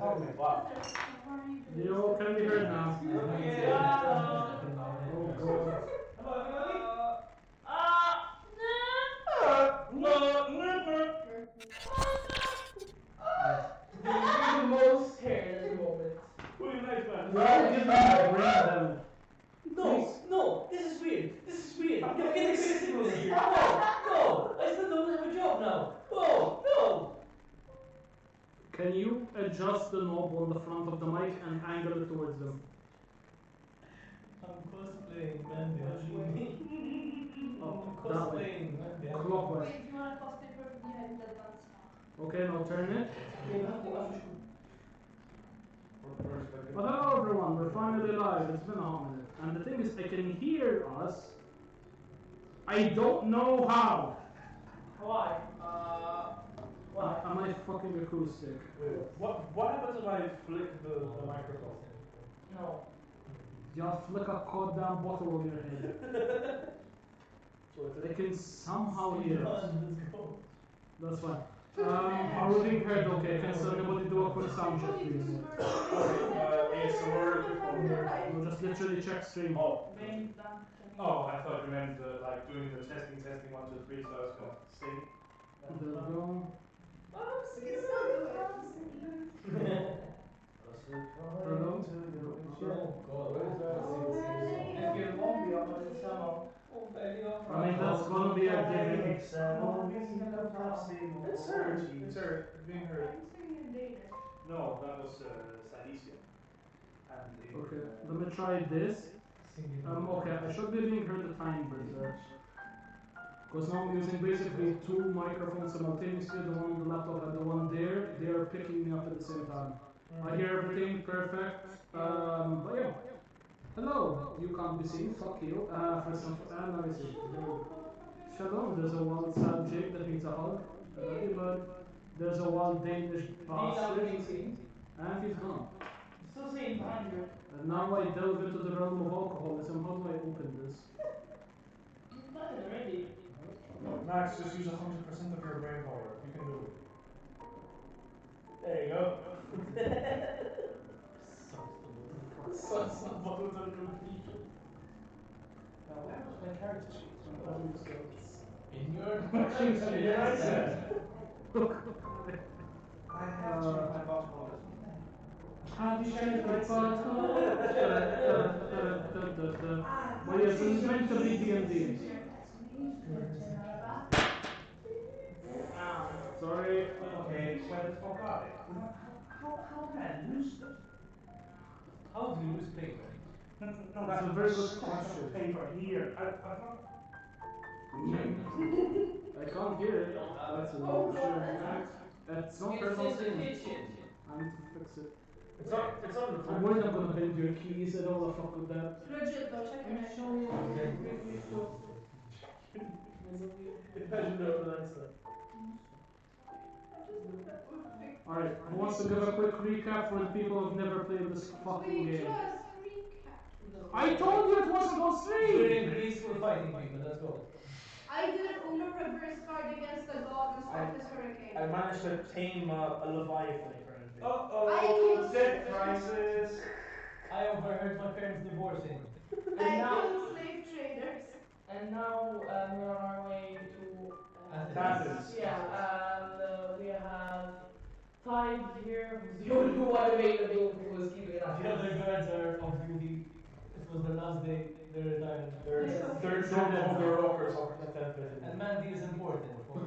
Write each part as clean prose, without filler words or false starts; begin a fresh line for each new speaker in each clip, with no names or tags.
Okay, wow.
You can be heard now.
Okay,
Oh god.
hello everybody.
Do you feel the most scared at the moment?
What do you like, man?
I'll give them a brain damage.
No, this is weird. You're getting signals here. No, I still don't have a job now. No.
Can you adjust the knob on the front of the mic and angle it towards them?
I'm cosplaying, Mandy. What do you mean?
Oh,
I'm
that way.
cosplaying, Mandy.
Clockwise.
Wait, if you want to cosplay perfectly, you have that dance now.
Okay, now turn it.
Perspective.
But hello everyone, we're finally live. It's been a hot minute. And the thing is, I can hear us. I don't know how.
Why? Why?
Am I fucking acoustic?
Wait, what happens if I flick the microphone?
No.
You flick a goddamn bottle on your head. They can somehow hear us.
Let's go.
That's fine. Are we being heard okay? Can somebody do a quick sound check, please?
Okay, ASMR equipment.
We'll just literally check stream.
Oh, I thought you meant like doing the testing, 1, 2, 3, so I was going to sing.
There we go. Hello? I mean, that's gonna be a gimmick.
It's heard. It's heard. It's being heard.
I'm singing later.
No, that was Silesia.
Okay, let me try this. Okay, I should be being heard a tiny bit. Because now I'm using basically two microphones simultaneously, the one on the laptop and the one there. They are picking me up at the same time. I hear everything perfect. But yeah. Hello, you can't be seen, fuck you. First and let me see. Shalom, there's a wild sad chick that needs a hug. There's a wild Danish bastard. And he's gone.
Still saying behind you.
And now I delve into the realm of alcoholism. How do I open this?
You've done it already.
Max, just use 100% of your brain power. You can do it.
There you go.
Sucks the buttons are completion. Where was my character sheet?
In your
In your right set. I
Uh,
have changed my butthole.
Have you changed my butthole? Well, yes, this is meant to be D&D. Sorry.
Okay, where the fuck are they? How can I lose them?
How do you lose paper?
No,
That's a very good question.
Paper here. I thought.
I can't hear it. That's an issue. It's not personal thing. I need to fix it.
It's on the
I'm
front.
worried I'm gonna bend your keys and all the fuck with that.
Legit though, check your neck.
Imagine the answer.
Alright, who wants to give a quick recap for the people who've never played this fucking
We
game?
just recap.
I told you it wasn't on
We're
stream!
in Greece, we're fighting people, let's go.
I did an Uno reverse card against the god and stopped this hurricane.
I managed to tame a leviathan apparently.
I killed
debt
slave
crisis.
I overheard my parents divorcing.
I killed slave traders.
And now we're on our way to
Athens.
Yeah, and we have Tide here, who's the only one available who is keeping an eye.
The other guards are off duty. It was their last day, they're retiring.
They're no longer rockers or
And Mandy is important for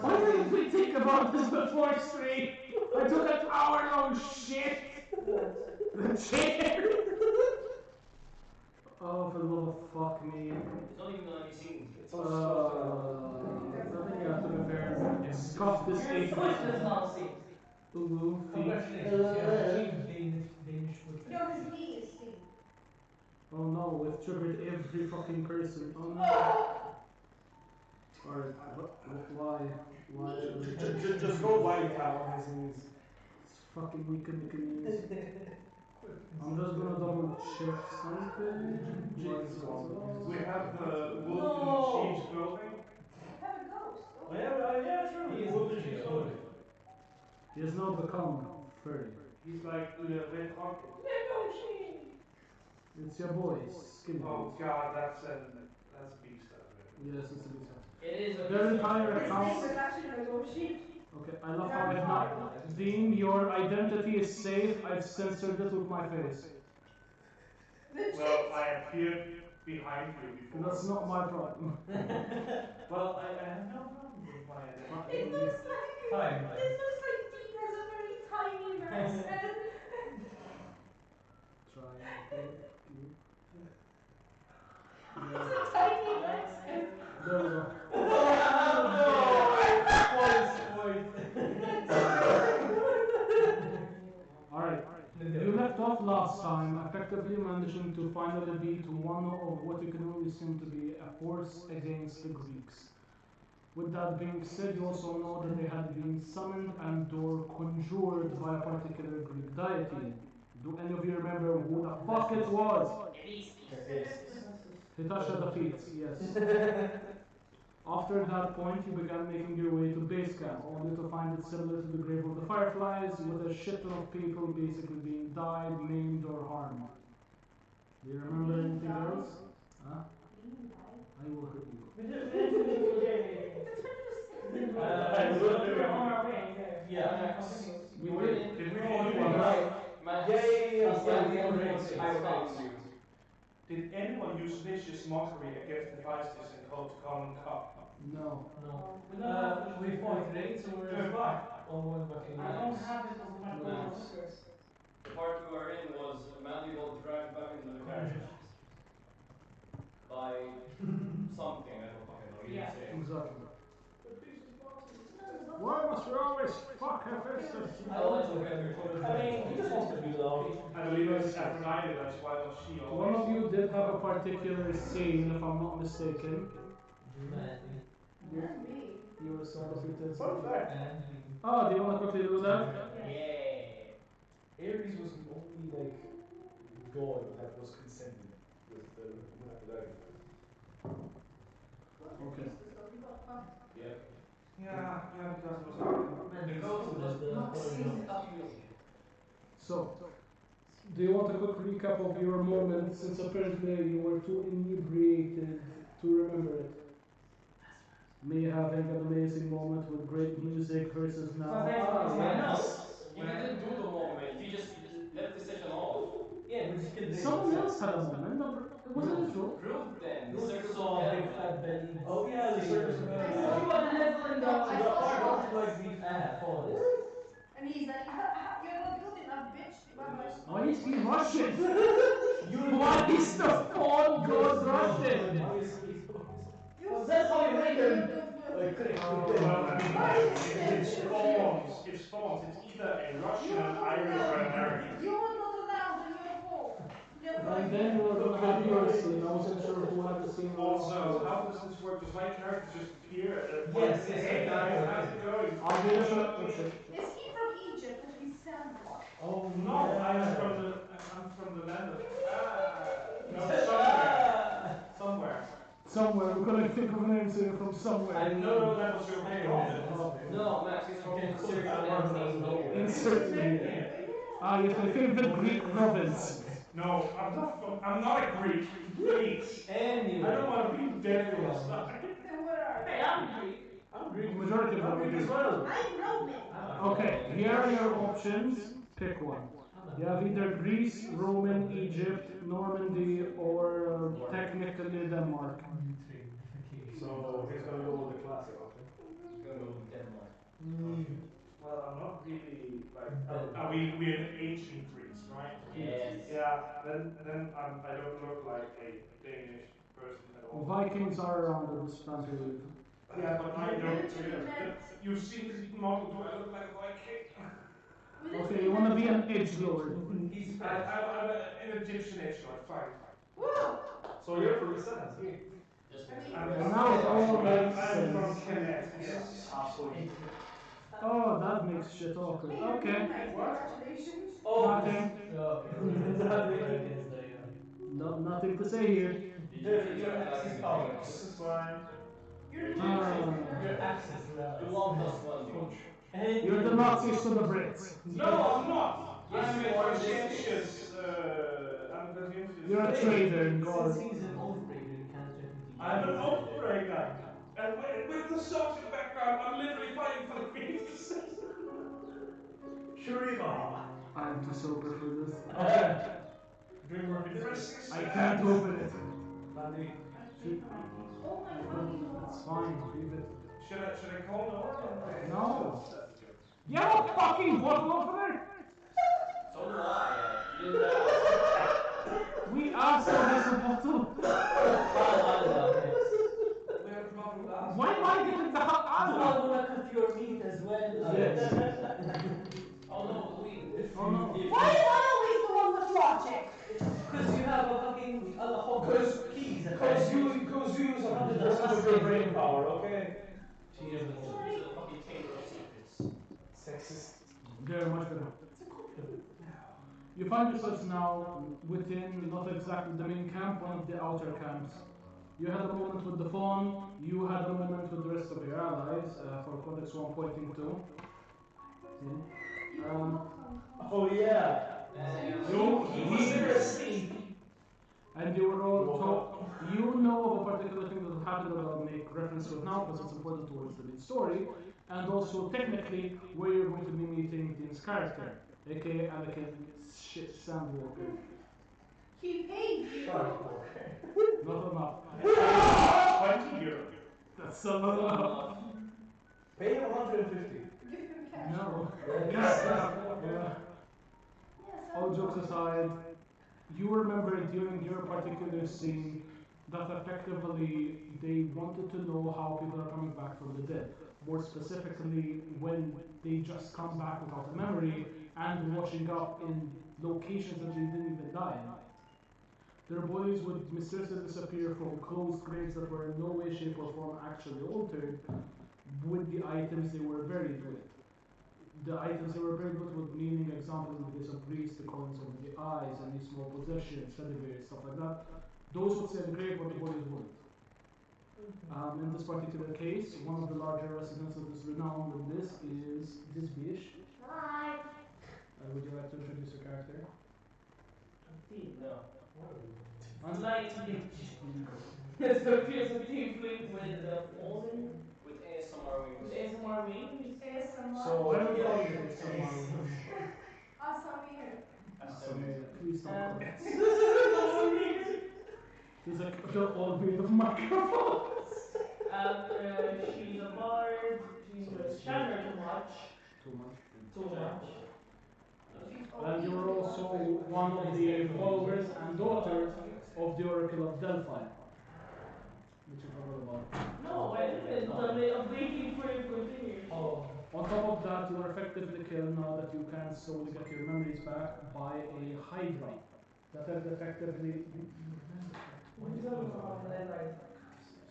Why didn't we think about this before stream? I took an hour-long shit! The chair! Oh, for the love of fuck me.
It's not even gonna be seen.
I think you have to be fair. Scuffed this
Your
eight.
voice does not sing.
Ooh, feet.
Congratulations, you have achieved Danish footprint.
No, his knee is seen.
Oh no, we've triggered every fucking person. Oh no. Alright, why? Why?
Just go white out on his knees.
It's fucking weak in the knees. I'm just gonna double check something.
We have the wolf in sheep's clothing.
I have a ghost.
Oh yeah, true.
He is
Wolf in
the
sheep's
sheep.
clothing.
He has now become furry.
He's like Le Red Hawk.
It's your boy, Skinny.
Oh god, that's beast stuff.
Yes, it's a good
It is a
Their entire
His name
account.
was actually gonna go sheep.
Okay, I love how I've not. Dean, your identity is safe. I've censored it with my face.
Well, I appeared behind you before.
That's not my problem.
Well, I have no problem with my identity.
It looks like
Time.
Dean has a very tiny person.
Try.
It's a tiny person.
There we go. Alright. You left off last time, effectively managing to finally beat one of what you can only assume to be a force against the Greeks. With that being said, you also know that they had been summoned and or conjured by a particular Greek deity. Do any of you remember who the fuck it was? Hitachi the Feet, yes. After that point, you began making your way to base camp, only to find it similar to the Grave of the Fireflies, with a shit ton of people basically being died, maimed, or harmed. Do you remember anything else? Huh? I will hurt you.
We're on our way there.
Yeah.
We
We're
did.
in-
Did we
we're
all
on
do
our
one?
way.
I found you.
Did anyone use vicious mockery against the Vices and called Common Cup?
No.
No. We fought raid, so we're
Good luck.
on one bucket.
I don't have it on my
No.
phone.
The part we were in was Mandy got dragged back into the carriage by something, I don't fucking know, you
Yeah.
didn't say.
Exactly. Why must we always fuck her faces?
Oh, it's okay.
I mean, he just wants to be loved. I believe it's Aphrodite, that's why was she
One
always.
of you did have a particular scene, if I'm not mistaken.
Mandy.
You were sort of
Fun fact.
And
Oh, do you want to quickly do that?
yeah.
Ares was the only like god that was consented with Aphrodite.
Okay.
Yeah.
Yeah, because it was hard.
Man, the ghost was the
So, do you want a quick recap of your moment since apparently you were too inebriated to remember it? Me having an amazing moment with great music versus now.
You didn't do the moment. You just left the session off.
Yeah, we just killed the
Someone else had a moment, it wasn't true.
Rude then.
Rude
Circus
saw
of
big
Hell.
fat belly.
Oh yeah, the circus of
I
Hell.
saw
You got the level in the.
I saw Shawn's.
Like we fallen.
And he's like, you're not good enough, bitch. Bye-bye.
Why is he Russian?
You
Why is the phone goes Russian?
That's how you make them.
It's spawns. It's either a Russian, an Irish, or an American.
You were not allowed in your fault.
And then you were looking at your scene. I wasn't sure who had the scene.
Also, how does this work? Does my character just appear at
Yes,
hey guys, how's it going?
I'll do it. Okay.
Is he from Egypt and he's sandwashed?
Oh no, I'm from the land of no, somewhere. Somewhere.
Somewhere. We're gonna think of a name so you're from somewhere.
No, that was your name.
No, Max, he's from
Insert me. Ah, yes, my favorite Greek province.
No, I'm not a Greek. Please.
Anyway.
I don't want to be dead for this stuff.
Then what are
Hey,
you?
I'm Greek.
I'm Greek.
Majority of them
I'm
are
Greek as
Greek.
well.
I'm Roman.
Okay, here are your options. Pick one. You have either Greece, Roman, Egypt, Normandy, or technically Denmark.
So he's gonna go with the classic option.
Gonna go with Denmark.
Well, I'm not really like. We're in ancient Greece, right?
Yes.
Yeah. Then I don't look like a Danish person at all.
Vikings are around at this time period.
Yeah, but I don't. You've seen this model. Do I look like a Viking?
Okay, you want to be an edge lord.
I'm an Egyptian edge lord. Fine.
Woo!
So you're from the Senate.
Just
And now it all makes
I'm from
sense.
Kennet. Yes.
Oh, that makes shit awkward. Okay.
Congratulations.
Nothing.
No.
Nothing to say here.
This is fine.
Your access level.
You want plus one.
You're the Nazis to the Brits.
No, I'm not.
Yes,
I'm
you
a
are.
conscientious. I'm conscientious.
You're a traitor in
Since
God.
he's an oathbreaker, you can't technically.
I'm an oathbreaker. And with the songs in the background, I'm literally fighting for the Queen's.
Shurima.
I'm too sober for this. Okay.
Drink more
I can't open it.
Mandy.
Oh my fucking god.
It's fine. Leave it.
Should I call Nora?
No. You have a fucking bottle opener?
So do I. You didn't ask.
We asked for this bottle.
We have a bottle of glass.
Why am I getting the hot
I'm
asthma?
not gonna cut your meat as well.
Yes.
Oh no, we.
Oh no.
Why am I always the one with logic?
Because you have a fucking
Because
keys.
Because you use 100% of your brain power, okay?
He's a fucking chamber of secrets.
Sexist.
Very much better. You find yourselves now within, not exactly the main camp, one of the outer camps. You had a moment with the phone, you had a moment with the rest of your allies, for context one pointing to.
Oh yeah.
And you were all told, you know of a particular thing that will happen that I'll make reference to it now because it's important towards the main story, and also technically where you're going to be meeting Dean's character, aka Anakin Sandwalker.
He paid you.
Not enough.
20 euros.
That's a lot.
Pay him 150.
Give him cash.
No.
Yes.
Yeah. All jokes aside, you remember during your particular scene that effectively they wanted to know how people are coming back from the dead. More specifically, when they just come back without a memory and washing up in locations that they didn't even die in. Their bodies would mysteriously disappear from closed graves that were in no way, shape, or form actually altered with the items they were buried with. The items they were buried with meaning examples in the case of Greece, the coins over the eyes, any small possessions, celebrates, stuff like that. Those would stay in the grave, but the bodies wouldn't. In this particular case, one of the larger residences that is renowned with this is this bitch.
Hi.
Would you like to introduce your character?
No.
Like, it's a tiefling with the falling,
With ASMR wings.
with ASMR wings.
ASMR.
So why don't we call
Yeah.
it ASMR?
Asamir.
Please don't call it.
Asamir.
There's like they're all made of microphones.
She's a bard. She's a shanner too much.
Too much.
Too much.
And you're also one of the followers and daughter of the Oracle of Delphi. Which you forgot about.
No, I didn't. But I'm waiting for you to continue.
Oh.
On top of that, you are effectively killed now that you can slowly get your memories back by a Hydra. That is effectively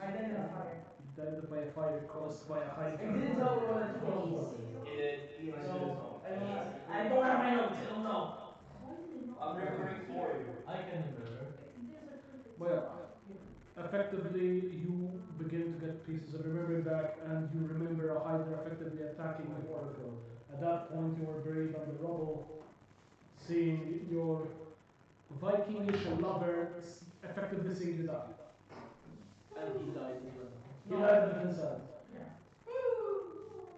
Identify.
dead by a fire caused by a
I
Hydra.
didn't tell her what it was.
He did.
So, I don't have my notes. I don't know.
I'm remembering for you.
I can remember.
But yeah, effectively you begin to get pieces of memory back and you remember a Hydra effectively attacking the Oracle. At that point you were buried under rubble, seeing your Vikingish lover effectively seeing you die.
And he died as well.
He died with himself.
Yeah.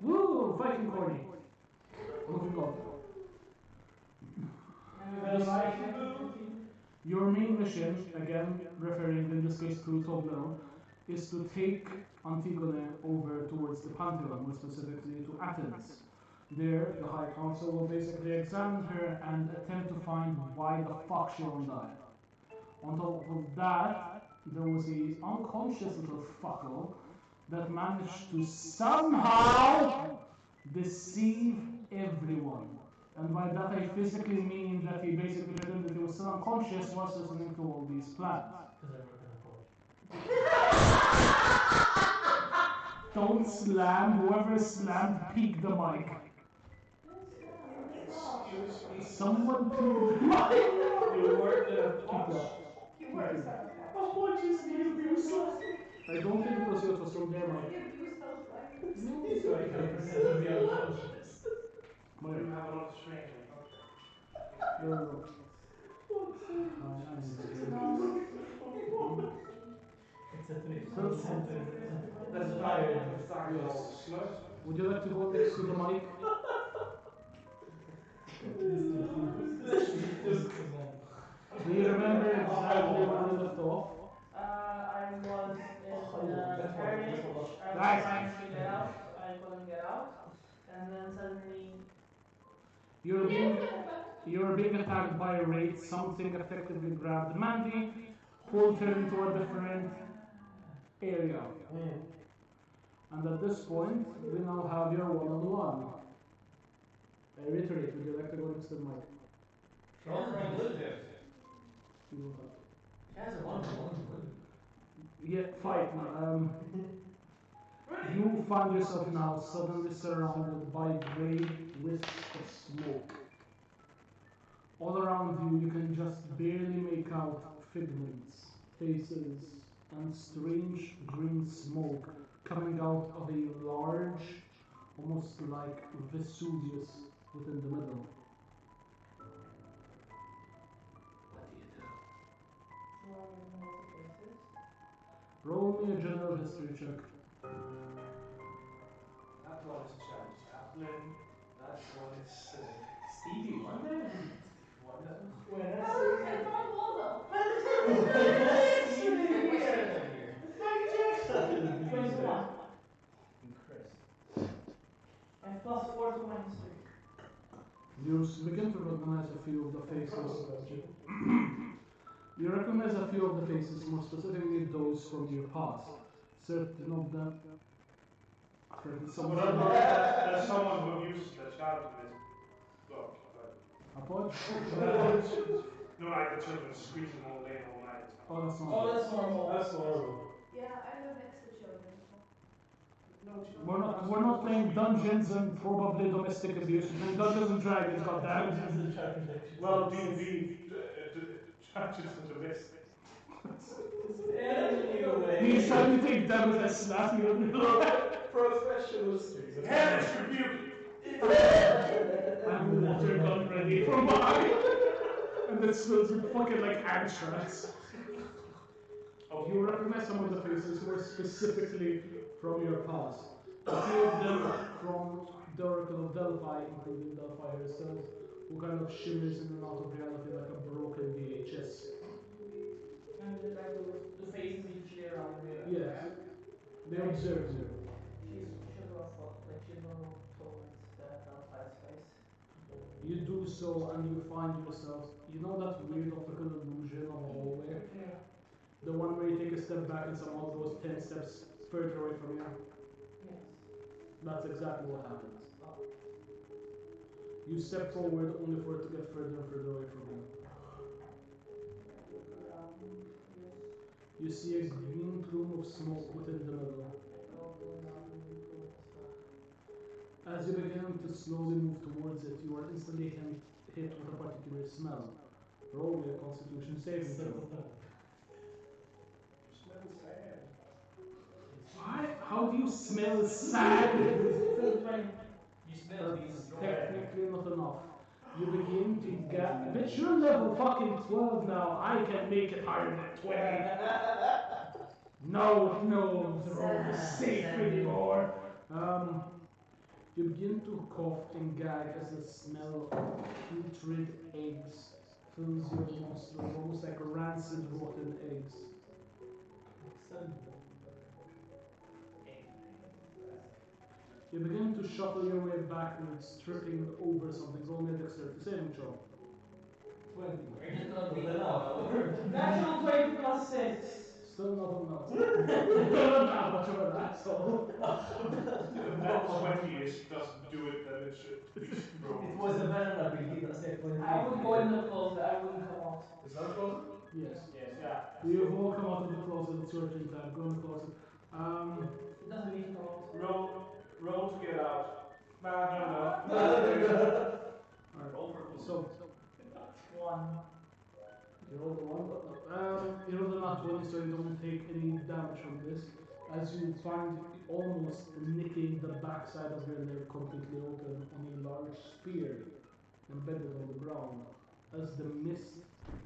Woo! Viking corny. Moving on. Your main mission, again referring in this case to Toblerone, is to take Antigone over towards the Pantheon, more specifically to Athens. There, the High Council will basically examine her and attempt to find why the fuck she won't die. On top of that, there was a unconscious little fucker that managed to somehow deceive everyone. And by that I physically mean that he basically pretended he was still unconscious whilst listening to all these plans. Don't slam, whoever slammed peek the mic. Someone peek the mic.
You worked at a
He works at a
How much is the abuse last?
I don't think it was yours, it was from their
The
mic.
abuse felt like.
It's like I pretend to be unconscious.
But
You have a lot of strange.
no, no.
That's tired.
Yes. Would you like to go next to the mic? Do you remember exactly where we left off?
I was in the carriage. I was
Guys.
trying to get out. I couldn't get out. And then suddenly,
You're being attacked by a wraith. Something effectively grabbed Mandy, pulled her into a different area. And at this point, we now have your one-on-one. I reiterate, would you like to go next to the mic? You will have.
He has a one-on-one.
Yeah, fight. You find yourself now suddenly surrounded by grey wisps of smoke. All around you, you can just barely make out figments, faces, and strange green smoke coming out of a large, almost like Vesuvius within the middle.
What do you do?
Roll me a general history check.
That one is Charles Chaplin. That one is
Stevie Wonder?
Wonder.
I found Waldo.
Here.
21.
Chris.
I have +4 to my history.
You begin to recognize a few of the faces. You recognize a few of the faces, more specifically those from your past. Certain of them.
There's someone who uses the child in this book.
Apod?
No, like the children screaming all day and all night.
Oh, that's not.
Oh, that's normal.
That's horrible.
Yeah, I live next to children.
No, children.
We're not playing Dungeons and probably domestic abuse. We're playing Dungeons and Dragons, goddammit.
Well, D&D charges for domestic.
Anyway.
He's trying to take damage and slap you on the
Professional street.
Hellish rebuke!
I have a water gun ready from behind. And it smells with fucking like anthrax. You recognize some of the faces more specifically from your past. A few of them from the Oracle of Delphi, including Delphi herself, who kind of shimmers in and out of reality like a broken VHS.
And like the faces literally around me. Like,
Yes. They observe you.
She's gonna stop, like she's gonna go towards that guy's face.
You do so and you find yourself, you know that weird optical illusion of a hallway?
Yeah.
The one where you take a step back and somehow it goes 10 steps further away from you?
Yes.
That's exactly what happens.
Oh.
You step forward only for it to get further and further away from you.
Yes.
You see a green plume of smoke within the middle. As you begin to slowly move towards it, you are instantly hit with a particular smell. Roll me a Constitution saving throw.
You smell sad.
How do you smell sad?
You smell these
Technically not enough. You begin to get. But you're level fucking 12 now. I can make it higher than 20. No, throw the safe anymore. You begin to cough and gag as the smell of putrid eggs fills your nostrils, almost like rancid rotten eggs. You begin to shuffle your way backwards, tripping over something. Roll me a dexterity saving throw.
20.
We're just gonna beat them all.
Natural 20 plus 6.
Still not enough. Still not much of an asshole.
That 20-ish doesn't do it, then it should be thrown.
It was a banana ability that said 20.
I would go in the closet, I wouldn't come out.
Is that closer?
Yes.
Yes, yeah.
You've all come out of the closet. It's your turn time. Go in the closet.
It doesn't need to come out.
Roll to get out. Nah, no.
Alright.
Roll for
So,
1.
you roll the one. You roll the nat 20, so you don't take any damage from this. As you find almost nicking the backside of your leg completely open on a large spear embedded on the ground. As the mist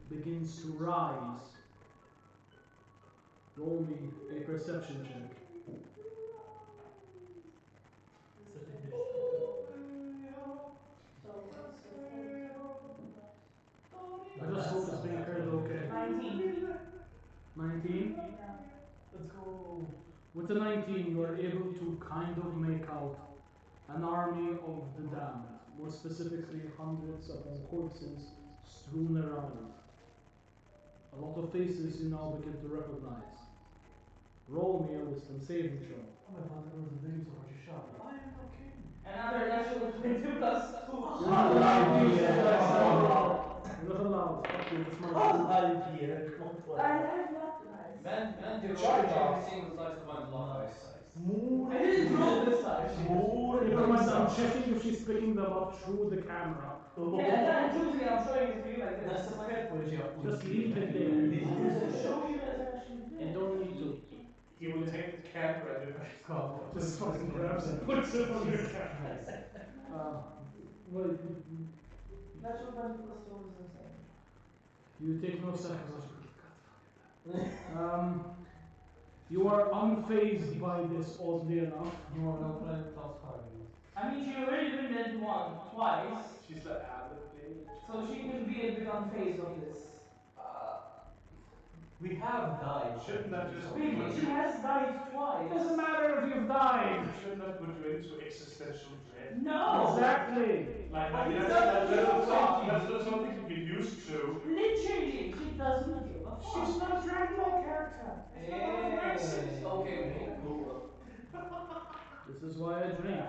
begins to rise, roll me a perception check. I just hope it's being heard okay.
19.
19?
Yeah.
Let's go.
With the 19, you are able to kind of make out an army of the damned, more specifically hundreds of corpses strewn around. A lot of faces you now begin to recognize. Roll me a wisdom saving throw.
Oh my god, there was a video so much you shot. I am no king.
Another natural 20 plus 2.
You're not allowed. You're not allowed. Fuck you, that's my
I fear.
I have not nice.
Man, do
Charge off.
every single slice of my blood ice.
I didn't roll this time.
Never mind, I'm checking if she's picking them up through the camera.
Yeah, I'm choosing it, I'm showing it to you like
That's
this.
the head position.
Just leave it there.
Show you as I actually
You
did.
don't need to.
He will take the camera and then
Just fucking grabs it, puts it on your camera. Well,
Natural 20 plus 2 is insane.
you take no sacrifice. You are unfazed by this, oddly enough.
You are no planet plus harmony.
I mean, she already been dead twice,
she's the abbot lady.
so she can be a bit unfazed of this.
We have died.
Shouldn't that just
Really, she has died twice.
It doesn't matter if you've died.
Shouldn't that put you into existential dread?
No!
Exactly.
Like,
But
that's,
it's not
that's,
philosophy.
that's not something to get used to.
Literally, she doesn't give a fuck.
She's not a Dragon Ball character.
Okay, cool.
This is why I drink.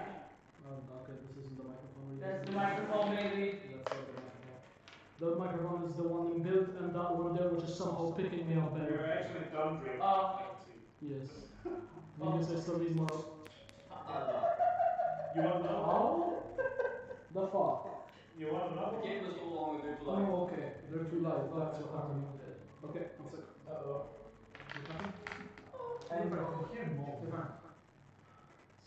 Okay, this isn't the microphone. we're
That's the
using.
microphone, baby.
That's not the microphone. The microphone is the one inbuilt, and that one there, which is somehow picking me up
You're
better.
actually done drinking.
Yes. Because I still need more.
You want another?
How? The fuck?
You want another?
The game was too long and they're too light.
Oh, okay. They're too light. That's what happened. Okay, one second.
Uh-oh.
You happy?
And
You're
from here,
fine.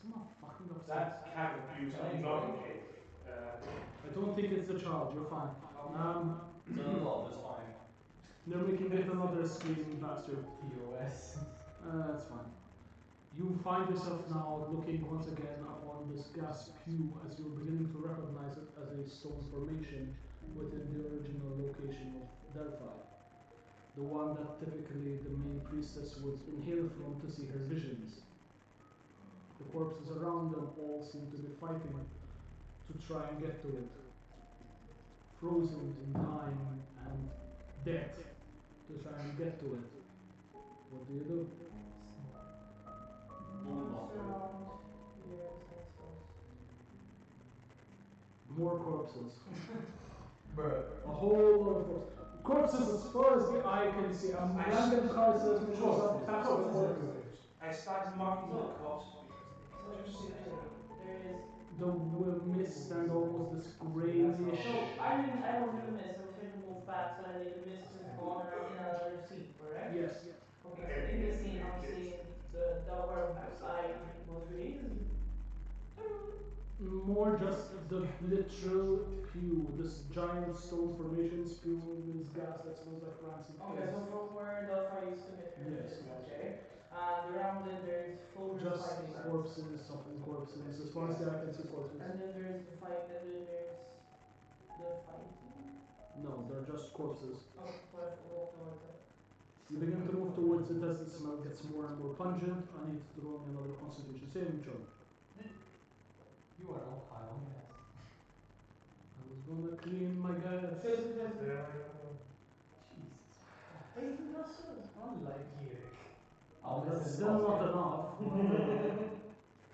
Someone fucking upset.
That cat abuse I'm not okay with.
I don't think it's the child, you're fine.
It's an adult, that's fine.
They're making yet another screaming bastard.
POS.
That's fine. You find yourself now looking once again upon this gas pew as you're beginning to recognize it as a stone formation within the original location of Delphi. The one that typically the main priestess would inhale from to see her visions. The corpses around them all seem to be fighting to try and get to it. Frozen in time and death to try and get to it. What do you do?
Surround your senses.
More corpses.
Bruh.
A whole lot of corpses. Corpses as far as the eye can see. A random car salesman shows up, taps on the corpses.
I started marking the corpses
So
because
just to be clear, there is.
The mist and almost this greyish.
So I don't feel the mist. I'm trying to move back so that the mist is gone and I'm in another scene, correct?
Yes.
Okay, so in this scene I'm seeing the where I was reading.
More just the literal pew, this giant stone formation spewing this gas that smells like rancid
Okay, so
piss.
from where the fire used to meet her.
Yes.
Okay. And around it there's floaters
Just
fighting.
corpses, something corpses. As far as the eye can see corpses.
And then there's the fight, and then there's the fighting.
No, they're just corpses.
Oh, so I walk towards it.
You begin to move towards it as the smell gets more and more pungent. I need to roll me another constitution saving throw.
You are Ohio.
I was gonna clean my gas.
Jesus.
Even plus
Unlike Eric.
That's still not enough.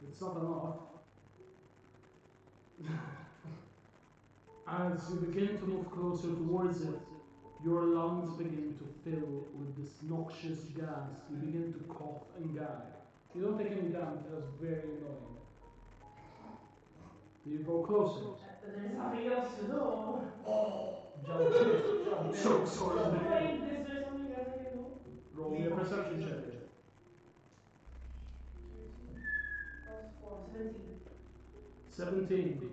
It's not enough. As you begin to move closer towards it, your lungs begin to fill with this noxious gas. You begin to cough and gag. You don't take any damage, that's very annoying. Do you go closer?
There's something else to do.
Jump in.
So sorry.
Wait, is there something else I can do?
Roll me a perception check.
Plus 4, 17.
17.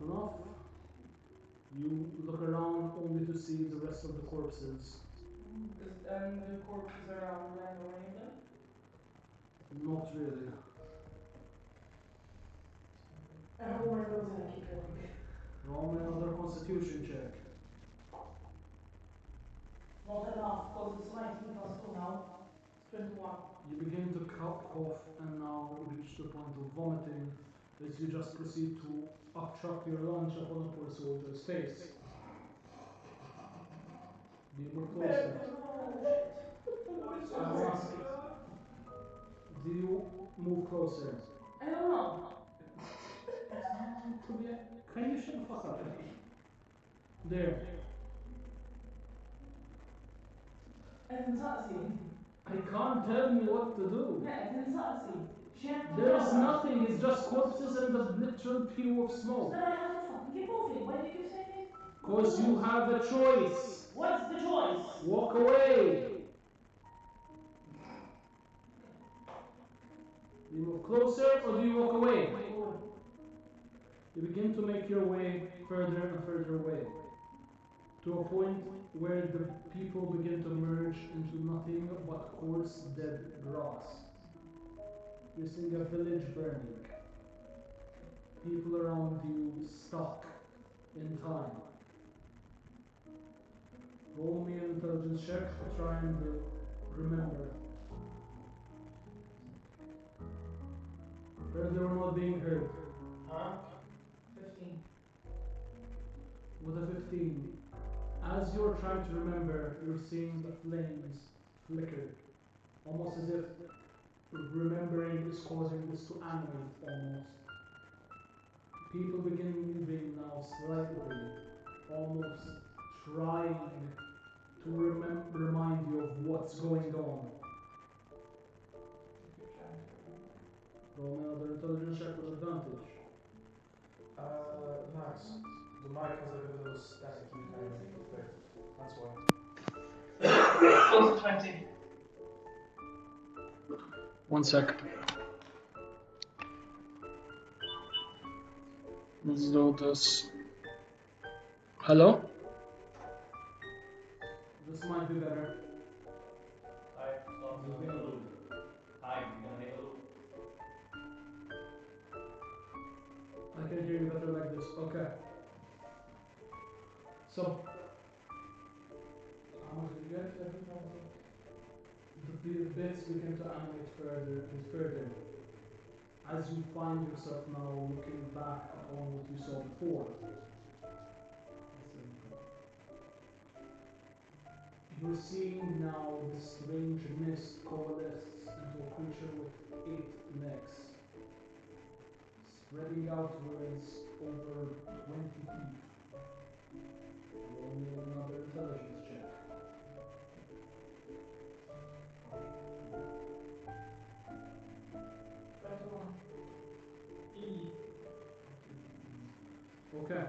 Not enough. You look around only to see the rest of the corpses.
And the corpses around land or anything?
Not really.
I hold my nose and I keep going.
Roll me another constitution check.
Not enough, because it's 19 plus 2 now. It's 21.
You begin to cough and now reach the point of vomiting as you just proceed to upchuck your lunch upon a poor soldier's face. Do you move closer? Do you move closer?
I don't know.
Can you shut the fuck up? There.
I didn't see.
I can't tell you what to do.
Yeah, I didn't see.
There's nothing, it's just corpses and the literal pew of smoke.
Then I have to fucking keep moving. Why did you say this?
Because you have a choice.
What's the choice?
Walk away. Do you move closer or do you walk away? You begin to make your way further and further away to a point where the people begin to merge into nothing but coarse dead grass. You're seeing a village burning. People around you stuck in time. Roll me an intelligence check to try and remember. Heard they were not being heard.
Huh?
15.
With a 15, as you're trying to remember, you're seeing the flames flicker, almost as if remembering is causing this to animate almost. People begin moving now slightly, almost trying to remind you of what's going on. Roll me another intelligence check with advantage.
Max, the mic has like a little staticky kind of effect. That's why.
20.
1 sec. Let's do this. Hello? This might be better.
Alright, stop.
This is being a loop.
Hide, you're gonna make a loop.
I can hear you better like this. Okay. So, how much did you get? The bits begin to animate further and further as you find yourself now looking back on what you saw before. You're seeing now this strange mist coalesce into a creature with 8 legs, spreading outwards over 20 feet. Roll me another intelligence check. Okay.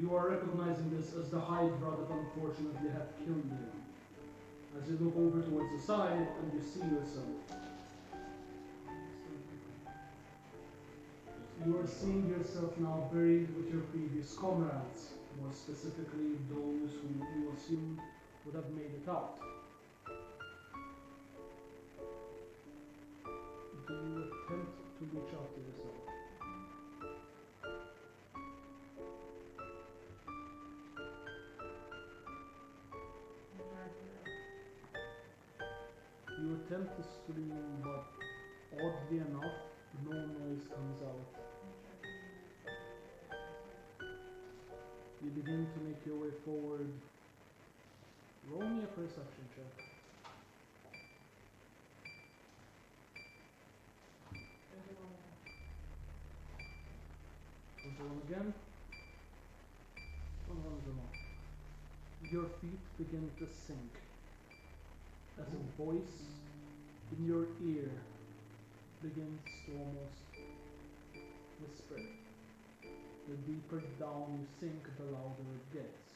You are recognizing this as the Hydra that unfortunately had killed you. As you look over towards the side and you see yourself. You are seeing yourself now buried with your previous comrades, more specifically those who you assumed would have made it out. Do you attempt to reach out to yourself? You attempt to scream, but oddly enough, no noise comes out. You begin to make your way forward. Roll me a perception check. 21 again. 21 is enough. Your feet begin to sink as a voice in your ear begins to almost whisper. The deeper down you sink, the louder it gets.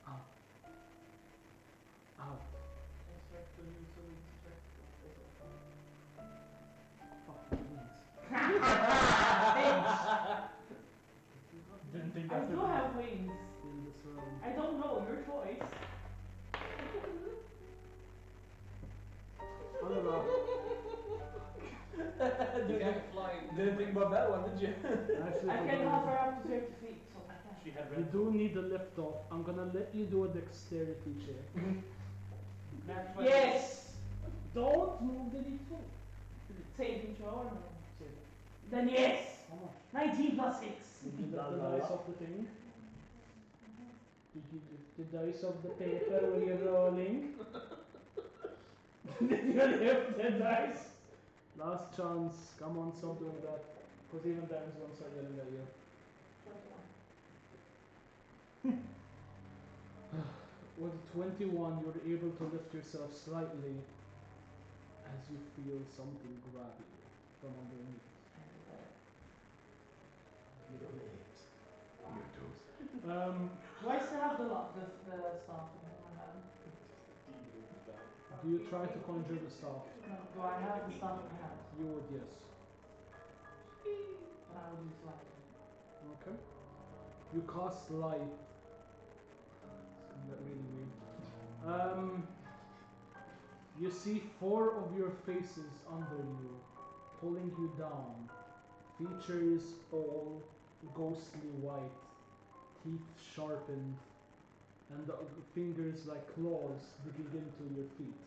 Out. Out. Fucking wings.
Didn't think
I
that
do have wings.
In this round.
I don't know, your choice.
I don't know.
You can't fly.
Didn't think about that one, did you?
Actually,
I
for
can
the-
hover up to 30 feet, so I can.
She had
You
red.
do need a lift off. I'm gonna let you do a dexterity check.
Yes!
Don't move the d4.
Saving throw or no? Then yes!
How much?
19 plus 6.
The dice of the thing. The dice of the paper when you're rolling. Did you lift the dice? Last chance. Come on, stop doing that. Because even Darren's gonna start yelling at you. With 21, you're able to lift yourself slightly as you feel something grab you from underneath.
Do I still have the staff in my hand?
Do you try to conjure the staff?
No, do I have the staff in my hand?
You would, yes.
And I would use light.
Okay. You cast light. It's gonna get really weird. You see 4 of your faces under you, pulling you down. Features all ghostly white, teeth sharpened, and the fingers like claws digging into your feet.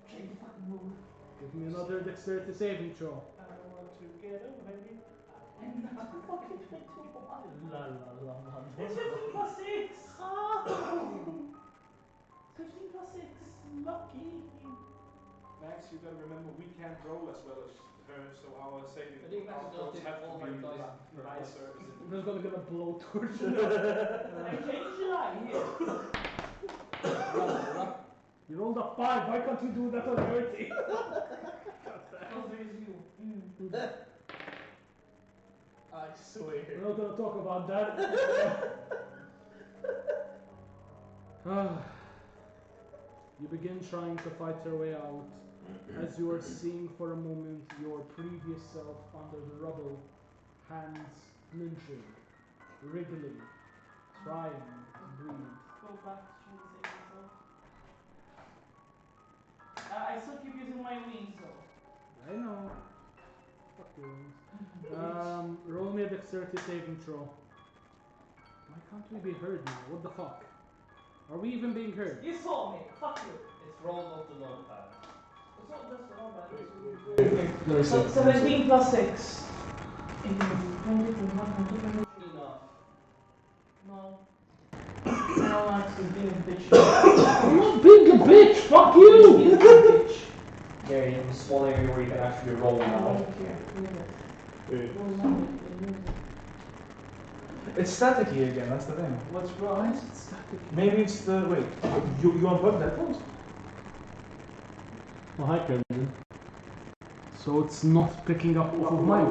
Try to fucking move.
Give me another dexterity saving throw.
I want to get away.
And not the fucking 21.
La la la la.
It's 15 plus 6! 15 plus 6.
Lucky. Max, you gotta remember we can't roll as well as her, so our saving
I think Max is gonna
throws
take
have to
all
be
her dice per
nicer.
There's gonna be a blowtorch.
I changed the line here.
You rolled a 5, why can't you do that on your team?
Because there is you.
I swear.
We're not gonna talk about that. You begin trying to fight your way out as you are seeing for a moment your previous self under the rubble, hands clenching, wriggling, trying to breathe.
Go back to trying to save myself. I still keep using my wings though.
I know. Fuck your wings. Roll me a dexterity saving throw. Why can't we be heard now? What the fuck? Are we even being heard?
You saw me. Fuck you.
It's rolled off the notepad.
It's not just the number.
Let me see.
17 plus 6.
Enough.
No. I don't want to be a bitch.
I'm not being a bitch! Fuck you!
Be a bitch.
There, you have a small area where you can actually roll
I
now.
don't care. Leave it. Roll number. Leave it.
It's staticky again, that's the thing.
What's wrong?
Maybe it's the. Wait, you unplugged that phones?
Oh, hi, Kevin. So it's not picking up off of mine.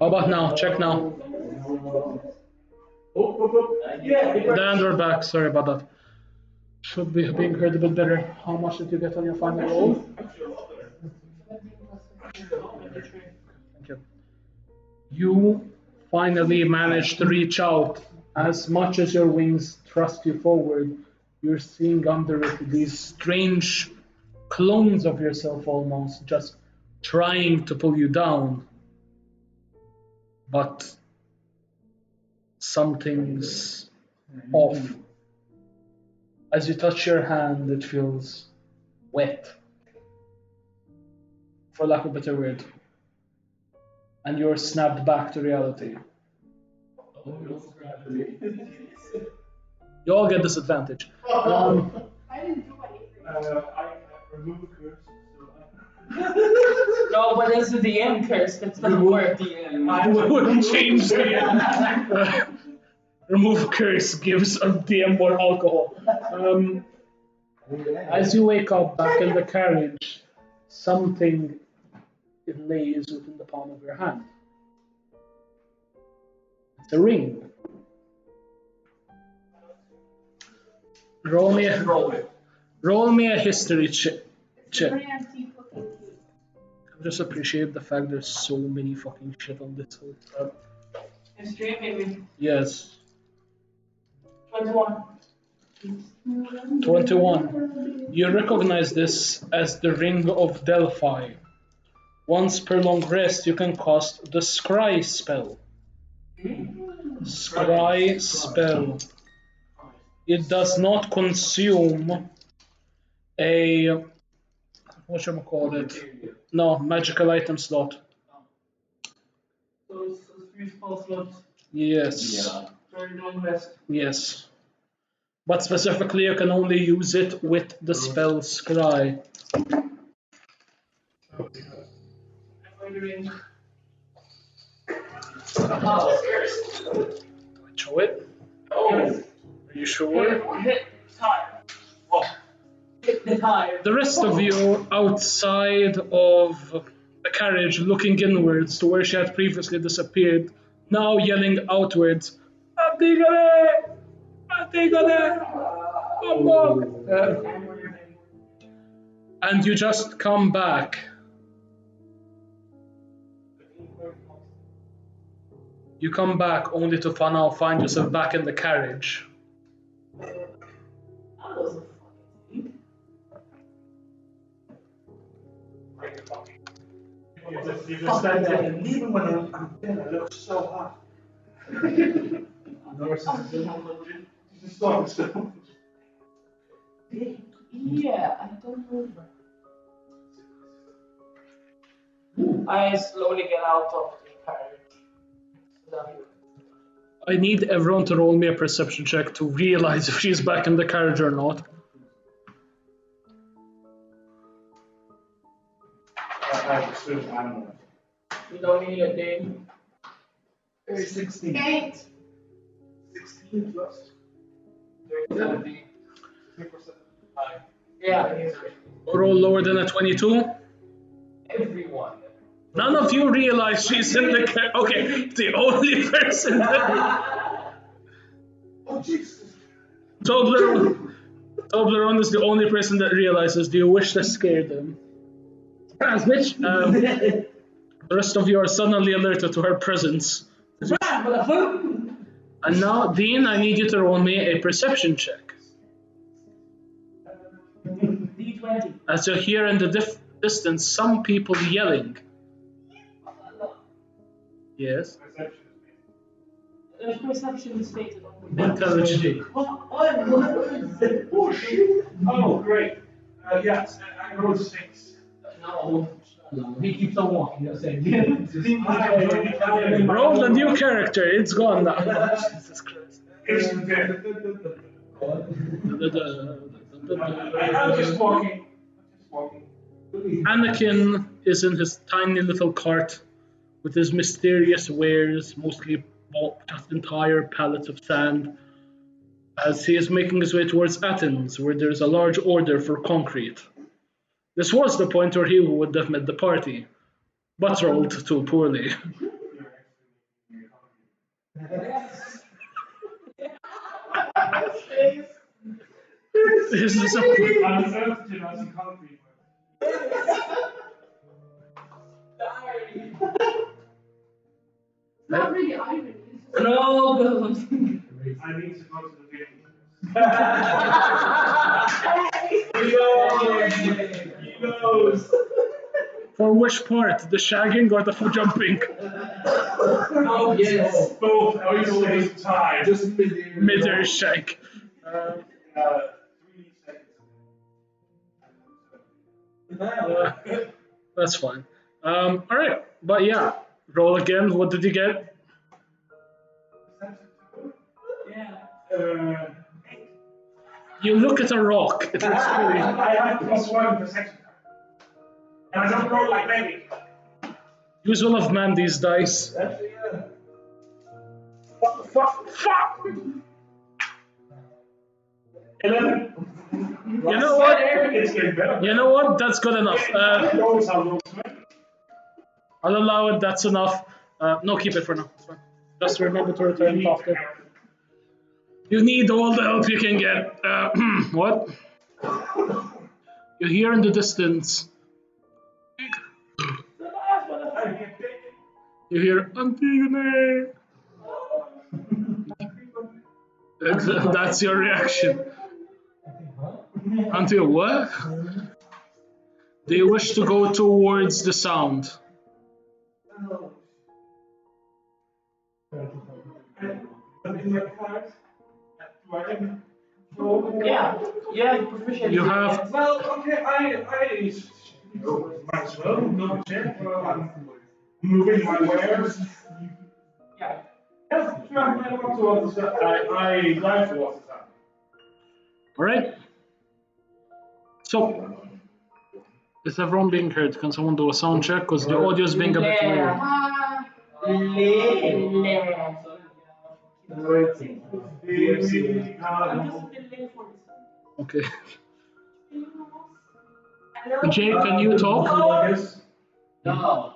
How about now? Check now. And we're back. Sorry about that. Should be being heard a bit better. How much did you get on your final roll? Thank you. You finally managed to reach out. As much as your wings thrust you forward, you're seeing under it these strange clones of yourself almost, just trying to pull you down. But something's off. As you touch your hand, it feels wet, for lack of a better word, and you're snapped back to reality. You all get disadvantage.
I didn't do anything.
I removed the curse,
No, but it's the DM curse. That's not work.
I would change the remove curse gives a DM more alcohol. As you wake up back in the carriage, something lays within the palm of your hand. It's a ring. Roll me a history check.
Very antique looking key.
I just appreciate the fact there's so many fucking shit on this whole tab.
History, maybe.
Yes.
21.
21. You recognize this as the Ring of Delphi. Once per long rest, you can cast the Scry spell. Scry spell. It does not consume a no magical item slot.
So it's 3 spell slots.
Yes.
Very long rest.
Yes. But specifically, you can only use it with the spell Scry. Show it. Are you sure?
Hit time. Hit the time.
The rest of you outside of the carriage, looking inwards to where she had previously disappeared, now yelling outwards, Antigone! Antigone! Come back! And you just come back. You come back only to now find yourself back in the carriage.
That wasn't fucking.
You just stand there, and even when I'm thin, I look so hot. Nurses just stop still.
Yeah, I don't remember. I slowly get out of the carriage.
I need everyone to roll me a perception check to realize if she's back in the carriage or not.
I assume I'm
You don't need a name.
16.
8.
16 plus
70.
3%.
Yeah,
Roll lower than a 22.
everyone.
None of you realize she's in the carriage. Okay, the only person that.
Oh, Jesus.
Toblerone is the only person that realizes. Do you wish to scare them? As which, the rest of you are suddenly alerted to her presence. And now, Dean, I need you to roll me a perception check.
D20.
As you hear in the distance some people yelling. Yes.
There's perception stated.
Intelligent.
Oh, shit. Oh, great. Yes, I rolled 6.
No. He keeps on walking, you're saying.
Roll the new character. It's gone now. Jesus Christ.
Instant death. I'm just walking.
Anakin is in his tiny little cart with his mysterious wares, mostly just entire pallets of sand, as he is making his way towards Athens, where there is a large order for concrete. This was the point where he would have met the party, but rolled too poorly. This is a
Not really irony.
No,
I need to go to the video. He knows.
For which part? The shagging or the jumping?
Oh, yes.
Both at the same time. Just
Mid-air shag.
3 seconds.
That's fine. Alright, but yeah, roll again. What did you get?
Yeah.
You look at a rock. It looks really.
I have +1 perception. And I don't roll like Mandy.
Use one of Mandy's dice.
Actually,
Fuck!
11.
You know what?
It's getting better.
You know what? That's good enough.
Rolls are rolls.
I'll allow it. That's enough. No, keep it for now. It's fine. Just remember to return it after. You need all the help you can get. What? You hear in the distance. You hear Antigone. That's your reaction. Until what? Do you wish to go towards the sound?
Yeah, proficient.
You have.
Well, okay, I might as well double check. I'm moving my wares.
Yeah.
Yes, sure, I want towards the sun. I drive towards the sun.
Alright. So, is everyone being heard? Can someone do a sound check? Because the audio is being a bit weird. Okay. Jay, can you talk?
No.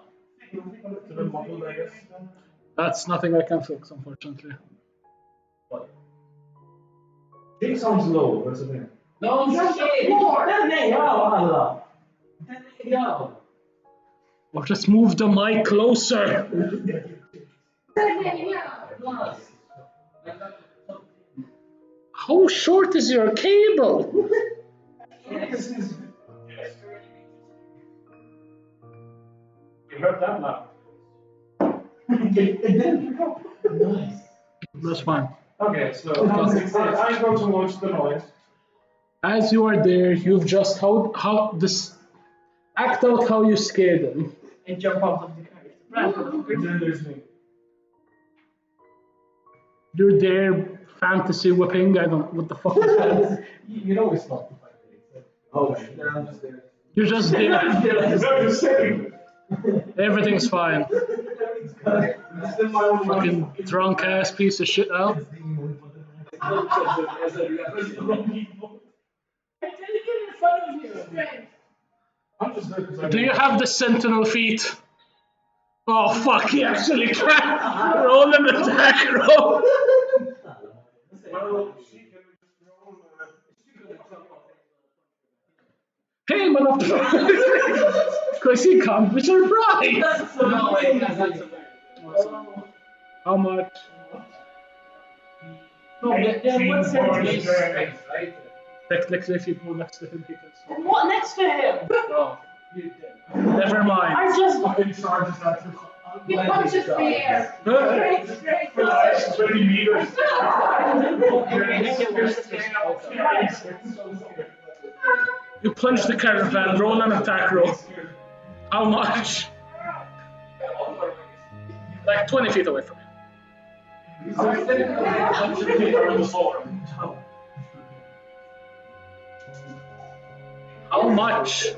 That's nothing I can fix, unfortunately.
It sounds low, that's the thing.
No shit.
Or just move the mic closer. How short is your cable?
You heard that loud.
Nice.
That's fine.
Okay, so I go towards the noise.
As you are there, you've just how this act out how you scared them.
And jump out of the carriage.
And then there's me.
You're there, fantasy whipping. I don't. What the fuck is that?
You know it's not the fight. Oh, then I'm just there.
You're just there.
I'm just saying.
Everything's fine.
This is my own
Fucking drunk ass piece of shit now.
I didn't get in front of you.
Strength.
I'm just there because I
Do you have the sentinel feet? Oh fuck, he actually can. Roll an attack roll.
Well, she can just roll.
Hey, motherfucker. Because he can't be surprised.
No, wait, that's
How much?
No, then what's
points
your
damage.
right?
Technically, if you go next to him, he can
And what next to him?
Oh, never mind.
I just.
Fucking charges at you.
He punches the air. Straight.
For like 20 meters.
You punch the caravan, roll an attack roll. How much? Like 20 feet away from you. How much?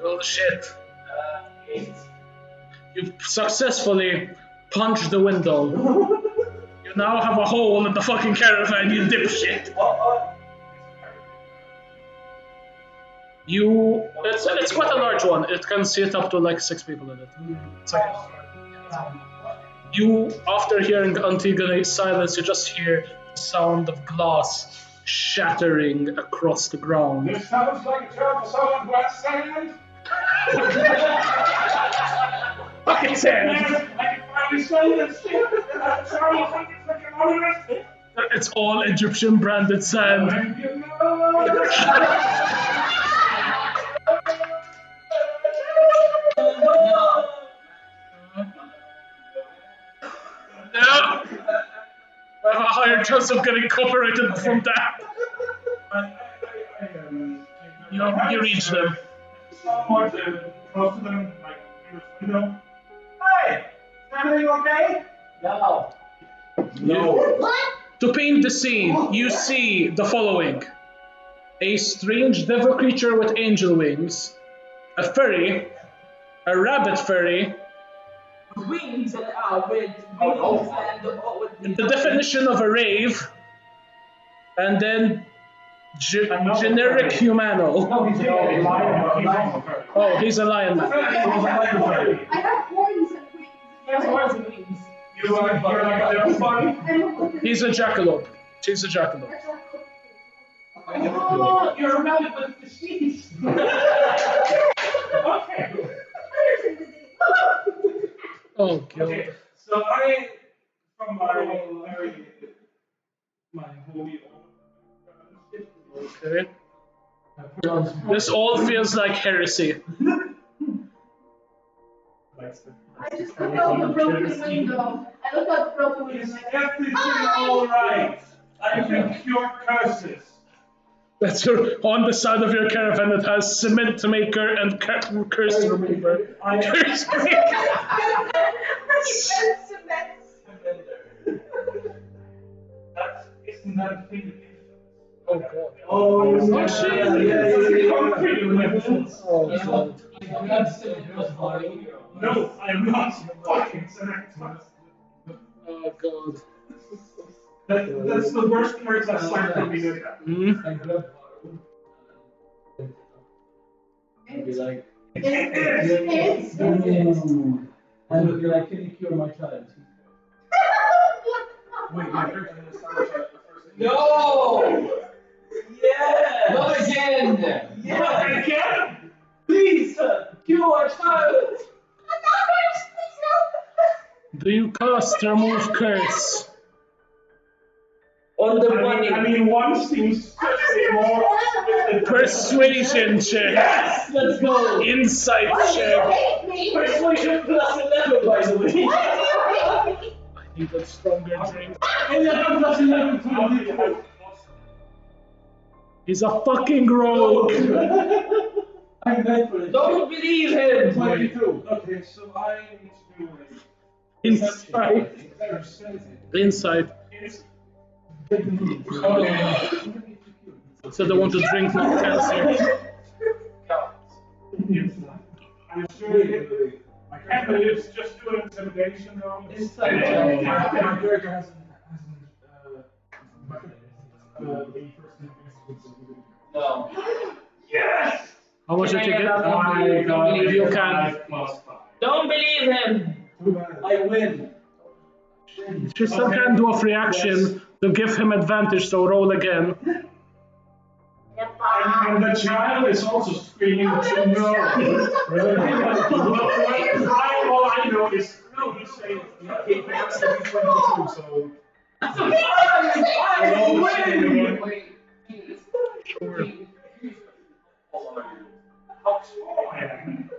Oh shit.
8.
You've successfully punched the window. You now have a hole in the fucking caravan, you dipshit. It's quite a large one. It can sit up to like 6 people in it. It's like, you, after hearing Antigone's silence, you just hear the sound of glass shattering across the ground.
This sounds like a terrible song of West Sand.
Fucking sand!
I can finally say this shit. Sorry, fucking
It's all Egyptian branded sand. No! I have a higher chance of getting copyrighted from that. You reach them.
Somewhat close to them, like, hey, is everything okay?
No.
What?
To paint the scene, you see the following. A strange devil creature with angel wings, a fairy, a rabbit fairy,
Wings and with wings and
the definition of a rave, and then generic humano.
No, he's a lion.
Oh, he's a lion man.
I have horns and wings.
There's horns and wings.
You're like everybody?
I don't know.
He's a jackalope. She's a jackalope.
Oh, you're a rabbit with disease.
Okay.
Oh god.
Okay, so from my holy
Okay. This all feels like heresy.
I just look out the broken window. I look out the broken window.
Is everything alright? I can cure curses.
That's on the side of your caravan that has cement maker and curse remover. Curse
Isn't that thing?
Oh god.
Oh,
shit. Oh god.
No, I am not fucking cement.
Oh god.
That's the worst curse that side can be good at.
And be like,
It's
and be like, can you cure my child?
Wait, my curse is established at the first.
No! Yeah! Not again!
Yeah, again?
Please, cure my child!
Do you cast remove curse?
On the money.
I mean, one seems to be more.
Persuasion check.
Yes! Let's go!
Insight check.
Persuasion plus 11, by the way.
I need a stronger drink.
11 plus 11, 22.
He's a fucking rogue.
I'm meant for it.
Don't believe him!
22.
Okay, so I need to do it.
Inside. Inside.
Okay.
So they want to drink more calcium.
I'm sure I can't believe it's just doing intimidation though.
Inside.
My character hasn't
No.
Yes!
How much did you get?
I got
You can.
5 plus 5.
Don't believe him!
I win.
You still can do a free action to give him advantage, so roll again.
And the child is also screaming to no. All I know is no, you say it has to be 22, so.
I win.
Sure.
How small I am.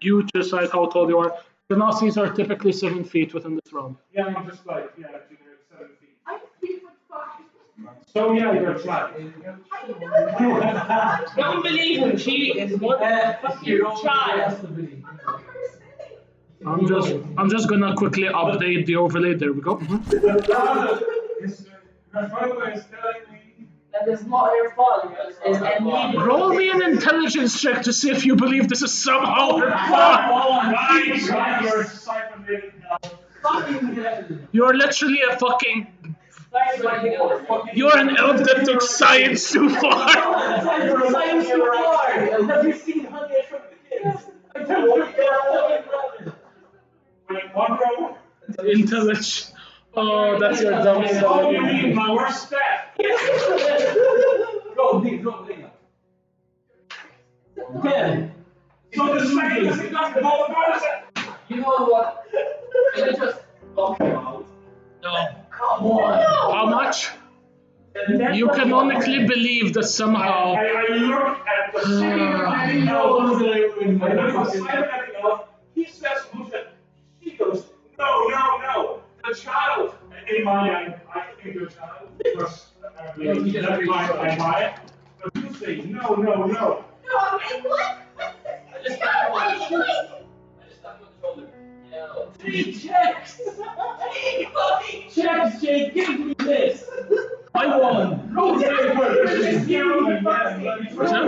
You decide how tall you are. The Nazis are typically 7 feet within this round.
Yeah, I'm just like, yeah, 7 feet.
I'm 3'5".
So yeah, you're flat.
Don't believe him! She is one fucking child!
I'm just gonna quickly update the overlay. There we go.
My father is telling me.
That is not your fault. It's illegal.
Roll me an intelligence check to see if you believe this is somehow her fault.
Nice, you're cybernetic now.
You're literally a fucking. You're an elf that took science too far.
Science too far. Have you seen Honey from the Kids?
Wait, one row?
Intelligence. Oh, that's your dumb
Oh,
stuff.
you mean my worst stat?
Go, Nick, go, Nick. 10.
So the same as it does the whole person.
You know what? Can I just talk about?
No.
Come on.
How much? You canonically believe that somehow.
I look at the cybernetic elf. I look at the cybernetic elf. He says, she goes, no. The child. In my mind, I think the child. Because that's why I buy it. But you say, no.
No, I'm what?
I just tapped you on the shoulder. Yeah.
3 checks. 3 checks, Jake. Give me this. I won. Roll papers. Roll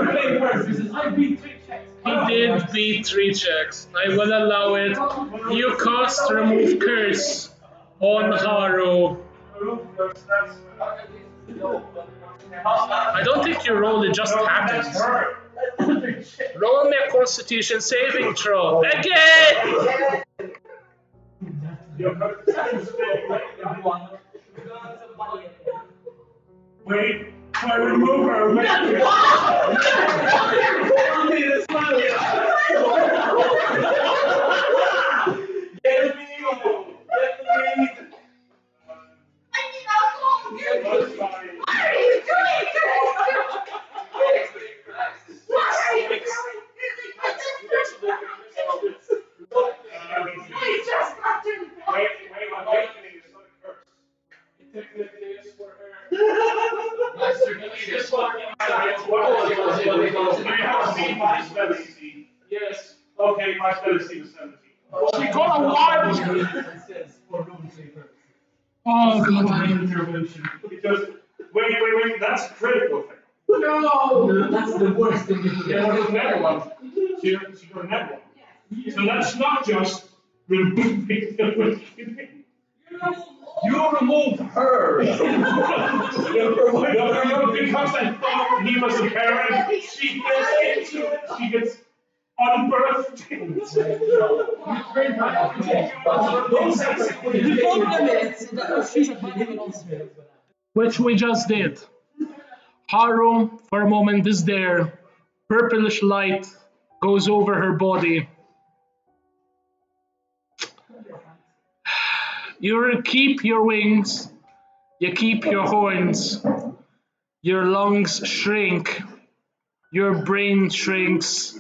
papers. I beat 3 checks.
He did beat 3 checks. I will allow it. You cast remove curse on Haru. I don't think you rolled, it just happens. Roll me a constitution saving throw. Again!
Wait, I remove her.
I need alcohol. What are you doing? What are you doing? Please just not do that.
Wait, awakening is not a curse. It technically is for her. I have seen my spell DC. Yes. Okay, my spell DC was 17.
She got a 1! Oh god.
Because, wait, that's critical thing.
No. That's the worst thing you can
She got a net one. She got a net one. So that's not just removing the awakening.
You removed her.
Because I thought he was a parent, she gets into it. She gets unbirthed.
Which we just did. Haru, for a moment, is there. Purplish light goes over her body. You keep your wings, you keep your horns, your lungs shrink, your brain shrinks,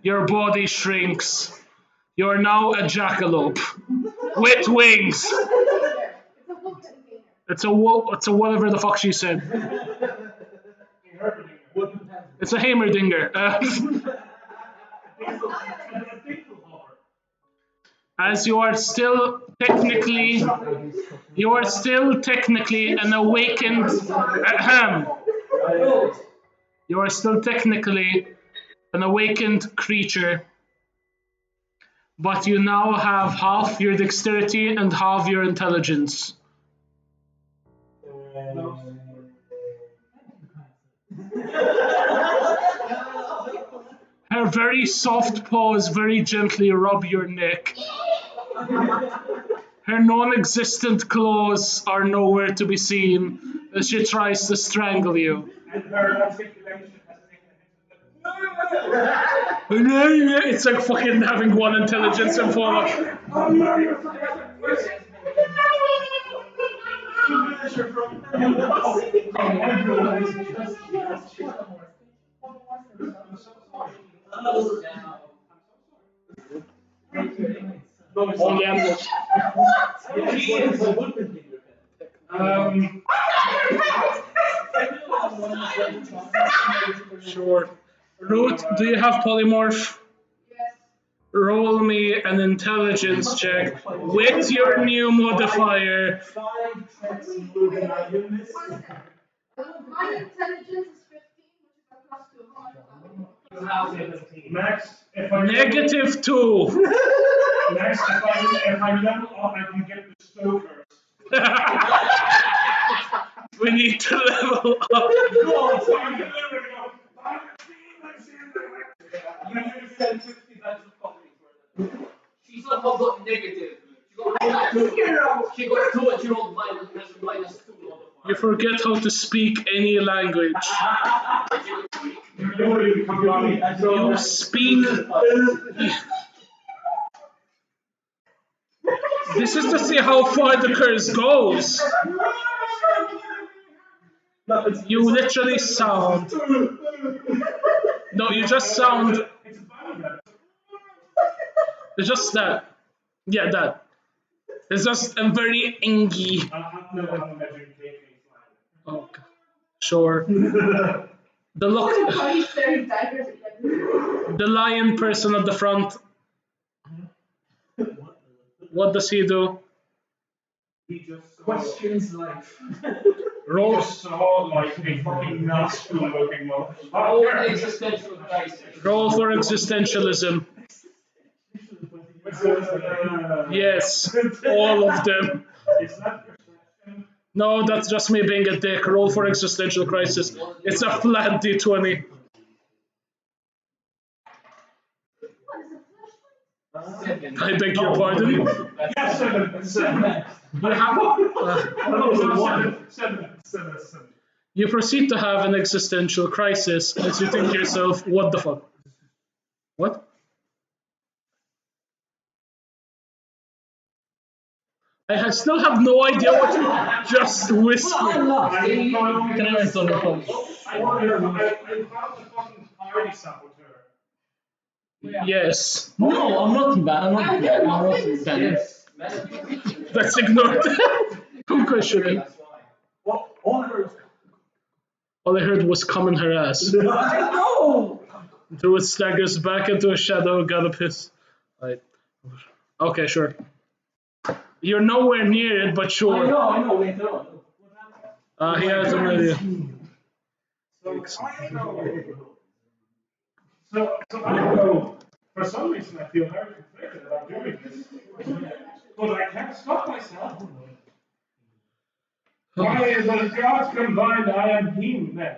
Your body shrinks. You're now a jackalope with wings.
It's a wood container.
It's a whatever the fuck she said. It's a Heimerdinger. As you are still technically an awakened you are still technically an awakened creature, but you now have half your dexterity and half your intelligence. Her very soft paws very gently rub your neck. Her non-existent claws are nowhere to be seen as she tries to strangle you.
And her articulation
It's like fucking having one intelligence and four. Only animals. Sure. Root, do you have polymorph?
Yes.
Roll me an intelligence check with your new modifier.
My intelligence is 15, which is a plus 2. How much?
Max, if I
Negative 2.
Max, if I level up, I can get the Stokers.
We need to level up.
God, so I'm gonna go.
She somehow got negative. She got 2 and she rolled minus 2.
You forget how to speak any language. You speak. This is to see how far the curse goes. You literally sound. No, you just sound. It's just that. Yeah, that. It's just a very ingy. Okay. Sure. The look. The lion person at the front. What does he do?
He just
Questions life.
Roll.
just saw like a fucking nasty looking one.
Oh, existential crisis.
Roll for existentialism. Yes, all of them.
Is that perception?
No, that's just me being a dick. Roll for existential crisis. It's a flat d20. I beg your pardon.
Yes, 7. 7.
You proceed to have an existential crisis as you think to yourself, what the fuck? What? Still have no idea what you just whispered.
Can I rest on your phone?
I found the fucking party saboteur.
Yes.
No, I'm not bad. I'm not bad. I'm not bad.
Yes.
Let's ignore that. Don't question it.
What? All I heard
All I heard was come in her ass.
I know!
Druid staggers back into a shadow, got a piss. Right. Okay, sure. You're nowhere near it, but sure.
I know, later on.
He has an idea.
So I know, for some reason I feel very conflicted about doing this. But I can't stop myself. Why is the gods combined I am him then?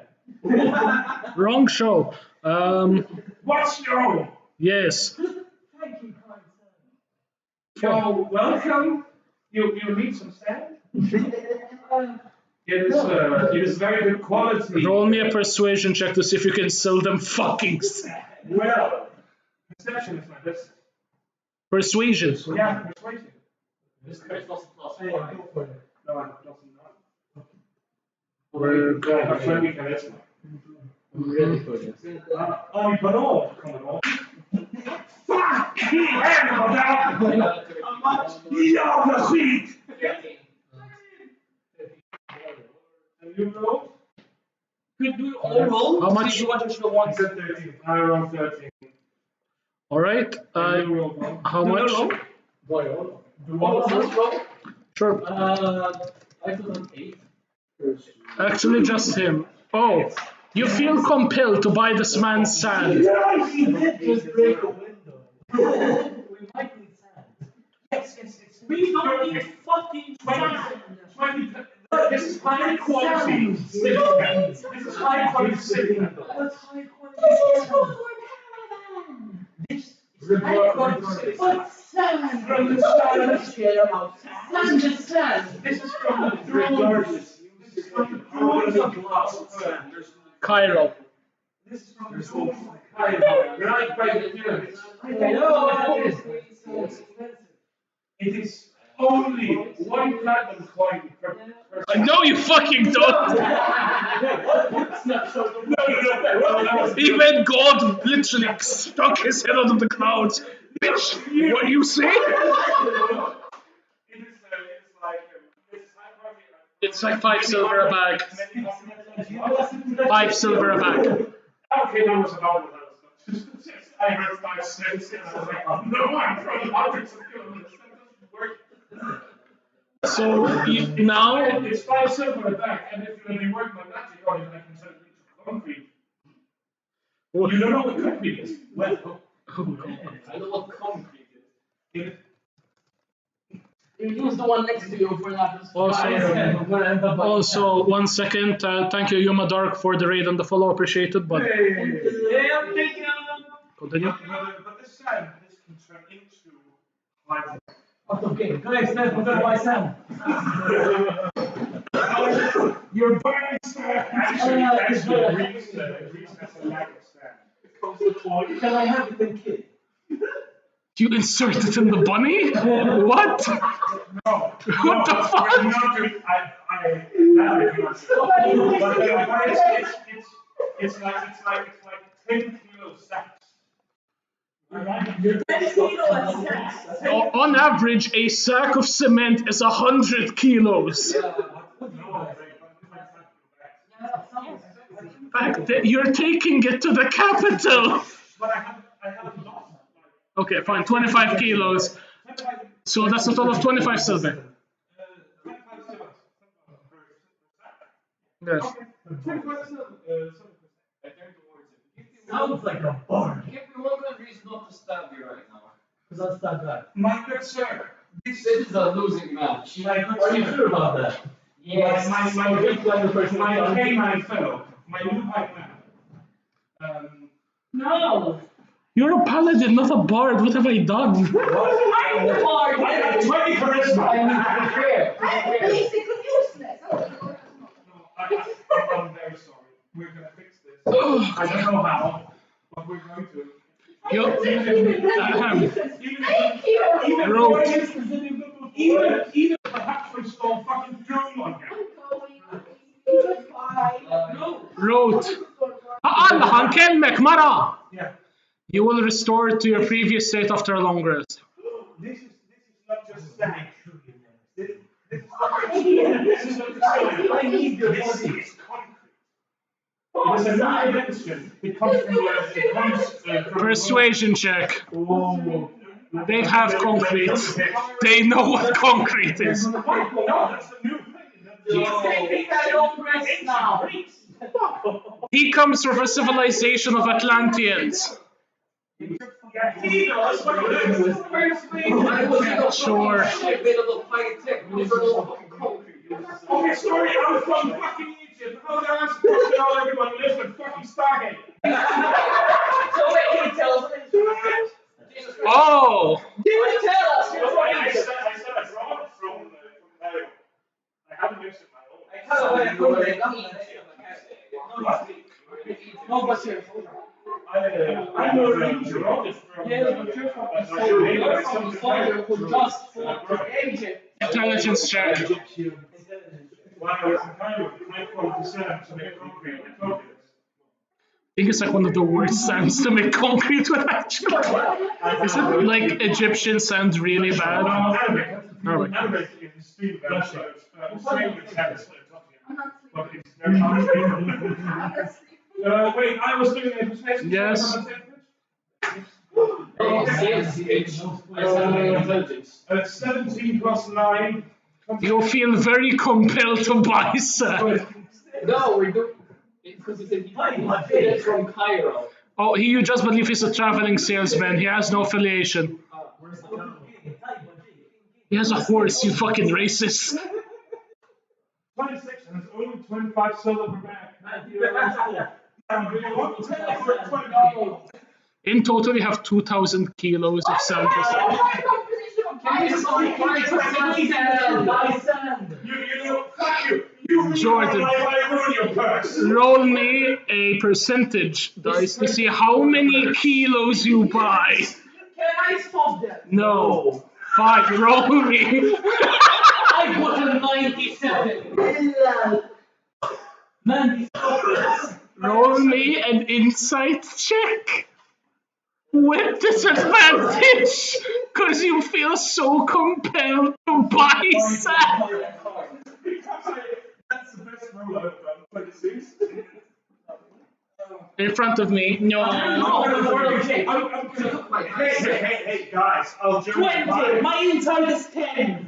Wrong show.
What show?
Yes.
Yo, welcome. You need some sand? It is very good quality.
Roll me a persuasion check to see if you can sell them fucking sand.
Well, perception is my best.
Persuasion.
Yeah, persuasion.
This curse was plus
No,
4.
I'm plus 9.
We're
I have 20 charisma.
I'm ready for this.
I'm Barol, come on. Fuck! Ja, precies!
And you roll? Could do all roll.
How much?
See if you want to show one.
I said 13. I rolled 13.
Alright.
You rolled one.
How much?
Boy, roll.
Do
All
one.
of us roll?
Sure.
I put on 8.
Actually, just him. Oh, you feel compelled to buy this man's sand.
Yeah, he did just break a window.
We might need sand.
Yes, yes, yes.
We don't need fucking sand.
20, this is high quality. This is high quality city.
What's high quality
This is
sand?
what we're caravan.
This
High quality city.
But sand.
From the start of
Let's
this,
get about sand.
Sand is sand.
this is from the drones. This is from the drones of glass.
Cairo.
This is from the drones of Cairo, right by the pyramids.
I know.
It is only one platinum coin per
No, you fucking don't.
No.
He made God literally stuck his head out of the clouds. Bitch, what do you say? It's like 5 silver a bag. 5 silver a bag.
Okay, that was about what I was going to say. I heard 5 cents and I was like, oh no, I'm from hundreds of kilometers. That doesn't work.
So now,
It's 5 silver a bag, and if you let me work my magic on it, I can turn it into concrete. You don't know what concrete is? Well,
I know what concrete is.
it
You use the one next to you for that.
also 1 second. Thank you, Yuma Dark, for the raid and the follow. Appreciated. But
Yeah, thank you.
continue.
but this sand, this can turn into like.
Okay, guys, let's go to my sand.
Your burning sand actually Greece has a lack of sand.
Can I have it in kid?
You insert it in the bunny? What?
No.
What the fuck?
I'm not doing, I it's like 10 kilo sacks.
On average, a sack of cement is 100 kilos. In fact, you're taking it to the capital.
But I have lost.
Okay, fine, 25 kilos. So that's a total of 25 silver. Yes.
Sounds like a barn.
Give me one good reason not to stab you right now.
Because I'll start that.
My good sir,
This is a losing match.
my good
Are you
sir,
sure about that?
Yes.
my canine fellow, my new hype man.
No.
You're a paladin, not a bard. What have I done?
I'm the bard.
I have 20 charisma.
I'm basically useless.
I'm very sorry. We're gonna fix this. I don't know how, but we're going to.
Thank you.
Even
Road.
even perhaps install fucking doom on him.
I'm going. Goodbye.
Road. Allah كلمك مرة.
Yeah.
You will restore to your previous state after a long rest.
This is not just sand. This is not just sand.
I need your
This
body.
is concrete. It is a new invention. It comes from
Persuasion check.
Oh.
They have concrete. They know what concrete is.
No, that's a new thing.
I don't rest now.
He comes from a civilization of Atlanteans.
Yeah, he knows what it is.
I was in a
Sure.
shit made of high tech, we don't know fucking concrete.
Okay, sorry, I was from fucking Egypt. How the hell am I supposed to know everyone lives with fucking Stargate?
So wait, can you tell us?
Jesus Christ.
Oh,
You tell us.
I said I brought it from Cairo. I haven't used it my own.
No, but seriously.
I'm a ranger.
Yes, but you're from a soldier. You're from a soldier who just fought in Egypt.
intelligence check.
Wow, it's a kind of high quality sand to make concrete. I told you this.
think it's like one of the worst sands to make concrete with, actually. Is it like Egyptian sand really bad? Alright.
Wait, I was doing a persuasion.
Yes.
17 plus 9.
You feel very compelled to buy sand.
No, we do. Because it's from Cairo.
Oh, you just believe he's a traveling salesman. He has no affiliation. He has a horse, you fucking racist.
26, and it's only 25 silver per bag.
In total, you have 2,000 kilos of sand. Jordan, roll me a percentage dice to see how many kilos you buy.
Can I stop that?
No. Fine, roll me.
I got a 97. 97.
Roll me an insight check. With disadvantage, because you feel so compelled to buy sand.
That's the best roll I've done. 26.
In front of me, no.
Hey, guys, I'll jump
20. My inside is 10.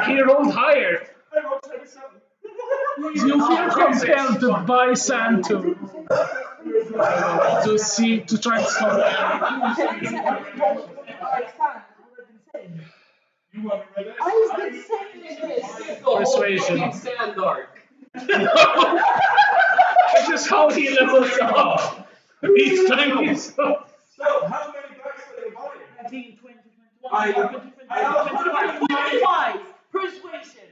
He rolled higher.
I rolled 27.
You feel compelled to buy sand to try to stop it.
You want to read it?
I've been saying this.
Persuasion.
Standard.
This is how he levels up. Each time he's
So, how many bags are you buying?
19, 20, 21,
I
25. Persuasion.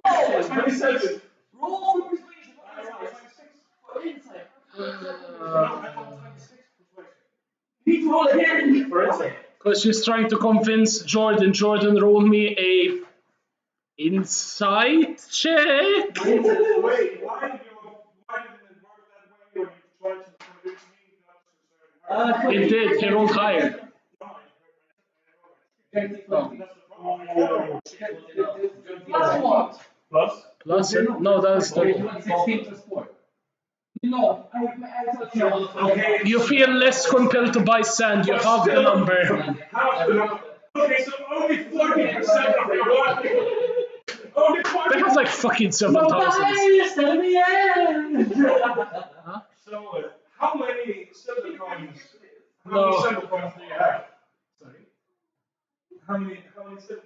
Roll.
27.
Roll for persuasion. For insight. Need to roll again.
because she's trying to convince Jordan. Jordan, roll me a insight check.
Wait, why didn't it work that way when you tried to convince me?
It did. He rolled higher.
Plus what?
Plus?
Plus, no, that's the.
16 plus 4.
No, I thought you.
Okay.
You feel less compelled to buy sand. You have the number.
Half the number. Okay, so only 40% of your money. Only 40%.
That has like fucking 7,000.
So, how many silver coins? How
No.
many silver coins do you have? Sorry. How many silver?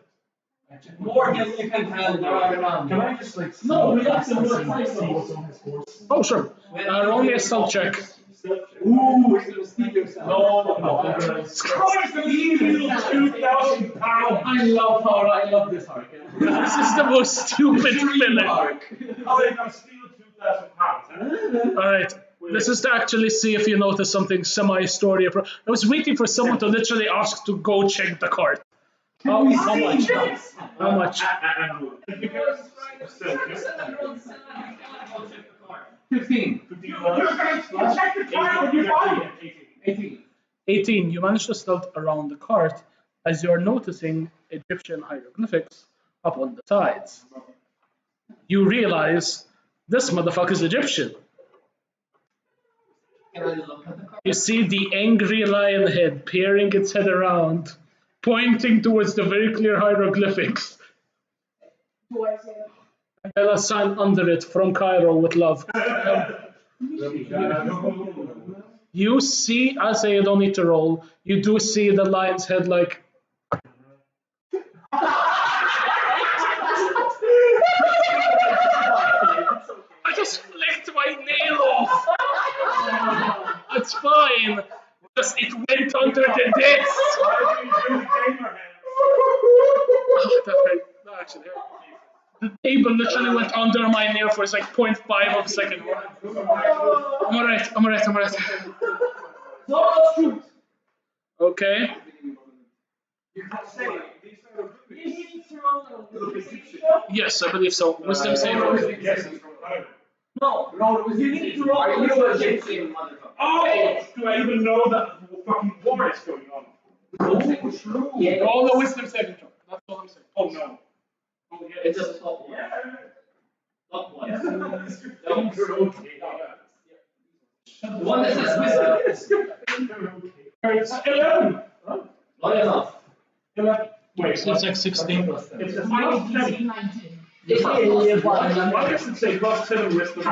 More than you can handle.
Can I just like?
No, we have to do a
see what's on his horse?
Oh, sure. Roll me a stealth check.
Ooh, steal yourself.
No. It's easily 2,000 pounds.
I love how I love this arc.
This is the most stupid filler.
Arc.
How are they gonna steal 2,000 pounds? Huh?
Alright. This is to actually see if you notice something semi-story. I was waiting for someone to literally ask to go check the cart. How much? How much?
15. 18.
18. You managed to stealth around the cart as you're noticing Egyptian hieroglyphics up on the sides. You realize this motherfucker's Egyptian. You see the angry lion head peering its head around, pointing towards the very clear hieroglyphics.
Do I say?
And then a sign under it, from Cairo with love. You see, I say you don't need to roll, you do see the lion's head like... I just flicked my nail off. It's fine. Just it went under the desk. Oh, that hurt. That actually hurt. The table literally went under my nail for like 0.5 of a second. I'm alright.
No, truth.
Okay. Yes, I believe so. Wisdom save.
No, you need to roll.
Are you a gypsy, motherfucker?
Oh, do I even know that fucking war is going on?
Oh, true.
Yeah.
Roll the wisdom saving throw. That's all I'm saying.
Oh no. Oh yeah.
It's just a top one.
Yeah.
Top one.
Yeah.
No.
You're okay.
The one that says wisdom.
It's 11.
Not enough.
11. Wait,
So it's like 16.
it's a plus 10.
19.
Why does it say plus 10 wisdom?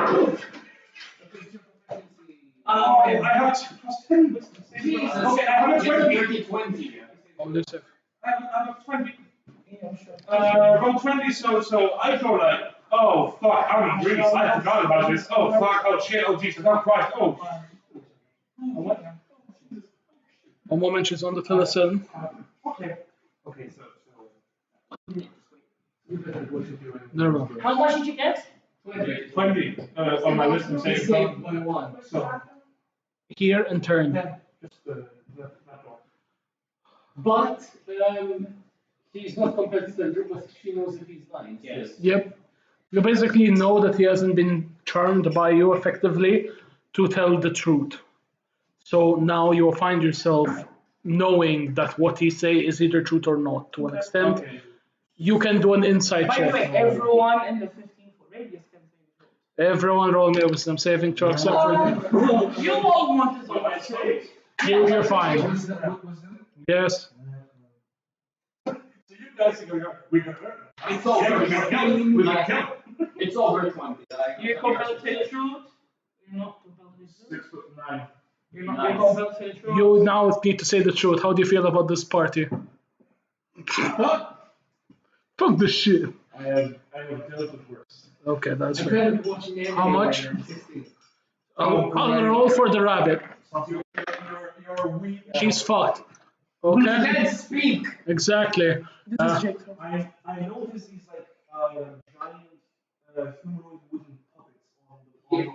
Oh, I have plus 10 wisdom.
Jesus.
Okay, I have a 20.
20.
I have a 20. Roll 20, so I go like, oh fuck, I'm in Greece, I forgot about this. Oh fuck, oh shit, oh Jesus, oh Christ, oh. What?
One moment, she's on the telephone.
Okay. Okay, so.
Never mind.
How much did you get?
20 on my wisdom saving throw.
Saved by 1.
So,
Here and turn.
just that one.
But he's not competitive, but she knows if he's lying.
Yes.
Yep. You basically know that he hasn't been charmed by you effectively to tell the truth. So now you'll find yourself knowing that what he say is either truth or not to an extent.
Okay.
You can do an insight
By the
check.
way, everyone in the 15-foot radius can say the
Everyone roll me a wisdom saving throw except for
truth. You all want to
I
say
say.
you. You're fine. Yes.
So you guys are going, we can learn.
It's over.
Yeah, we can kill. We can kill.
It's over 20.
You're compelled to say the truth. You're not compelled to say the truth.
6'9".
You're compelled to say the truth.
You now need to say the truth. How do you feel about this party? Fuck this shit.
I have dealt with worse.
Okay, that's
I'm
fair.
kind of watching the
How
anime
much?
right now, 16.
I'll roll for the rabbit.
You're weak.
She's fucked.
You
Okay?
can't speak!
Exactly.
I noticed these like giant humanoid wooden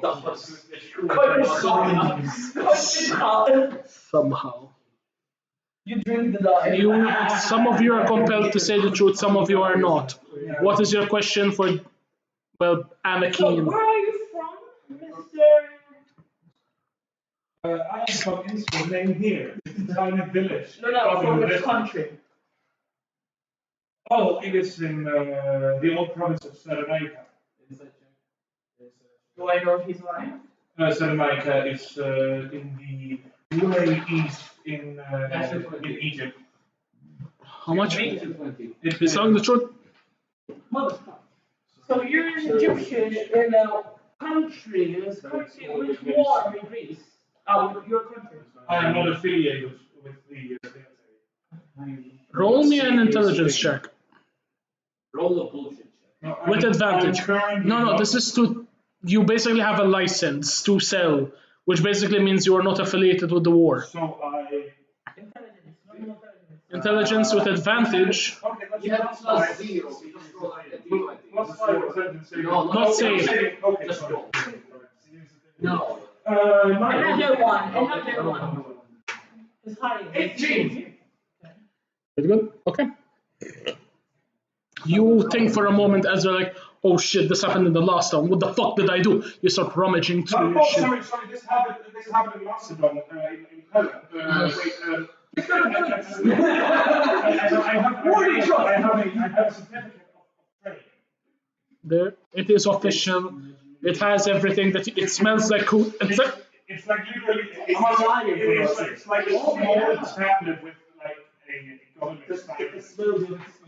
puppets on the
Somehow.
You drink the dye.
Some of you are compelled to say the truth, some of you are not. What is your question for, well,
So,
Anakin?
where are you from, Mr.
I am from Innsbruck, name here. It's a tiny village.
No, from which country?
Oh, it is in the old province of South America.
Do I know if he's lying?
South America is in the way east in Egypt.
How much?
20.
He's telling the truth?
Motherfucker. So you're an Egyptian in a country, this country which warm in Greece. With your country.
I am not affiliated with the
Roll me an intelligence check.
Roll a bullshit check.
With advantage. No, this is to, you basically have a license to sell, which basically means you are not affiliated with the war.
So I.
Intelligence. No intelligence.
Intelligence with advantage.
Okay,
You have plus 0, so you just roll a d20.
Plus 5 was that insane?
No,
Not safe.
Okay,
Just
sorry.
roll. No.
Another one. It's high.
18.
Very good. Okay. You think for a moment as you're like, oh shit, this happened in the last one. What the fuck did I do? You start rummaging through your shit.
Sorry. This happened in Macedon, in Helen. Wait. I have a certificate of training.
There, it is official. It has everything that it smells like.
It's like literally. It's like a small tablet with like a government stamp.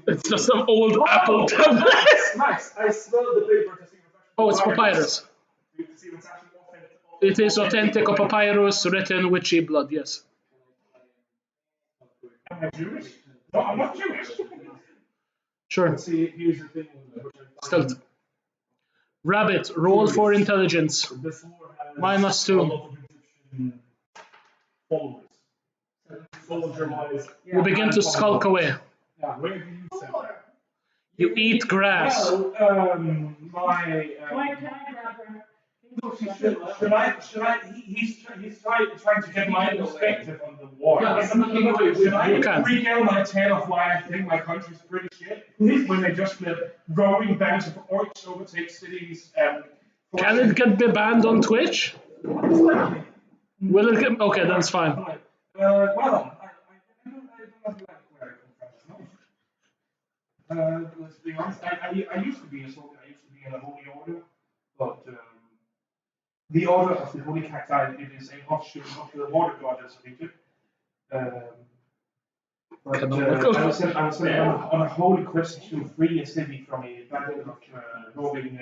It's just some old Apple tablet.
Max, I smelled the paper to see what's actually.
Oh, it's papyrus.
To see what's actually authentic.
It is authentic, a papyrus written with sheep blood. Yes.
Am I Jewish? No, I'm not Jewish.
Sure.
See, here's the thing.
Stealth. Rabbit, roll for intelligence.
This war has
-2.
a lot of Egyptian followers. Soldier-wise.
You begin to skulk away.
Yeah, where do you sell?
You eat grass.
Well,
Why can I grab her?
should I, he's trying to get my perspective on the war.
Yeah,
Should I
You can.
regale my tale of why I think my country's pretty shit? When they just let growing bands of orcs overtake cities and
Can it get banned on Twitch? Will it get? Okay, that's fine.
Well, I don't like where I come from. Let's be honest. I used to be a soldier. I used to be in a holy order, but the order of the holy cacti it is an offshoot of the water goddess of Egypt. But I was on a holy quest to free a city from a band of roving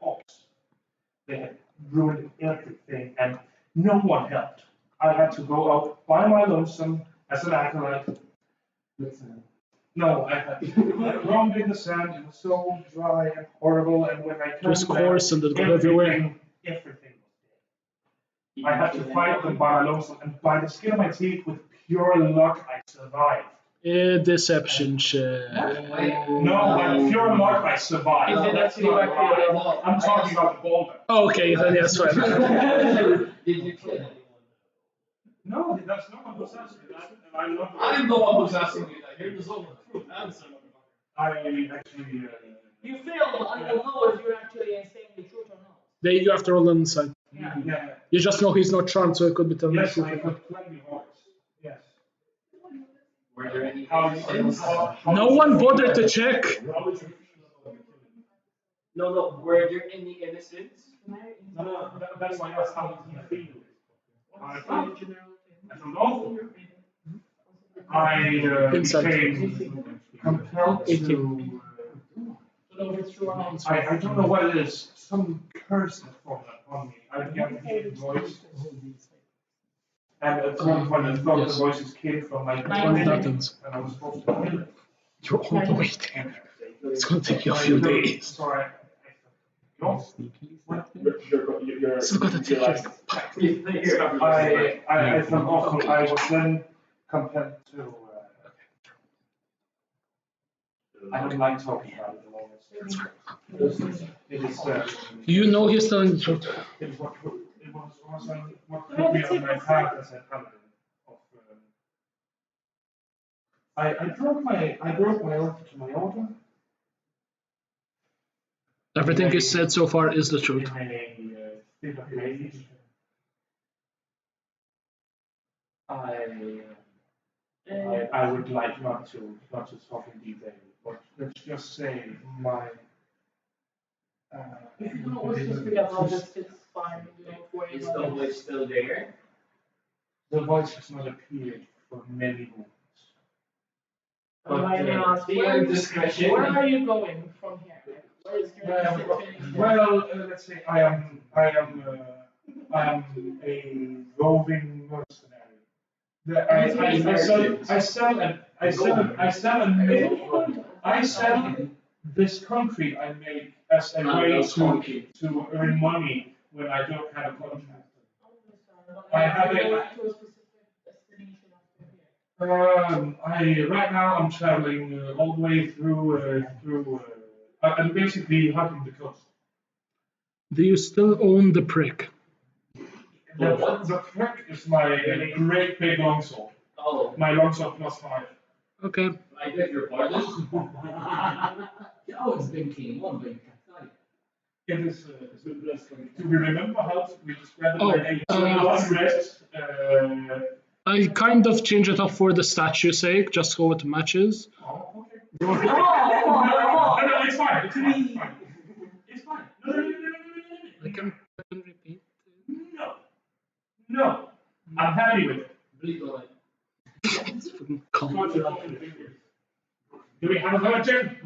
orcs. They had ruined everything, and no one helped. I had to go out by my lonesome as an acolyte. No, I had roamed in the sand. It was so dry and horrible, and when I
It was
turned
coarse and it got everywhere.
everything was dead. I had to fight them by my lonesome, and by the skin of my teeth, with pure luck, I survived.
Deception check.
No, by pure luck, I survived.
Is it actually right?
I'm talking about the boulder.
Okay, then yes, fine.
Did you kill anyone?
No, that's not what was asking.
I'm the one who's asking you that. You're the zone of truth. Answer, motherfucker.
I actually.
You failed, but I don't know if you're actually saying the truth or not.
You have to roll inside.
Yeah.
You just know he's not charmed, so it could be telling
Yes,
you.
I got plenty of orders. Yes.
Were there any
No one bothered to check.
No. Were there any innocents?
No, that's why I was how to feel. I felt awful. I became compelled to. I don't know what it is. Some curse had fallen upon me. I began to hear voices. And at some point I thought the voices came from my
buttons.
and I was supposed to kill it.
You're all the way there. It's going to take you a few days.
Sorry.
Still got to take you.
I felt awful. I was then compelled to. I don't like talking about it alone. It is.
You know he's telling the truth.
It was what put me on my path as a paladin. I broke my oath to my order.
Everything you said so far is the truth.
In a fit of rage, I would like not to talk in detail, but let's just say my.
If you don't wish to speak about this, it's fine. Don't worry
Is
about
the
it.
voice still there?
The voice has not appeared for many months. But,
Why not?
Your discretion.
Where are you going from here? Where is your destination?
Well, let's say I am a roving mercenary. I sell this concrete I make as a way to earn money when I don't have a contract. I have
to a specific destination after here.
Right now I'm traveling all the way through I'm basically hunting the coast.
Do you still own the prick?
The prick is my great big longsword.
Oh.
My longsword +5.
Okay.
I beg your pardon? Oh, it's been came on, but
It is do we remember how we described it
Oh,
by name? So it was rest.
I kind of change it up for the statue sake, just so it matches.
Oh, okay.
Oh,
No, it's fine. It's fine. It's fine. No.
I can repeat.
No. I'm happy with it.
please go ahead.
It's fucking calm.
Do we have a virgin?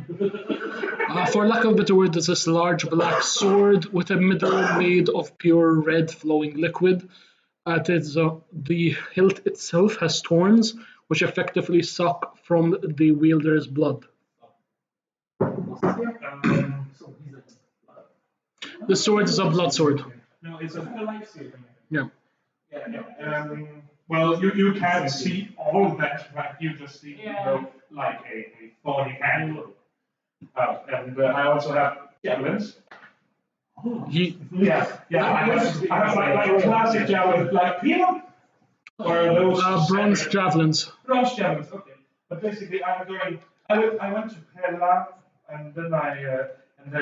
For lack of a better word, it's this large black sword with a middle made of pure red flowing liquid. The hilt itself has thorns, which effectively suck from the wielder's blood. The sword is a blood sword.
No, it's a lightsaber.
Yeah.
Well, you can't see all of that, but you just see, like a thorny handle. And I also have javelins. Yeah. I have like classic javelins, like Pima, or those
bronze javelins.
Bronze javelins, okay. But basically, I went to Pella, and then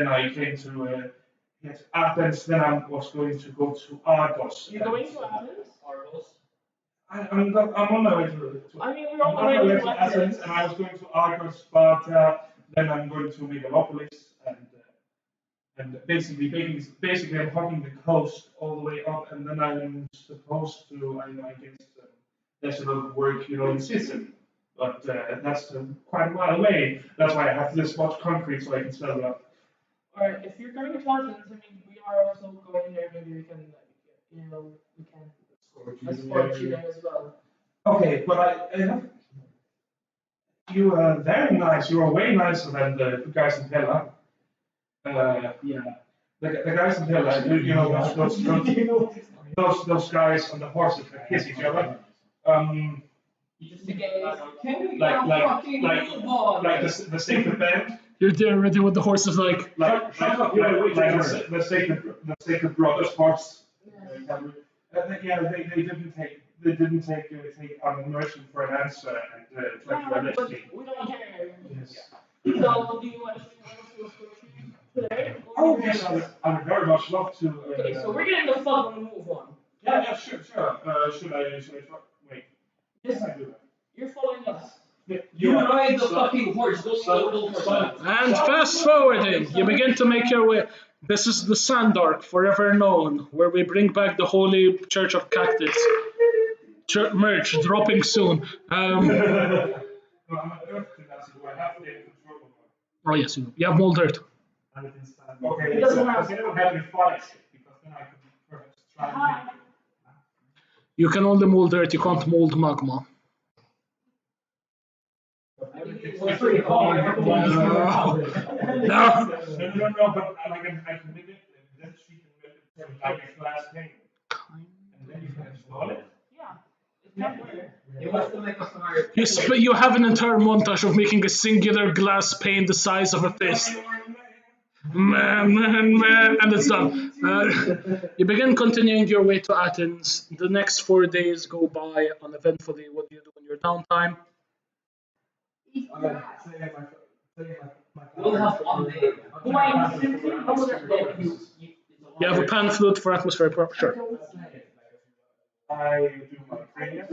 I came to Yes, Athens. Then I was going to go to Argos.
You're going to Athens?
I'm on my way to.
I mean, we're
I'm
on
on
the
my
way
way
to
to Athens, and I was going to Argos, but then I'm going to Megalopolis, and basically I'm hugging the coast all the way up, and then I'm supposed to, I guess, there's a lot of work, in Sicily, but that's quite a while away. That's why I have this much concrete so I can sell it up.
Alright, if you're going to Athens, I mean, we are also going there. Maybe we can, we can escort you there as well.
Okay, but you were very nice. You were way nicer than the guys in Pella. Yeah. The guys in Pella, those guys on the horses that kiss each other. Like the sacred band.
You're there already with the horses,
like the sacred brothers horse. Yeah, they didn't take our immersion for an answer and tried to allegedly.
We don't care.
Yes.
So, do you actually want to today?
Oh yes, I would very much love to.
Okay, so we're getting the fuck on the move on.
Yeah, sure. Should I try? Wait.
Yes,
I do that.
you're following us.
You ride the fucking horse, don't
And fast forwarding, you begin to make your way. This is the Sandark, forever known, where we bring back the Holy Church of Cactus. Merch dropping soon. Oh yes, you have mold dirt.
Okay, does anyone have any fights? Because then I could perhaps try.
You can only mold dirt. You can't mold magma.
It's pretty hard.
No.
But I can make it. Then she can make it like a glass pane, and then you can install it.
You have an entire montage of making a singular glass pane the size of a fist. Man, and it's done. You begin continuing your way to Athens. The next 4 days go by uneventfully. What do you do in your downtime?
We'll have one day.
You have a pan flute for atmospheric purpose. Sure.
I do my prayers.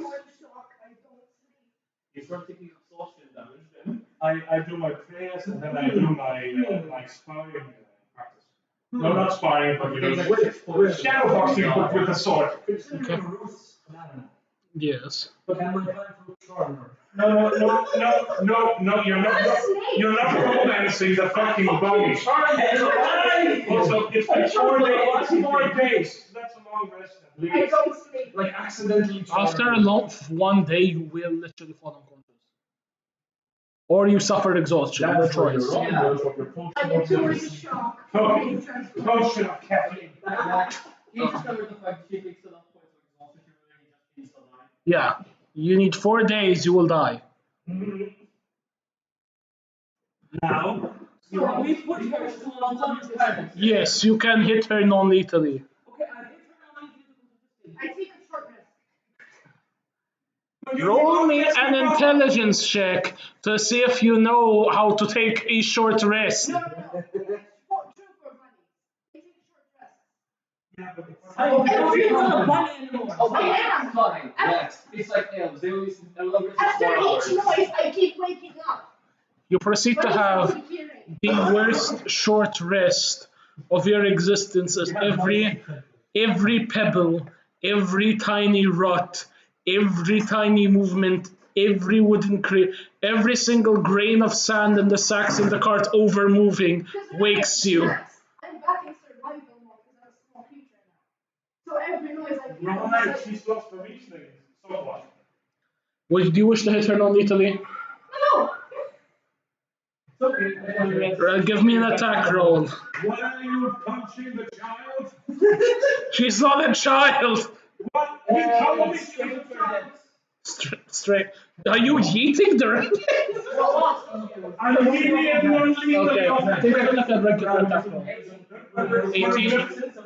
You start taking exhaustion damage then.
I do my prayers and then I do my sparring practice. No, not sparring, but shadowboxing but with a sword.
Okay. Yes.
No, you're not romancing the fucking bunny. Also, it's like 4 days. That's a long rest.
I don't sleep.
Like accidentally.
After a long 1 day, you will literally fall unconscious. Or you suffer exhaustion. Your choice.
I get too much shock.
Potion of caffeine.
He discovered the fact that she takes enough points of exhaustion, she really just needs to die.
Yeah. You need 4 days, you will die.
Now,
So we put her to unconscious.
Yes, you can hit her non-lethally.
Okay, I hit her non-lethally.
I take a short rest.
Roll me an intelligence check to see if you know how to take a short rest.
No. Trooper bunny. I take a short rest.
yeah, but
We're not a bunny anymore.
Okay,
I am.
fine. Yes, it's like elves. They only love it
After each noise, I keep waking up.
You proceed to
What is
have
supposed to be hearing?
the worst short rest of your existence as every pebble, every tiny rut, every tiny movement, every wooden crate, every single grain of sand in the sacks in the cart over moving wakes you.
I'm back in survival mode because I'm a small creature now. So every noise I hear, I'm
right,
like,
she's lost the reasoning. So what?
Do you wish to hit her non-lethally?
no.
Give me an attack roll.
Why are you punching the child?
She's not a child.
What? You told me she was a child.
Straight. Are you yeeting directly?
I'm immediate non-lethally.
Okay, take a look at regular attack roll. 18.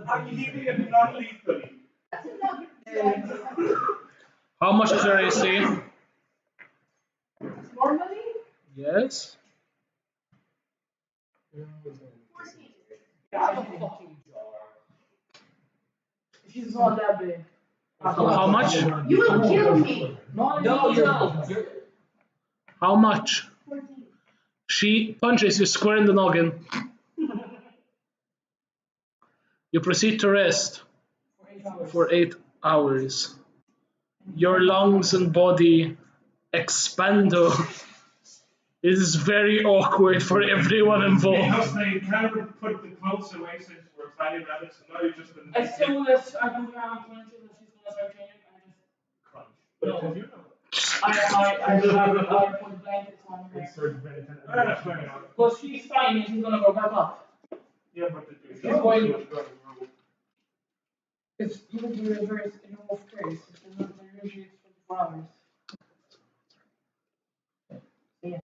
I'm immediate non-lethally.
That's enough.
How much is your AC?
Normally,
Yes.
14.
Have a fucking job. She's not that big.
How much?
You will kill me.
No,
you're not.
How much?
14.
She punches you square in the noggin. You proceed to rest for 8 hours. Your lungs and body expando. It is very awkward for everyone involved.
They kind of put the clothes away since we're tiny rabbits, and now you're just been.
As soon as I put her on punches and she's gonna start changing,
crunch.
No.
But you know.
I will have I put blankets on her.
That's fair enough.
Because she's fine and she's gonna go back up.
Yeah, but the
She's going. It's usually reverse in both cases. It's not usually 24 hours. Yeah,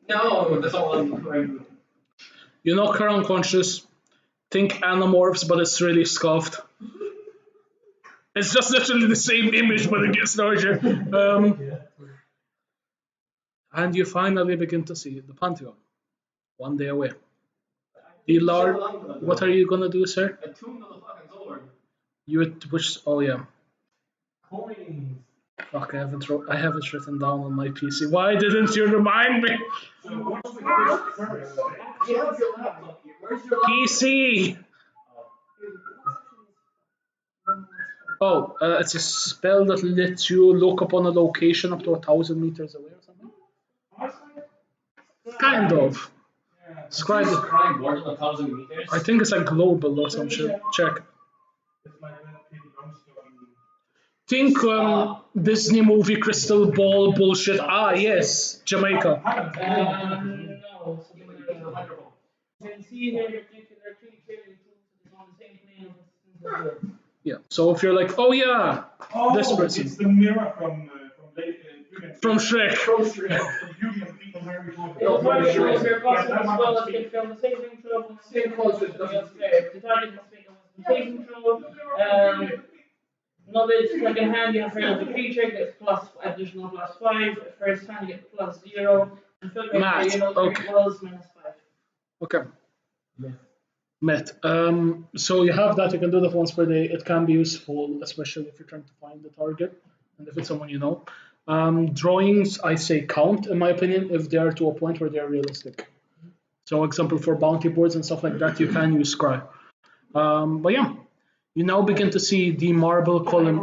No, that's all I'm doing.
You knock her unconscious. Think Animorphs, but it's really Scuffed. It's just literally the same image, but it gets larger. And you finally begin to see the Pantheon. 1 day away. What are you gonna do, sir?
Attune to the fucking sword.
You would which? Oh yeah.
Coins.
Fuck, I have it written down on my PC. Why didn't you remind me?
So what's with this?
you have your laptop here. Where's your laptop?
PC. Oh, it's a spell that lets you look upon a location up to 1,000 meters away or something. Kind of. Describe it.
Crying more than 1,000 meters.
I think it's like global or some shit. Check.
It's like that kid comes to
Think Disney movie crystal ball bullshit. Ah, yes, Jamaica.
No, something like that. You can see here they're three trading tools on the same plane as the
Yeah. So if you're like, oh yeah, this person
it's the mirror from
from Shrek.
From Beauty and Beast and Harry Potter.
The point shows your costume as well as can film the saving throw from the same closest as the target must make a saving throw. Knowledge second hand, you have failed the creature, gets plus additional +5. First hand, you get +0. And filmmaker,
Math,
you know,
okay.
equals -5.
Okay. Met. So you have that. You can do that once per day. It can be useful, especially if you're trying to find the target and if it's someone you know. Drawings, I say count, in my opinion, if they are to a point where they're realistic. So, example for bounty boards and stuff like that, you can use Scry. But yeah, you now begin to see the marble column.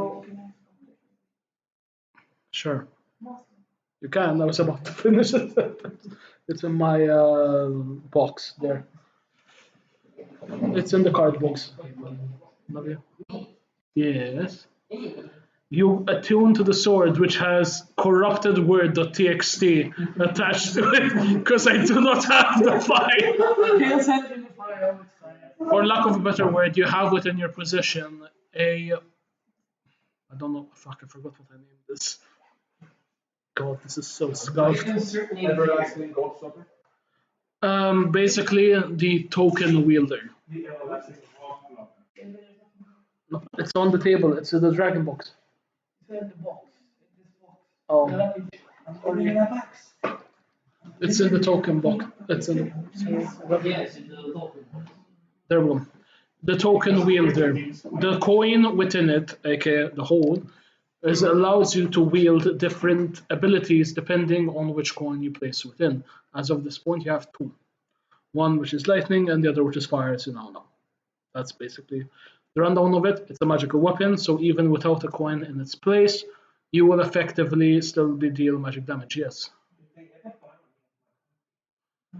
Sure. You can. I was about to finish it. It's in my box there. It's in the card box. Love you. Yes. You attune to the sword, which has corrupted word.txt attached to it, because I do not have the file. For lack of a better word, you have within your possession a. I don't know. Fuck, I forgot what I named this. God, this is so scuffed.
Everlasting Gobstopper.
Basically, the token wielder.
The everlasting Gobstopper.
No, it's on the table. It's in the dragon box.
It's in the box. In this box.
Oh,
I'm holding in a box.
it's in the token box. It's in.
Yes, in the token.
There we go. The token wielder. The coin within it, aka the hole, allows you to wield different abilities depending on which coin you place within. As of this point, you have two. One which is lightning and the other which is fire, as you now know. That's basically the rundown of it. It's a magical weapon, so even without a coin in its place, you will effectively still deal magic damage, yes.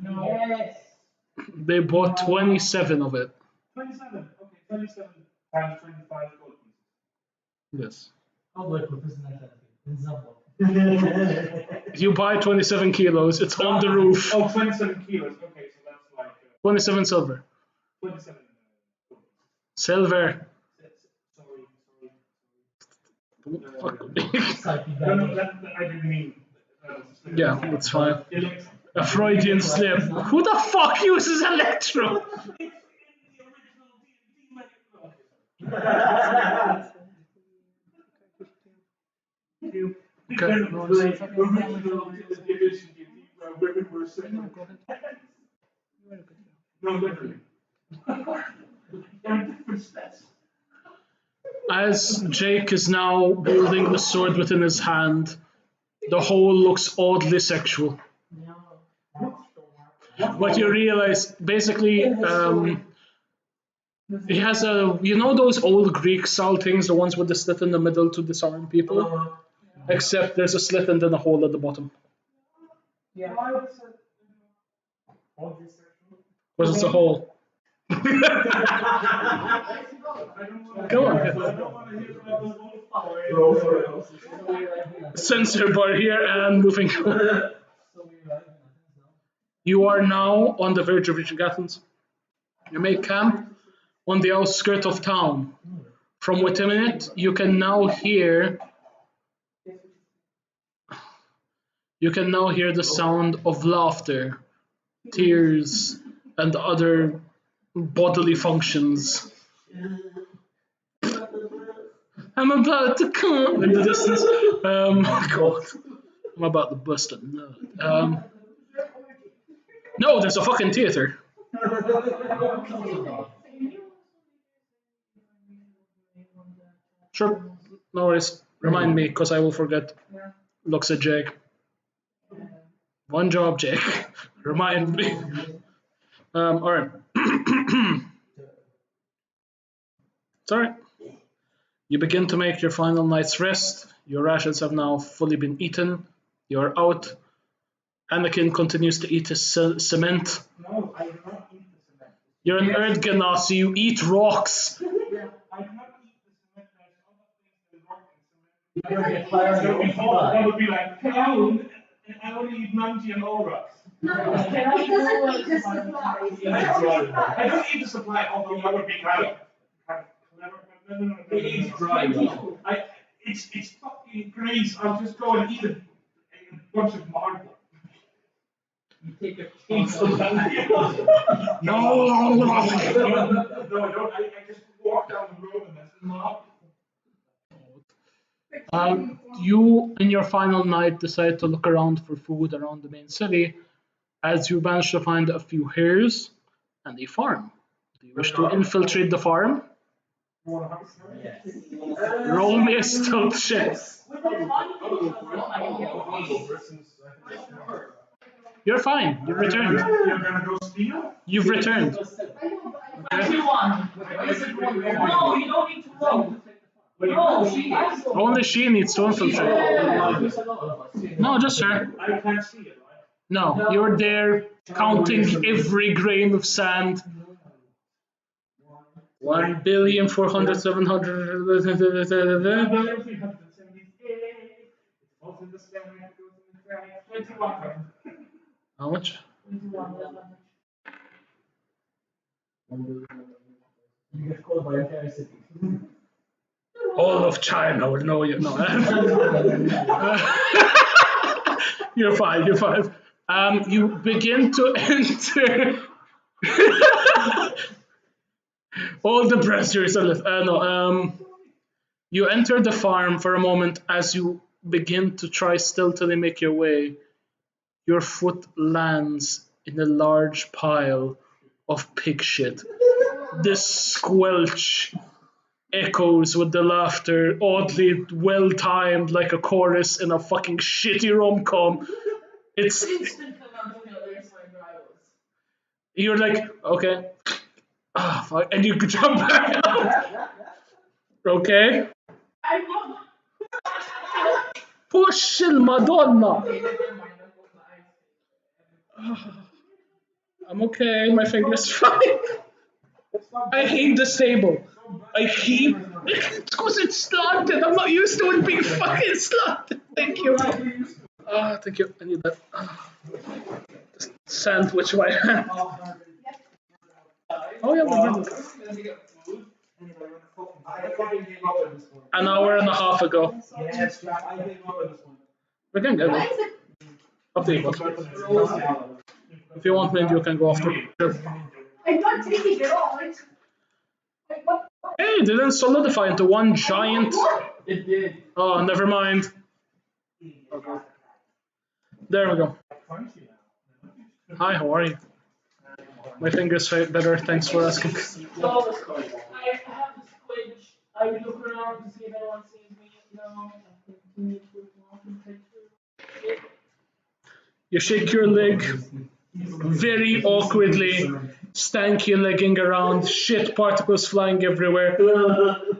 No. Yes.
They bought 27 of it.
27. Okay, 27 times 25 gold pieces.
Yes.
How do I put this in Zambia?
You buy 27 kilos, it's on the roof.
Oh, 27 kilos. Okay, so that's like
27 silver.
27 gold.
Silver.
Sorry.
Fuck.
No, that I didn't mean.
Yeah, that's fine. A Freudian slip. Who the fuck uses Electro? Okay.
No, literally.
As Jake is now wielding the sword within his hand, the whole looks oddly sexual. But you realize, basically, he has you know those old Greek style things, the ones with the slit in the middle to disarm people? Except there's a slit and then a hole at the bottom.
Yeah.
Because it's a hole. Come on. Sensor bar here and moving. You are now on the verge of reaching Athens. You make camp on the outskirts of town. From within it, you can now hear the sound of laughter, tears, and other bodily functions. I'm about to come in the distance. God, I'm about to bust a nut. No, there's a fucking theater. Sure, no worries. Remind me, because I will forget. Looks at Jake. One job, Jake. Remind me. Alright. It's alright. You begin to make your final night's rest. Your rations have now fully been eaten. You're out. Anakin continues to eat his cement.
No, I do not eat the cement.
You're an Earth Ganassi, you eat rocks.
I cannot eat the cement. There's other things than rock and cement. That would be like pound, and I only eat Manji and all rocks.
No, he doesn't eat the supplies.
I don't eat the supply, although that would be kind of clever. But no.
It is dry.
It's fucking grease. I'll just go and eat a bunch of marble.
You take a
Eat some
chunk.
No, I don't. I just walk down the road and that's marble.
You, in your final night, decide to look around for food around the main city, as you manage to find a few hares and a farm. Do you wish to infiltrate the farm?
Yes.
Roll me a stealth check. You're fine. You've returned.
You're gonna go steal?
You've returned.
No, you don't need to roll. No,
Only she needs to infiltrate. No, just her.
I can't see it, right?
No, you're there counting every grain of sand. 1,400,700. How much?
You get called by entire city.
All of China will know you. No. You're fine. You're fine. You begin to enter. All the pressures are left. You enter the farm for a moment as you begin to try stealthily make your way. Your foot lands in a large pile of pig shit. The squelch echoes with the laughter, oddly well timed, like a chorus in a fucking shitty rom-com. It's. You're like, okay. Ah, fuck. And you jump back out. Okay. Push Madonna. I'm okay. My finger's fine. I hate this table. I keep. It's because it's slanted. I'm not used to it being fucking slanted. Thank you. Thank you. I need that. Just sandwich my hand. Oh yeah, an hour and a half ago.
Yes, I gave up on this one.
We can get it. Up to you. If you want, maybe you can go after. Sure.
I'm not taking it off. Like, what?
Hey, it didn't solidify into one giant.
It did.
Oh, never mind. Okay. There we go. Hi, how are you? My fingers fight better, thanks for asking.
So, I have the squid. I look around to see if anyone sees me. No, I continue to walk and take through.
You shake your leg very awkwardly, stanky legging around, shit particles flying everywhere.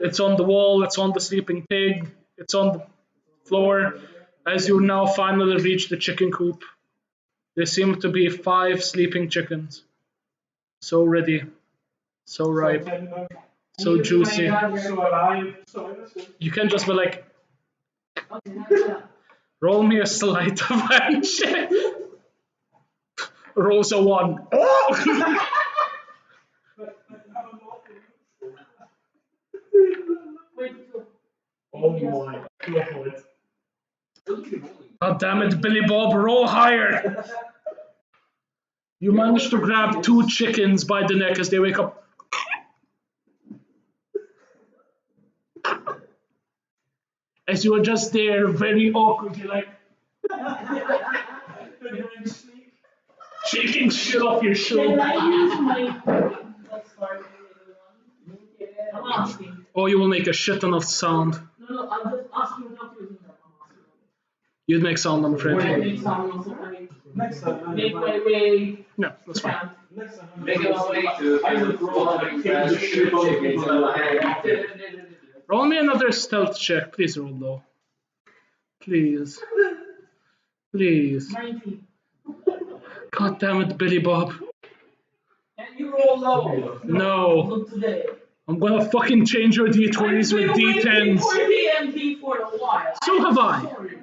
It's on the wall, it's on the sleeping pig, it's on the floor. As you now finally reach the chicken coop, there seem to be 5 sleeping chickens. So ready, so ripe, so juicy.
So alive, so innocent.
You can just be like, roll me a sleight of hand check. Rolls a 1. Oh!
Oh my god.
God damn it, Billy Bob, roll higher! You manage to grab 2 chickens by the neck as they wake up. As you are just there, very awkwardly, like shaking shit off your
Can
shoulder.
I use my. I'm asking.
Oh, you will make a shit ton of sound.
No, I'm just asking without using them. I'm asking.
You'd make sound, I'm
I
afraid.
make sound also. I mean,
Next time,
make my way.
Yeah, that's fine.
next time.
Make it all the way to
I would roll like chickens and
Roll me another stealth check. Please roll low. Please. Please.
19.
God damn it, Billy Bob.
And you roll low.
No.
Look today.
I'm gonna fucking change your D20s with D10s.
For DMD for a while.
So have I.
Sorry.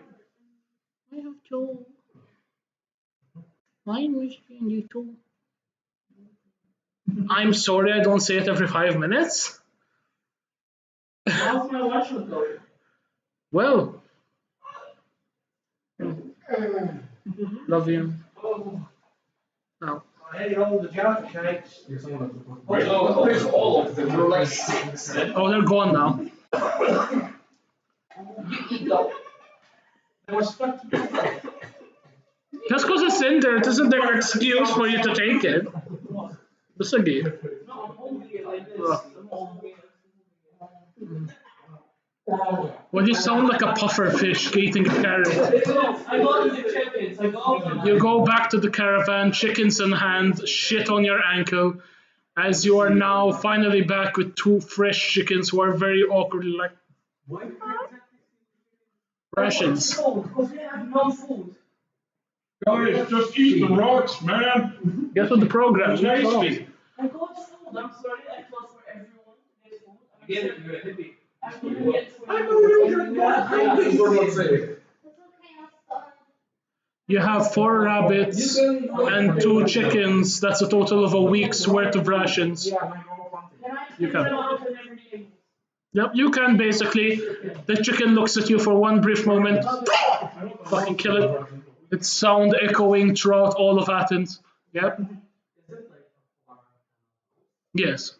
I have 2. Mine was you 2. I'm sorry I don't say it every 5 minutes.
How's my elections going?
Well. Love you. No.
Hey, all the jar cakes.
Oh, there's all of them. There were like 6.
Oh, they're gone now.
They were stuck together.
Just because it's in there, it isn't their excuse for you to take it. It's a game.
No, I'm holding it like this. I'm holding it.
Well, you sound like a puffer fish eating a carrot.
I got the chickens. I got them.
You go back to the caravan, chickens in hand, shit on your ankle, as you are now finally back with 2 fresh chickens who are very awkwardly like rations.
Because we have no food.
Guys, just eat the rocks, man.
Guess what the program is?
Tasty.
I got food. I'm sorry. I thought for everyone there's food.
Get it, you're a hippie.
I couldn't get food.
I believe you're not.
It's okay, I'll start.
You have 4 rabbits and 2 chickens. That's a total of a week's worth of rations.
Can I
You
pick
can.
them out and everything?
Yep, you can basically. The chicken looks at you for one brief moment. Fucking kill it. It's sound echoing throughout all of Athens. Yep. Yes.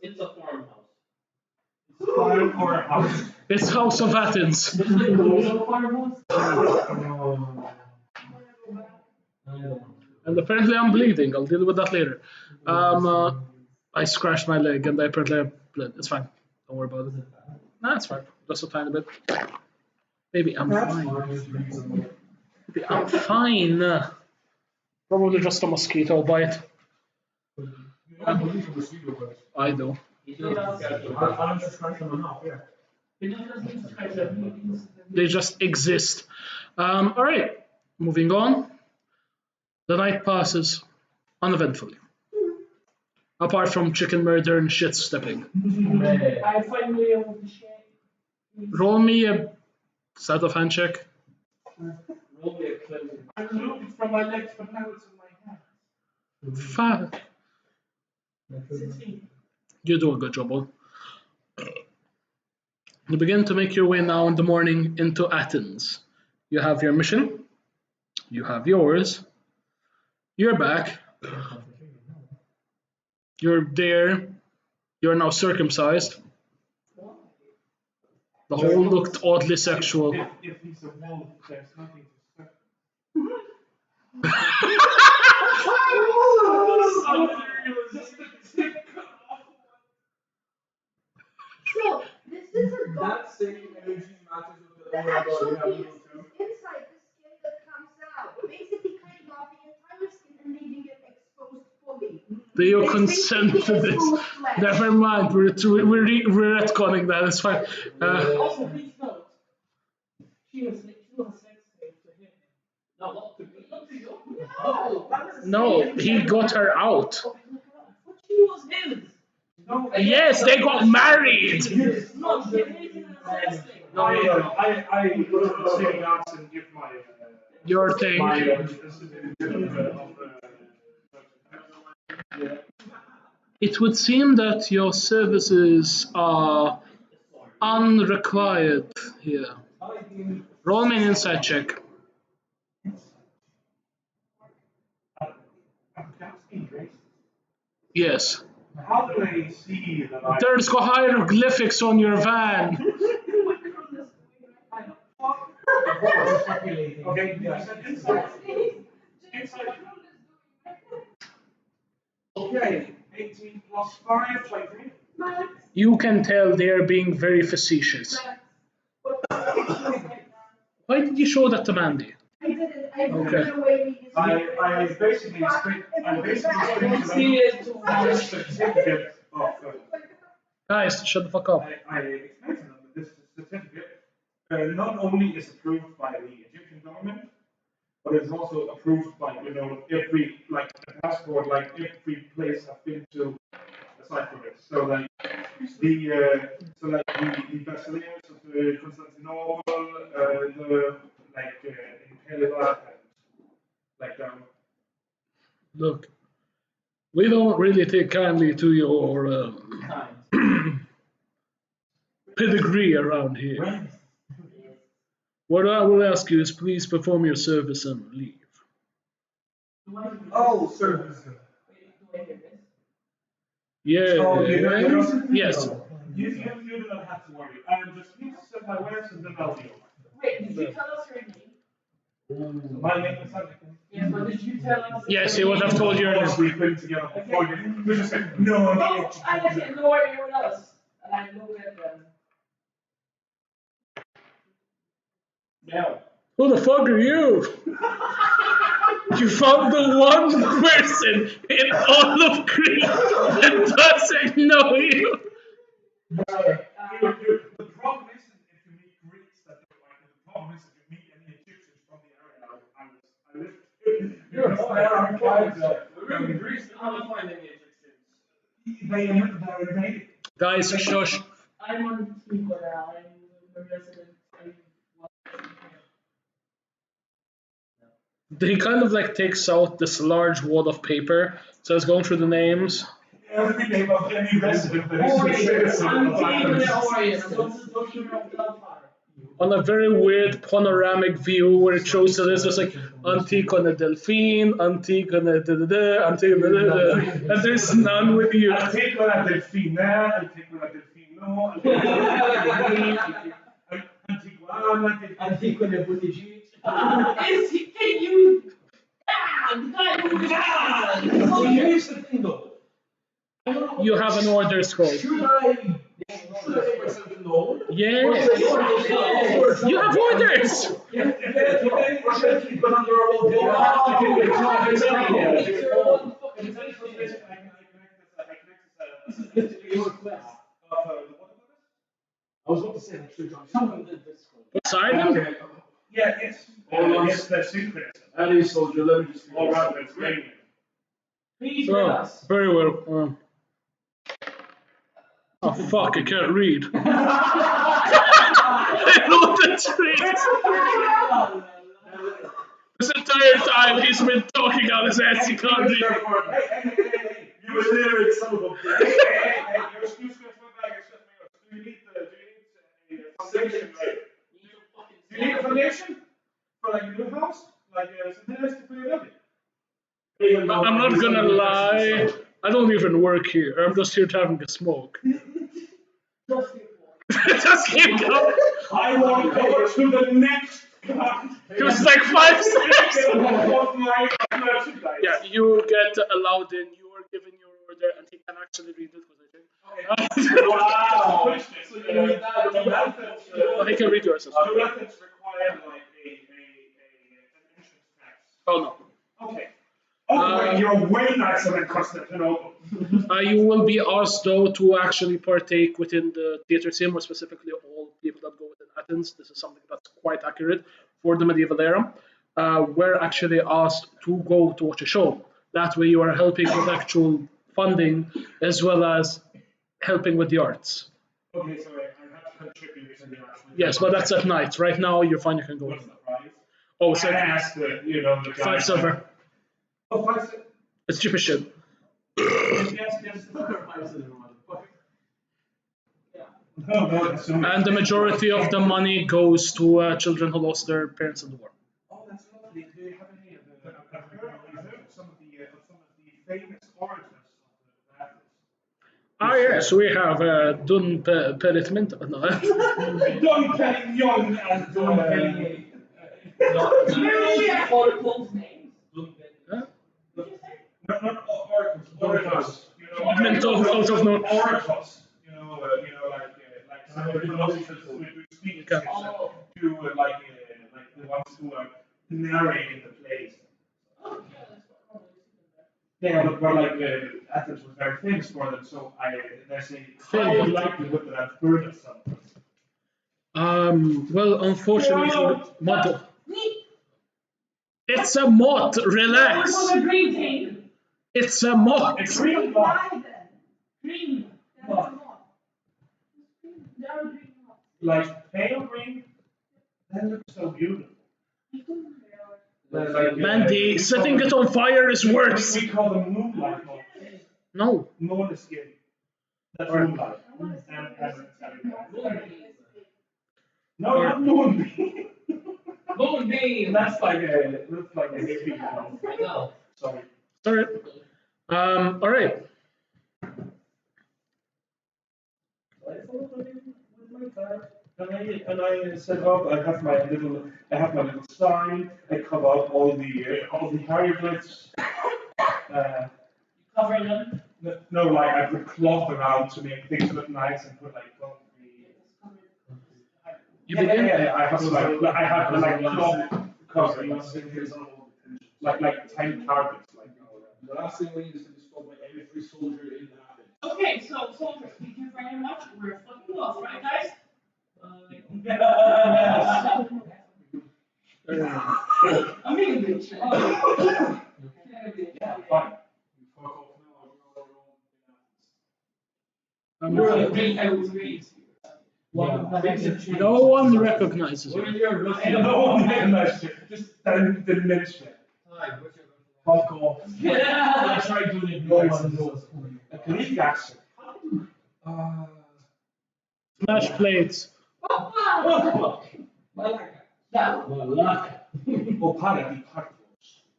It's a farmhouse.
Farm or a house?
It's House of Athens. And apparently I'm bleeding. I'll deal with that later. I scratched my leg and I apparently bled. It's fine. Don't worry about it. Nah, it's fine. Just a tiny bit. Maybe I'm fine. Maybe I'm fine. Probably just a mosquito bite. I do.
I'm just scratching them off, yeah.
They just exist. Alright, moving on. The night passes uneventfully. Apart from chicken murder and shit stepping.
I finally able to share.
Roll me a sleight of hand check.
Roll me a cleanser.
I removed it from my legs, but now it's in my hand.
5.
16.
You do a good job, Paul. You begin to make your way now in the morning into Athens. You have your mission. You have yours. You're back. You're there. You're now circumcised. The whole looked oddly sexual.
If he's a wolf, there's nothing to
So, this is a dog.
That same energy matches with the
The
overall
actual
body.
piece is inside the skin that comes out, basically cutting off the entire skin and leaving it exposed fully.
Do you
It's
consent to
basically
this?
exposed flesh.
Never mind, we're retconning that, it's fine.
Also, please note, she was a sex slave to him. Not to me. Not to you. No,
No, he got her out.
But she was his.
No,
Yes, they got married.
No, she hated a sex slave.
no. I will take out and give my
Your thing. It would seem that your services are unrequired here. Roll me an insight check. Yes.
How do I see that I...
There's hieroglyphics on your van.
Okay, yes. Inside. Okay, 18 plus 5, 23.
You can tell they're being very facetious. Why did you show that to Mandy?
I didn't. I
Okay.
didn't away.
I basically explained to them the certificate of...
Guys, shut the fuck up.
I explained to them that this certificate not only is approved by the Egyptian government, but it's also approved by, every, like, the passport, like, every place I've been to aside from it. So, like, the Basileus of Constantinople, in Pella, and,
Look, we don't really take kindly to your pedigree around here. What I will ask you is please perform your service and leave.
oh, service.
Yeah.
Oh,
Yes.
You do not have to worry. I will just need to set my wares and then I'll be over.
Wait, did you tell us your name?
My name is Sandy.
Yes, but did you tell us?
Yes, he would have told you earlier.
We've been together before. We just said, no.
No, I didn't know anyone else. And I look at them.
Yeah.
Who the fuck are you? You found the one person in all of Crete that doesn't know you.
The problem isn't if you meet Greeks that don't like it. The problem is if you meet any Egyptians from the area I lived in.
We're in Greece, we can't find any Egyptians.
They invaded.
Guys, shush.
I'm on team, but I'm a resident.
He kind of like takes out this large wad of paper, starts going through the names.
Every name of any resident that is
On a very weird panoramic view where it shows the list, it's like Antigone Delphine, Antigone da-da-da, Antigone da-da-da, and there's none with you.
Antigone Delfina, Antigone Delfino,
Antigone Buttigieg.
Can you?
So here's the thing though.
You have an order scroll.
Should I make myself known?
Yeah. You have orders!
Or should I keep it under a I was about to say, actually, John, someone did this.
Simon?
Yeah, it's the synchronous.
Any soldier, let me just
All right, it's great.
Please tell us.
Very well. Oh fuck, I can't read. I know that's right. This entire time he's been talking out his ass, he can't read.
Hey, you illiterate son of a bitch. Hey, your excuse me, do you need a foundation? Do you need a foundation? For like a new house? Like something else to put it up?
I'm not gonna lie, I don't even work here. I'm just here to having a smoke. Just keep going.
I want to go to the next part.
It was like 5 seconds.
Of my merchandise.
Yeah, you get allowed in. You are order, and he can actually read it because I think.
Wow!
So you need that.
The methods,
He can read yours as well.
the methods require like an entrance tax.
Oh no.
Okay. Oh, wait, you're way nicer than Constantinople.
You will be asked though to actually partake within the theatre scene, more specifically all people that go within Athens. This is something that's quite accurate for the medieval era. We're actually asked to go to watch a show. That way you are helping with actual funding as well as helping with the arts.
Okay, so I have to contribute to the actual.
Yes, but that's at night. Right now you're fine, you can go.
What's the price?
Oh, it's
I
like
asked the, you know, the guy.
5 silver.
Oh, 5 silver.
It's cheap as shit.
Yes. No, that's so
And the majority of the money goes to children who lost their parents in the war.
Oh, that's lovely. Do you have any of the? I've heard of some of the famous orators of the Athens.
Yes, we have Dun Pelitmint. No.
Don Perignon and Don Perignon.
Oracle's names.
Huh?
Not oracles, orators. You know,
Mint out of no.
orators. You know, like some philosophers who speak
Okay.
to like the ones who are narrating the plays. Yeah, but like Athens was very famous for them, so there's a high likelihood that I've heard of some.
Well, unfortunately, mod. It's a mod. Relax.
It was a green thing.
It's a mod.
It's really
Why
not
then?
Green.
There are more. There are green ones.
like pale green. That looks so beautiful. Like,
Mandy,
we
setting
call
it on fire is worse.
We call them moonlight moths.
No.
Moleskin. That's
Alright.
moonlight. No, not moonbeam.
Moonbeam.
That's like a hippie.
I know.
Sorry.
Sorry. All right.
Can I set up? I have my little sign. I cover up all the hieroglyphs.
Covering them.
No, like I put cloth around to make things look nice and put like concrete.
You begin.
Yeah, I have like cloth covering, like tiny carpets, like.
The last thing we need is to be spoken by every soldier in the army.
Okay, so soldiers, thank you very much. We're fucking off, right, guys? I mean, bitch.
Yeah, fine.
You're a great green.
No one recognizes
What
you.
are your
No one recognizes you. Just dementia. Fuck off.
I tried doing it. No one knows who you
A Greek accent.
Smash plates.
Malaka.
Oh, pardon.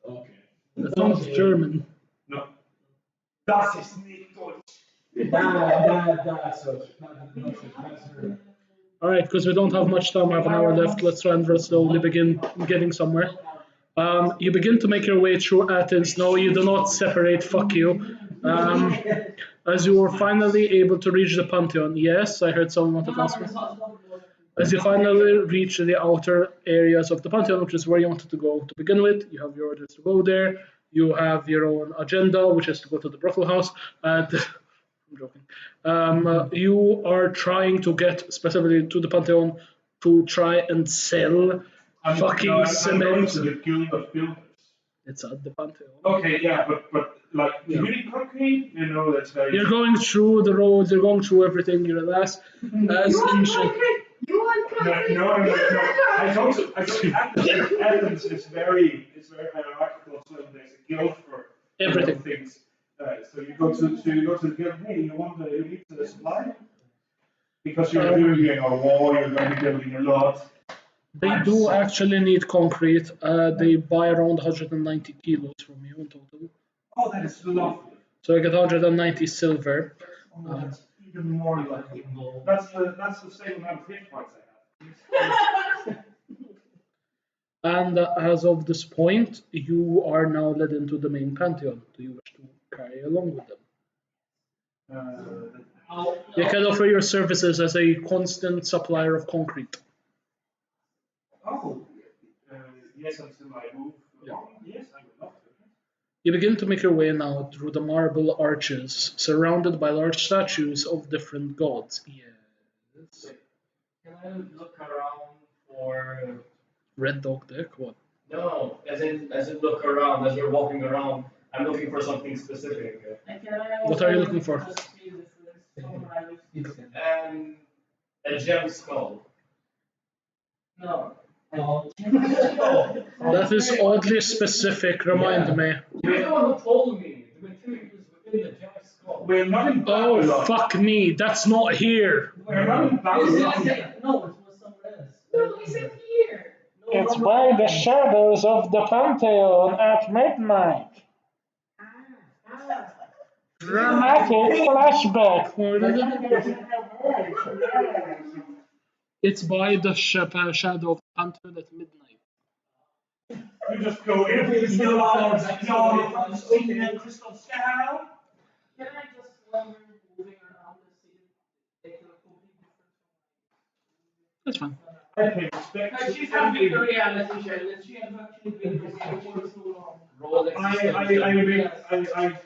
Okay.
That sounds German.
No. Das ist nicht Deutsch.
That's her.
All right, because we don't have much time. We have an hour left. Let's try and slowly begin getting somewhere. You begin to make your way through Athens. No, you do not separate. Fuck you. As you were finally able to reach the Pantheon. Yes, I heard someone wanted to ask me. As you finally reach the outer areas of the Pantheon, which is where you wanted to go to begin with, you have your orders to go there. You have your own agenda, which is to go to the brothel house. And I'm joking. You are trying to get specifically to the Pantheon to try and sell fucking
I'm going
cement.
to the Guild of Builders.
It's at the Pantheon.
Okay, yeah, but like, you need concrete? You know, that's very.
You're going through the roads, you're going through everything, you're last. As ancient.
You want concrete?
No. I told you Athens is very hierarchical. So there's a guild for
Everything.
things. So you go to the guild. Hey, you need the supply because you're doing a wall. You're going to be building a lot.
They do actually need concrete. They buy around 190 kilos from you in total.
Oh, that is lovely.
So I get 190 silver.
Oh, that's even more lovely. That's the same amount of hit points I have.
And as of this point, you are now led into the main Pantheon. Do you wish to carry along with them? They can offer your services as a constant supplier of concrete.
Oh, yes, until I move along. Yes, I would love to.
You begin to make your way now through the marble arches, surrounded by large statues of different gods. Yes.
Can I look around for?
Red dog dick? What?
No, as in look around as we're walking around. I'm looking for something specific.
What are you looking for?
A gem skull.
No.
That is oddly specific, remind me.
You're the one who told me the material is within the gem skull.
We're not in
Oh,
Babylon.
fuck me, that's not here.
We're not in Babylon.
No, it was somewhere else. No, he said here. No,
It's by the shadows of the Pantheon at midnight. Dramatic flashback. It's by the shadow of the Pantheon at midnight.
You just go in, singing that crystal sky.
Can I just wander moving around the city? Take a completely different.
That's fine.
I pay respect.
Like she's having a reality check and she has actually been here for so long.
Roll
I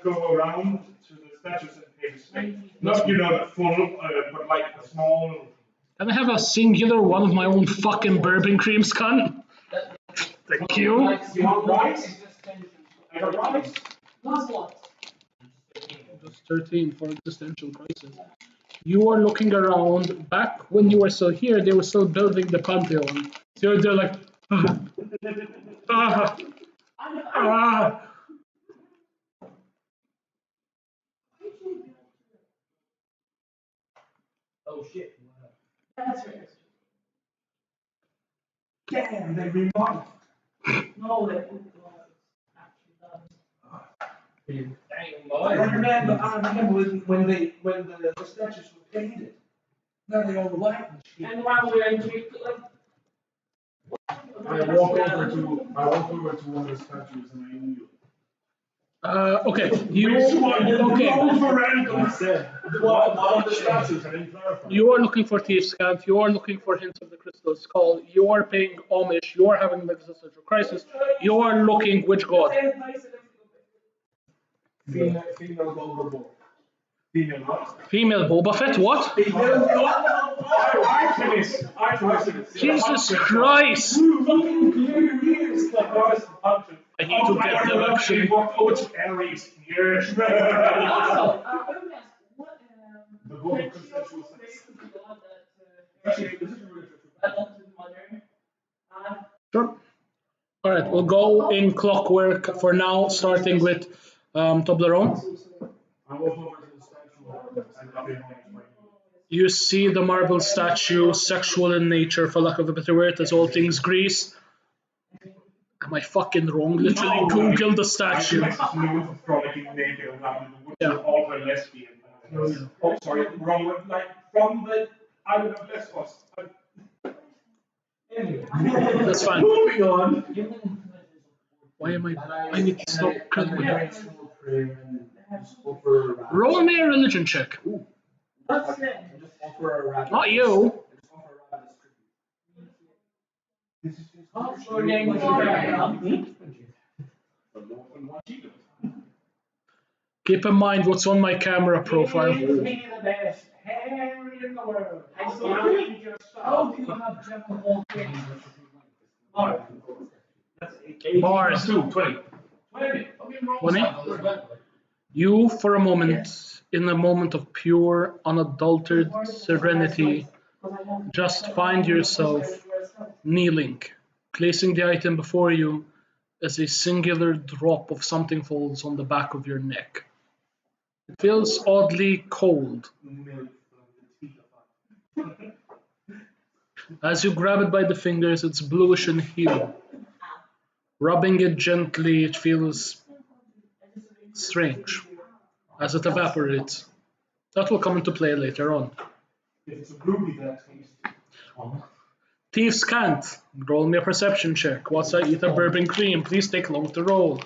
go around to the statues and pay respect. Not, the full, but like a small.
Can I have a singular one of my own fucking bourbon creams, cunt? Thank you.
You want rice? I got rice.
Last what?
Just 13 for existential crisis. You are looking around. Back when you were still here, they were still building the Pantheon. So they're like, ah.
Oh shit.
That's right.
Damn, they remodeled.
No, that actually done.
I remember when the statues were painted. Now they all white and shit.
And while we're entering, like.
I walk over to one of the statues and I kneel.
Okay. You are looking for Thieves' Cant. You are looking for hints of the Crystal Skull. You are paying homage. You are having an existential crisis. You are looking which god?
Female Boba Boy. Female what?
Female Boba Fett. What?
Artemis.
Jesus Christ! I need to get direction.
Oh, it's Aries. Yes.
Also, I want to ask, what,
The Golden Consensual
Sure. All right, we'll go in clockwork for now, starting with Toblerone.
I walk over to the statue and I pay homage.
You see the marble statue, sexual in nature, for lack of a better word, as all things Greece. Am I fucking wrong? Literally, Google the statue.
Yeah. All her lesbian. Oh, sorry, wrong word. Like from the island of Lesbos. Anyway,
That's fine.
moving on.
Why am I need to stop cutting. Roll me a religion check. Ooh. Not you. Keep in mind what's on my camera profile.
How do you have jack of all trades?
Bars.
20.
20? You, for a moment, in a moment of pure, unadulterated serenity, just find yourself kneeling, placing the item before you as a singular drop of something falls on the back of your neck. It feels oddly cold. As you grab it by the fingers, it's bluish in hue. Rubbing it gently, it feels strange as it evaporates. That will come into play later on.
If it's a ruby that tastes.
Thieves' Cant. Roll me a perception check. Whilst I eat a bourbon cream, please take long to roll.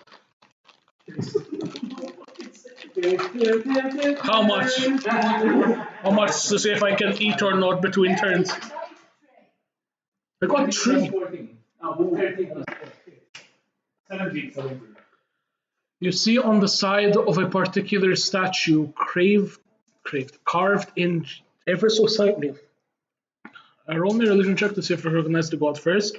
How much? How much to see if I can eat or not between turns? I got 3.
14. Oh, 13 plus 14. 17.
You see on the side of a particular statue carved in ever so slightly. Roll me a religion check to see if I recognize the god first.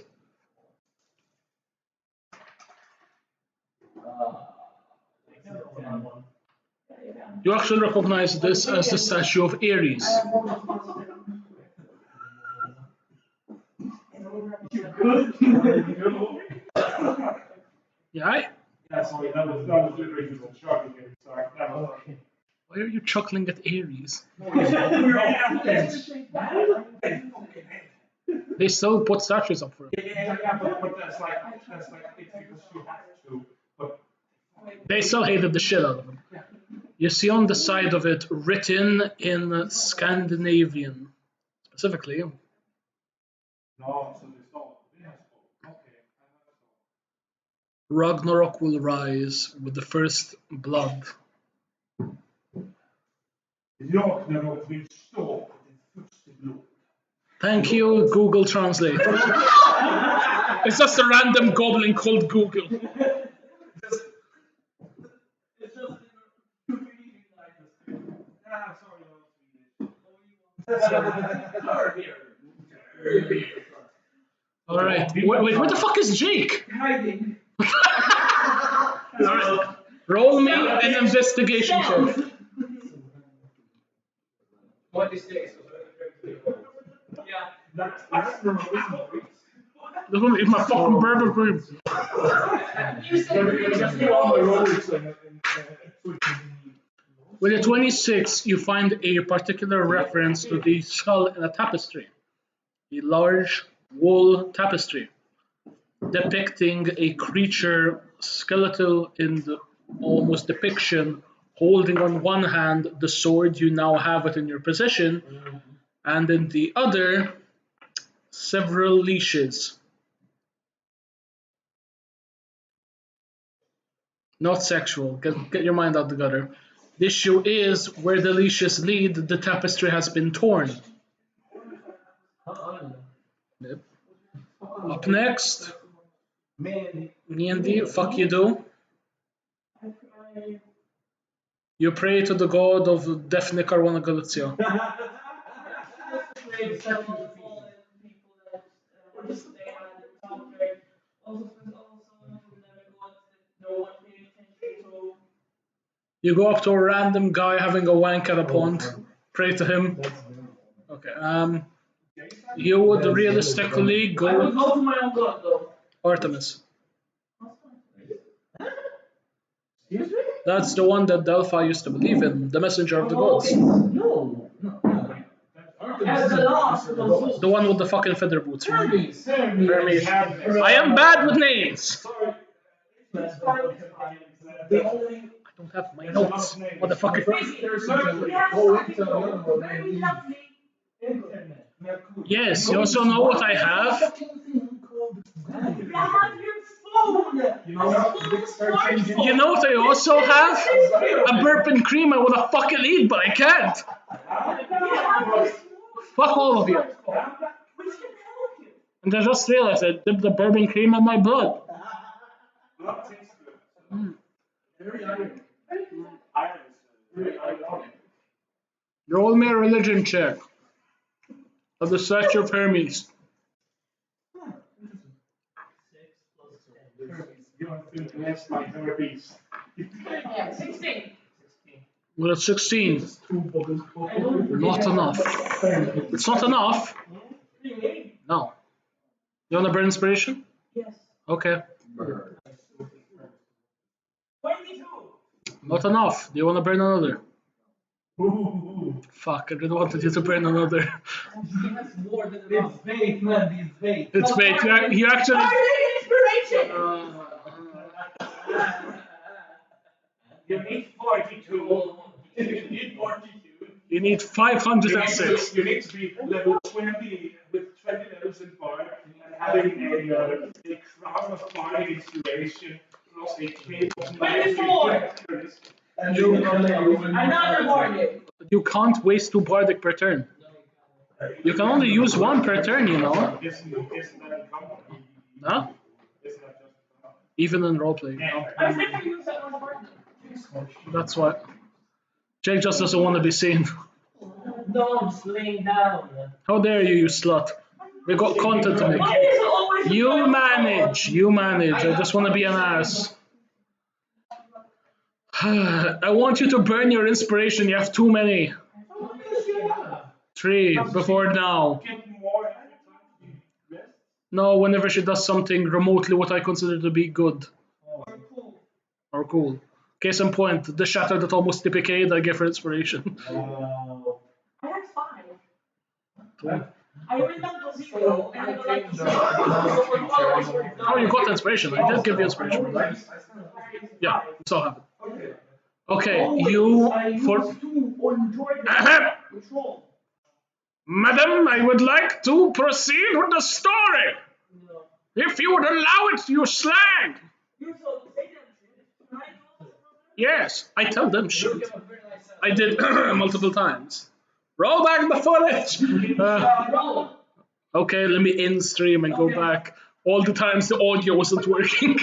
You actually recognize this as the statue of Ares. Yeah?
Yeah, sorry, that was literally just a shocking game. Sorry, that was okay.
Why are you chuckling at Ares? They still put statues up for him.
Yeah, but that's like it's because you have to. But
They still hated the shit out of him. You see on the side of it written in Scandinavian, specifically.
no, so there's no. Okay.
Ragnarok will rise with the first blood.
Ragnarok will stå den första blod.
Thank you, Google Translate. It's just a random goblin called Google. Alright, wait, where the fuck is Jake?
Hiding.
Alright, roll me an investigation check.
What is this? Yeah.
That's the
This one is my fucking burger cream.
You said
With a 26, you find a particular reference to the skull in a tapestry. A large wool tapestry depicting a creature skeletal in the almost depiction, holding on one hand the sword you now have it in your possession, and in the other several leashes. Not sexual. Get your mind out the gutter. The issue is where the leashes lead, the tapestry has been torn. Yep. Up next, Niandi, fuck you do. You pray to the god of Daphne Caruana Galizia. You go up to a random guy having a wank at a pond, pray to him. Okay, you would realistically
I would
go
go to my own god though.
Artemis. That's the one that Delphi used to believe in, the messenger of the gods.
No.
As the last was
The one with the fucking feather boots.
Hermes.
Hermes. I am bad with names.
The only
I don't have my notes. Motherfucker. Yes, you also know what I have? You know what I also have? A burping cream I wanna fucking eat, but I can't. Fuck all of you. And I just realized I dipped the bourbon cream in my blood. Roll me a religion check of the statue of Hermes.
Yeah, 16.
Well, it's 16. Not enough. It's not enough? No. You want to burn inspiration?
Yes.
Okay.
22.
Not enough. Do you want to burn another? Fuck, I really wanted you to burn another.
That's more than
It's
enough.
bait, man. It's bait.
It's bait. You actually.
Inspiration!
You need 42. You need 42.
You need 506.
You need to be level 20 with 20 levels in fire and having a crown of fire inspiration plus a cape of
24. Another bargain.
You can't waste 2 bardic per turn. You can only use 1 per turn, you know. Huh? Even in roleplay. No.
I think I use that one bargain.
That's what. Jake just doesn't want to be seen.
No, I'm just laying down.
How dare you, you slut? We got content to make.
Why is it always
You manage. You manage. I just want to be an ass. I want you to burn your inspiration. You have too many. 3 before now. No, whenever she does something remotely what I consider to be good. Or cool. Case in point, the shatter that almost TPK'd, I gave her inspiration.
I have 5. I went down to 0 and I got like to 0.
Oh, you got inspiration. I did give you inspiration, right? Yeah, it's all happened. Okay, you for Madam, I would like to proceed with the story. If you would allow it, you slag. Yes, I tell them shit. I did multiple times. Roll back the footage. Okay, let me in stream and go back. All the times the audio wasn't working.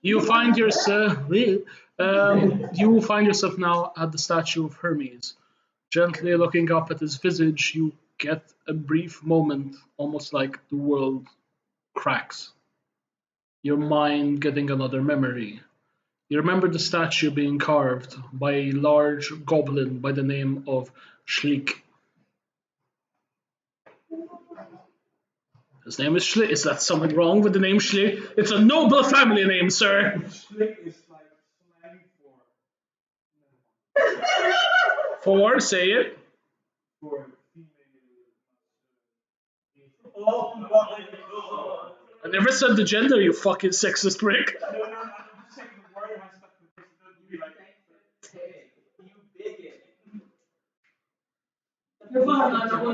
You find yourself now at the statue of Hermes. Gently looking up at his visage, you get a brief moment, almost like the world cracks. Your mind getting another memory. You remember the statue being carved by a large goblin by the name of Schlick. His name is Schlick. Is that something wrong with the name Schlick? It's a noble family name, sir.
Schlick is like slang
For, say it.
for female. Oh my god.
I never said the gender, you fucking sexist prick.
No, I'm just saying the word has stuck to this. Don't be like,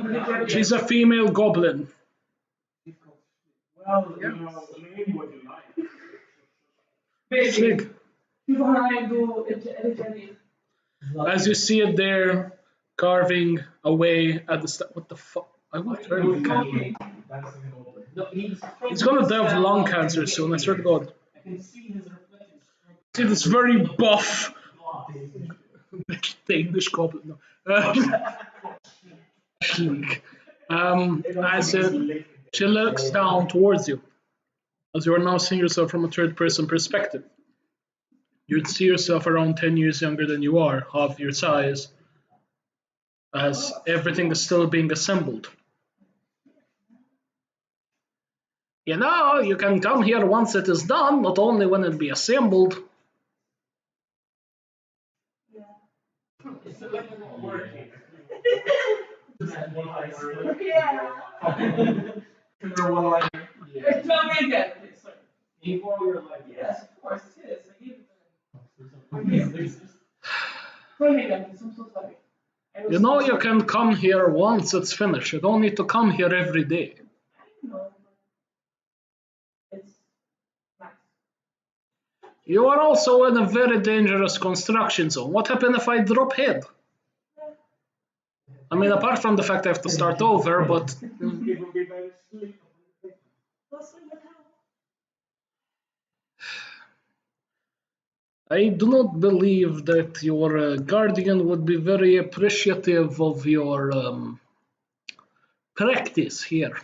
you bigot.
She's a female goblin.
Well, you know, name what you like.
Schlick. As you see it there, carving away at the what the fuck? I will turn the camera. He's gonna die of lung cancer soon, I swear to God. See this very buff the English goblin. No. As she looks down towards you, as you are now seeing yourself from a third person perspective. You'd see yourself around 10 years younger than you are, half your size, as everything is still being assembled. You know, you can come here once it is done, not only when it be assembled.
Yes, of course it is. I gave it I'm so sorry.
You know you can come here once it's finished. You don't need to come here every day.
I know. It's nice.
You are also in a very dangerous construction zone. What happens if I drop head? I mean, apart from the fact I have to start over, but... I do not believe that your guardian would be very appreciative of your practice here.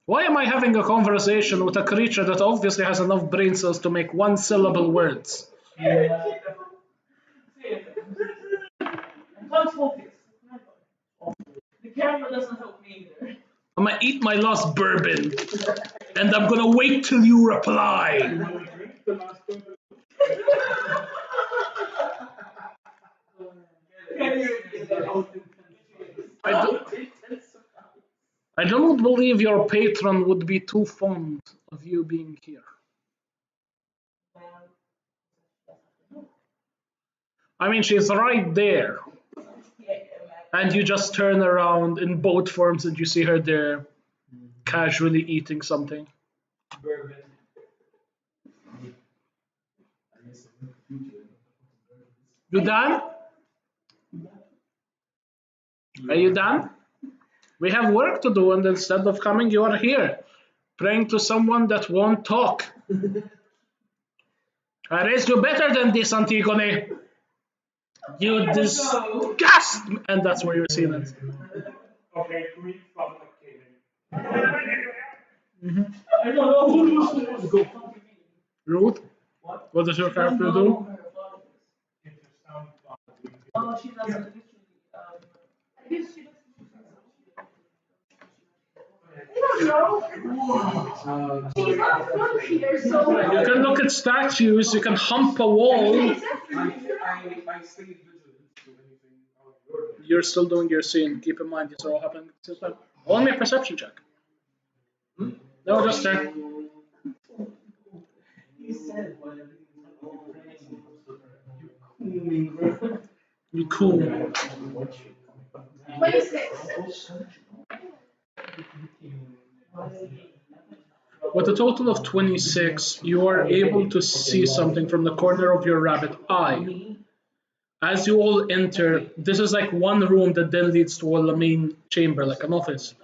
Why am I having a conversation with a creature that obviously has enough brain cells to make one-syllable words?
The camera doesn't help me either.
I'm gonna eat my last bourbon, and I'm gonna wait till you reply. I don't believe your patron would be too fond of you being here. I mean, she's right there. And you just turn around in both forms and you see her there casually eating something.
Bourbon.
You done? Are you done? We have work to do, and instead of coming, you are here, praying to someone that won't talk. I raised you better than this, Antigone. You disgust! And that's where you're seeing it.
Okay, Greek from the
Mhm.
I don't know who was go.
Ruth, what does your character do?
Oh, she doesn't literally.
I guess she doesn't. I don't know. She's not from here, so.
You can look at statues, you can hump a wall.
Exactly.
I stayed vigilant to anything out of the ordinary.
You're still doing your scene. Keep in mind, these are all happening at the same time. Only a perception check. No, just there.
He said while everything was happening,
You cool.
26.
With a total of 26, you are able to see something from the corner of your rabbit eye. As you all enter, this is like one room that then leads to a main chamber, like an office.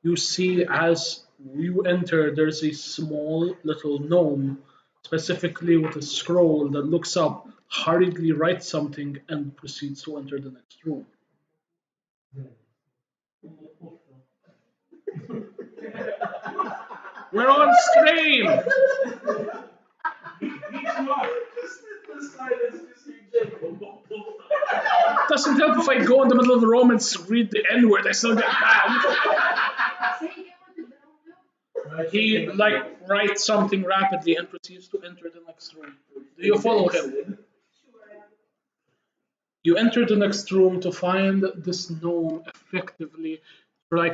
You see as you enter, there's a small little gnome, specifically with a scroll that looks up, hurriedly writes something, and proceeds to enter the next room. We're on stream! Doesn't help if I go in the middle of the room and read the N-word, I still get banned. He writes something rapidly and proceeds to enter the next room. Do you follow him? You enter the next room to find this gnome effectively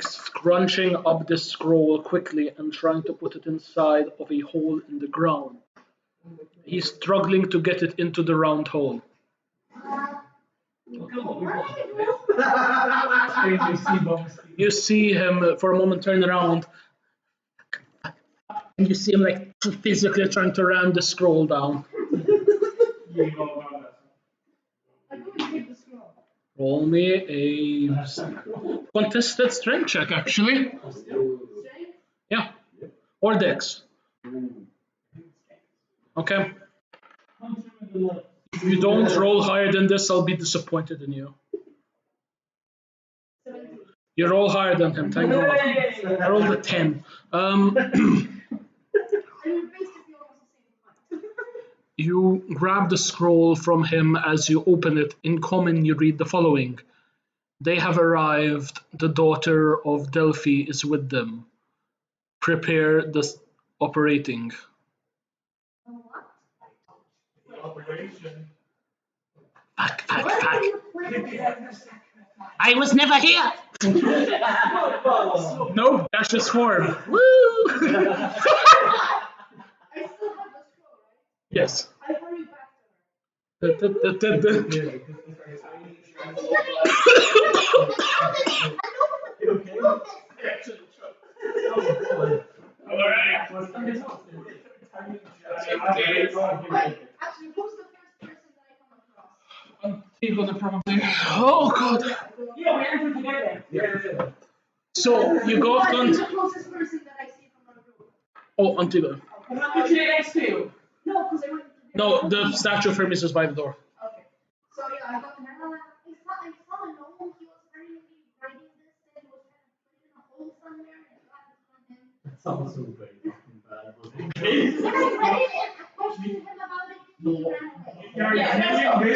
scrunching up this scroll quickly and trying to put it inside of a hole in the ground. He's struggling to get it into the round hole. You see him for a moment turn around, and you see him physically trying to ram the scroll down. Roll me a contested strength check, actually. Yeah. Or dex. Okay. If you don't roll higher than this, I'll be disappointed in you. You roll higher than him, thank God. I rolled a 10. You grab the scroll from him as you open it. In common, you read the following. They have arrived. The daughter of Delphi is with them. Prepare the operating. Fuck. I was never here. Nope, that's just form. Woo!
I still have the scroll, right?
Yes.
I bring it back to her. Actually, who's the first person that I come across?
Antigone probably. Oh God.
Yeah, we entered together.
So you go up to
Who's the closest person that I see from our group?
Oh, Antigone.
Literally next to you.
No, because I went to
No, the statue of Hermes is by the door.
Okay. So yeah, I got to her. I saw a gnome. He was hurriedly writing this and was trying to put it in a hole somewhere and I got it from him.
Sounds so very fucking bad.
Then I read it and I questioned him about it. He ran away.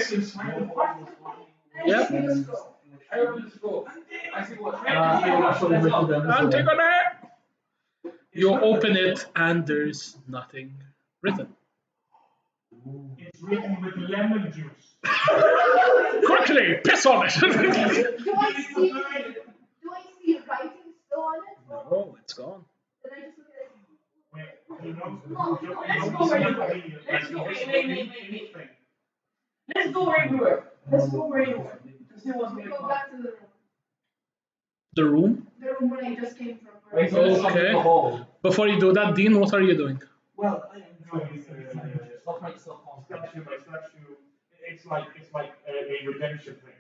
Yeah.
I opened the scroll. I see what's
Antigone! You open it and there's nothing written.
It's written with lemon juice.
Quickly, piss on it!
Do I see writing still on it?
Oh, it's gone.
Did I just look at it?
Wait, he knows.
Let's go where you were. Let's go. Wait. Let's go where you were. Let's go where you were. To see what's
We
going
go
on.
back to the room.
The room?
The room where I just came from.
Okay. Before you do that, Dean, what are you doing?
Well, I am doing statue by statue. It's like a redemption thing.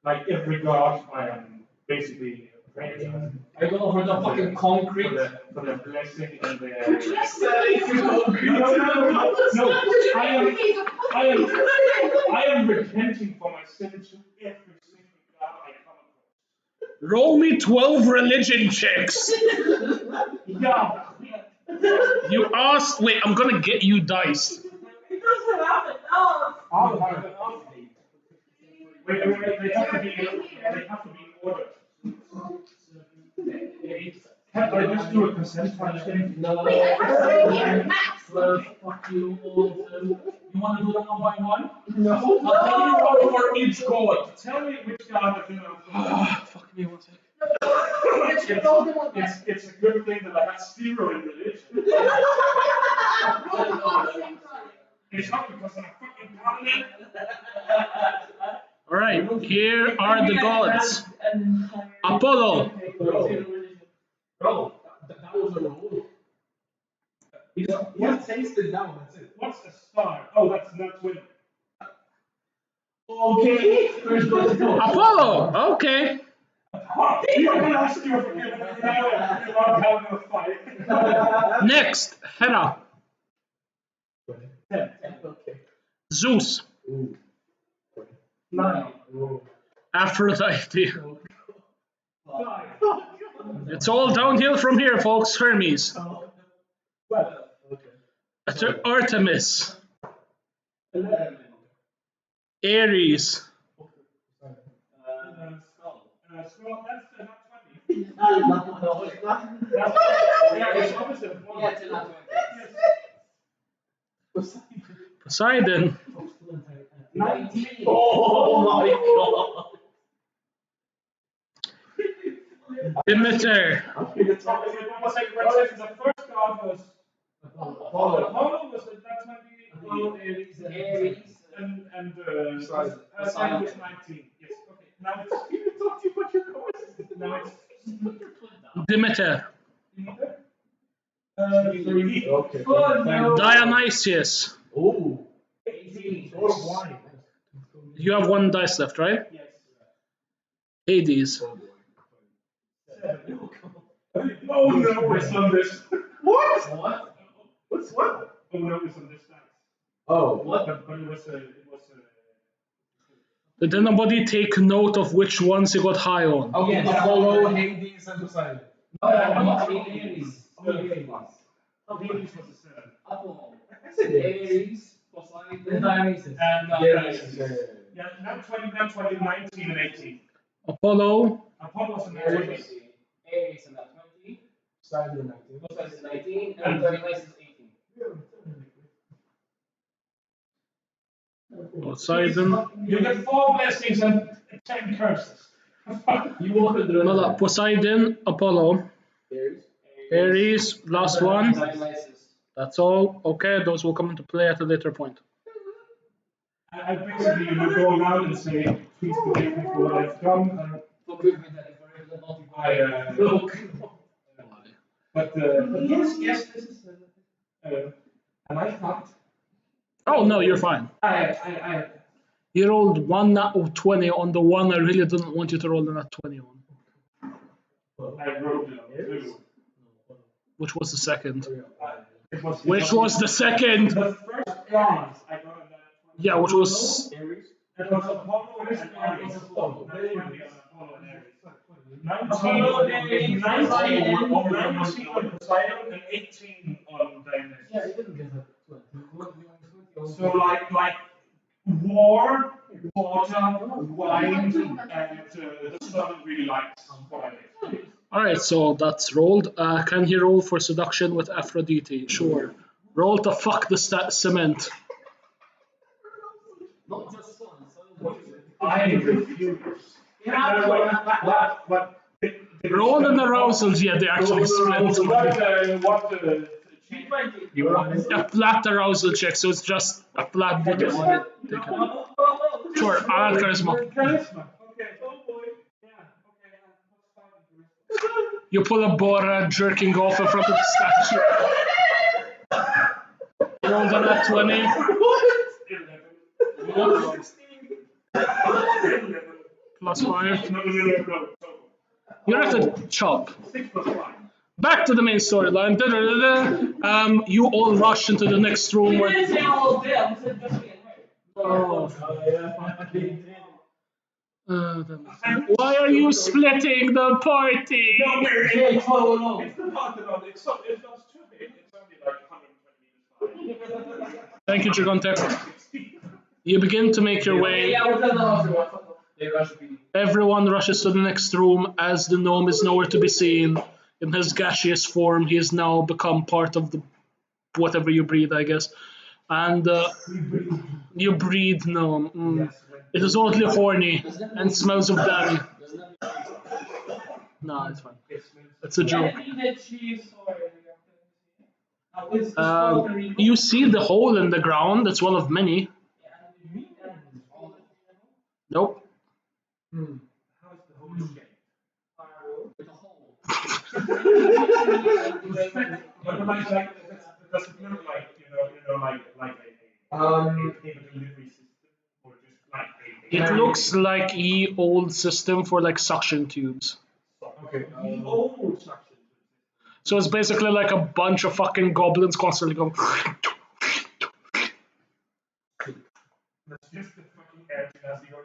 Like every god, I am basically praying.
I go over the fucking concrete.
For the blessing and the. I am repenting for my sins to every single god I come across.
Roll me 12 religion checks.
Yeah.
You asked. Wait, I'm gonna get you dice.
I'll have it. Wait, they have to be in order. Can I just do a percentage thing?
No.
Wait, I have to do here, Max.
Well, fuck you all. You want to do them one by one?
No.
I'll tell you one for each god.
Tell me which god is in
Fuck me one second.
It's a good thing that I have zero in religion. It's not because I'm a fucking parliament.
Alright, here are the gods. Apollo.
Bro, that was a roll. He just tasted down, that's it.
What's a star? Oh, that's not twin.
Okay. First goes to
Apollo. Okay.
Even when I asked you for giving it now, you're not having a fight.
Next, Hera.
10.
Okay.
Zeus.
Ooh.
9.
Ooh.
Aphrodite.
5.
It's all downhill from here, folks. Hermes.
12.
Okay.
Artemis.
11.
Ares.
Skull, that's not 20.
No, it's not.
Yeah, it's opposite of 1.
Yeah, it's not 20.
Poseidon.
19.
Oh my god.
Demeter.
The first god was Apollo. Apollo was at that 20.
Aries.
And
Poseidon
was 19. Yes. Okay. Now it's talk too much your course. Now it's
Demeter.
3.
Okay.
Oh, no.
Dionysius.
Oh.
18.
Why?
You have one dice left, right?
Yes.
Hades.
Oh no, it's on this.
What?
What's what? Oh no, it's on this dice.
Oh, what?
But it was
Did anybody take note of which ones you got high on?
Okay, Apollo, Hades, and Poseidon.
not
Aries.
Hades was a 7.
Apollo. I said Aries, Poseidon, Dionysus.
And
Dionysus.
yeah, not 20, not 20, 19 and 18.
Apollo.
Apollo was a 19.
Aries and 20. Poseidon 19, and Dionysus 18.
Poseidon.
You get 4 blessings and 10 curses.
You walk the
No, Poseidon, Apollo, Ares, last one.
Dionysus.
That's all. Okay, those will come into play at a later point.
I basically go around and say, please forgive me for what I've done.
Forgive me that if I ever multiply.
Look. But yes, this is. And I thought.
Oh no, you're fine. You rolled 1 nat 20 on the one I really didn't want you to roll a nat 20 on.
I wrote it 2.
Which was the second?
Which
was the second?
The first God I got on that.
Yeah, which was.
It was Apollo and Aries. Apollo and Ares. 19 on Poseidon and 18 on Dionysus.
Yeah, he didn't get that.
So like war, water, wine, and the sun really likes what I did.
Alright, so that's rolled. Can he roll for seduction with Aphrodite? Sure. Roll to fuck the cement.
Not just sun.
I refuse. But
Roll an arousal, yeah, they actually split. A flat arousal check, so it's just a flat dick. Sure, I'll add charisma.
Charisma. Okay. Oh boy. Yeah. Okay.
You pull a Bora jerking off in front of the statue. Rolled on that 20. Plus 5. You're at a chop.
6 plus 5.
Back to the main storyline. You all rush into the next room
We
where.
didn't say all of them, we said just me and her.
Oh. Why are you splitting the party?
No, it's the part that it's not too big. It's only like 120 meters high.
Thank you, Gigantek. You begin to make your way.
Yeah, we'll tell the house what. They rush me.
Everyone rushes to the next room as the gnome is nowhere to be seen. In his gaseous form, he has now become part of the whatever you breathe, I guess. And you breathe gnome. It is only horny and smells of daddy. No, it's fine. It's a joke. You see the hole in the ground. It's one of many. Nope.
How is the hole shaped? With a hole. Does it look like a delivery system, or just like
It looks like ye old system for like suction tubes.
Okay. The old suction.
So it's basically like a bunch of fucking goblins constantly going.
That's just the fucking air as you go.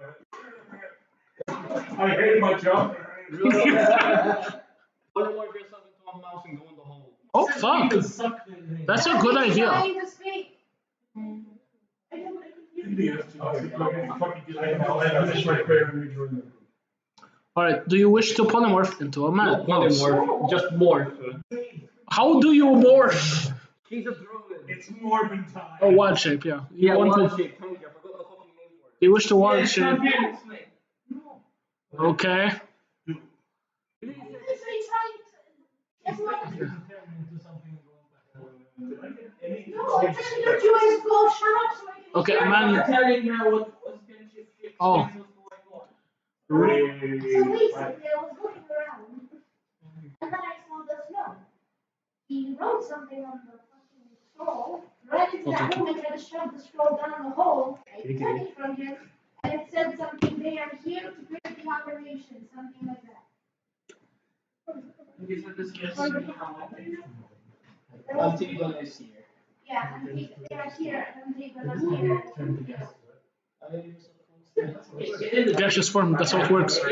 I hate my job.
Polymorph yourself into a mouse and go in the hole.
Oh fuck! That's a good idea.
Trying to speak. I don't
Alright, do you wish to polymorph into a man?
Not polymorph, just morph.
How do you morph?
He's a druid.
It's Morbin time.
Oh, wild shape, yeah.
Yeah,
want
wild
to,
shape. Thank you. I forgot the fucking name for it.
you wish to wild shape. Okay. Okay, a man.
Telling her what was going to
Oh.
So basically, I was looking around, and then I saw the snow. He wrote something on the fucking scroll, right into that room, and tried to shove the scroll down the hole. I took it from him, and it said something, they are here to break the operation, something like that.
Antigone is here.
Yeah, they are here, and Antigone is here.
Gaseous form, that's how it works.
So I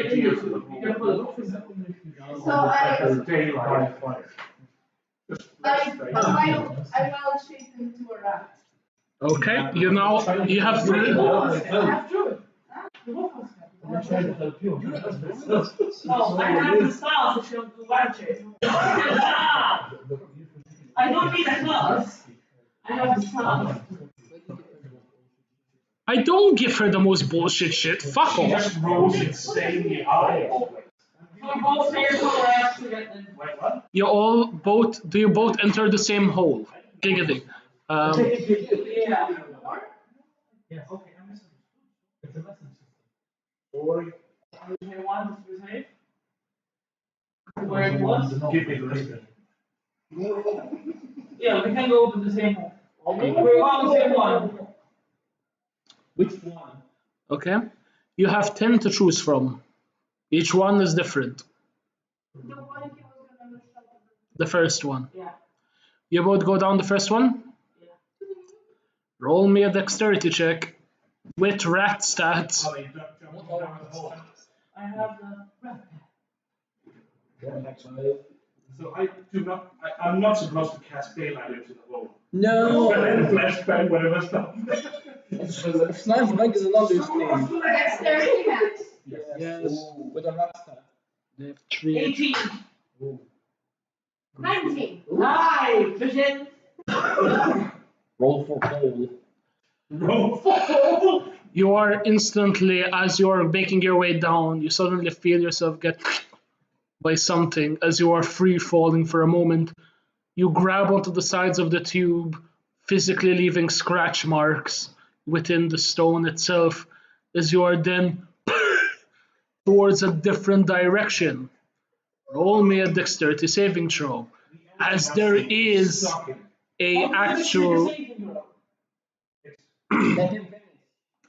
wild shape into a rat.
Okay, you have three.
Oh, I have the stars to show the wild shape. I don't need the stars. I have the stars.
I don't give her the most bullshit shit. Fuck
She
off.
just rolls insanely high.
You all both. Do you both enter the same hole? Giggity.
Yeah.
Or
Where it was?
give it later.
Yeah, we can go to the same one. We're on the same one.
Which one?
Okay. You have 10 to choose from. Each one is different. The first one.
Yeah.
You both go down the first one?
Yeah.
Roll me a dexterity check with rat stats.
Oh, you don't jump down the hole.
I have the rat.
So I'm not supposed to cast daylight into the hole.
No!
Flashbang, whatever stuff.
Flashback is another thing.
Dexterity max.
Yes, with a rat stat.
18.
19.
Live vision.
Roll for hole.
Roll for hole.
You are instantly, as you are making your way down, you suddenly feel yourself get by something as you are free falling for a moment. You grab onto the sides of the tube, physically leaving scratch marks within the stone itself as you are then towards a different direction. Roll me a dexterity saving throw, as there is a actual.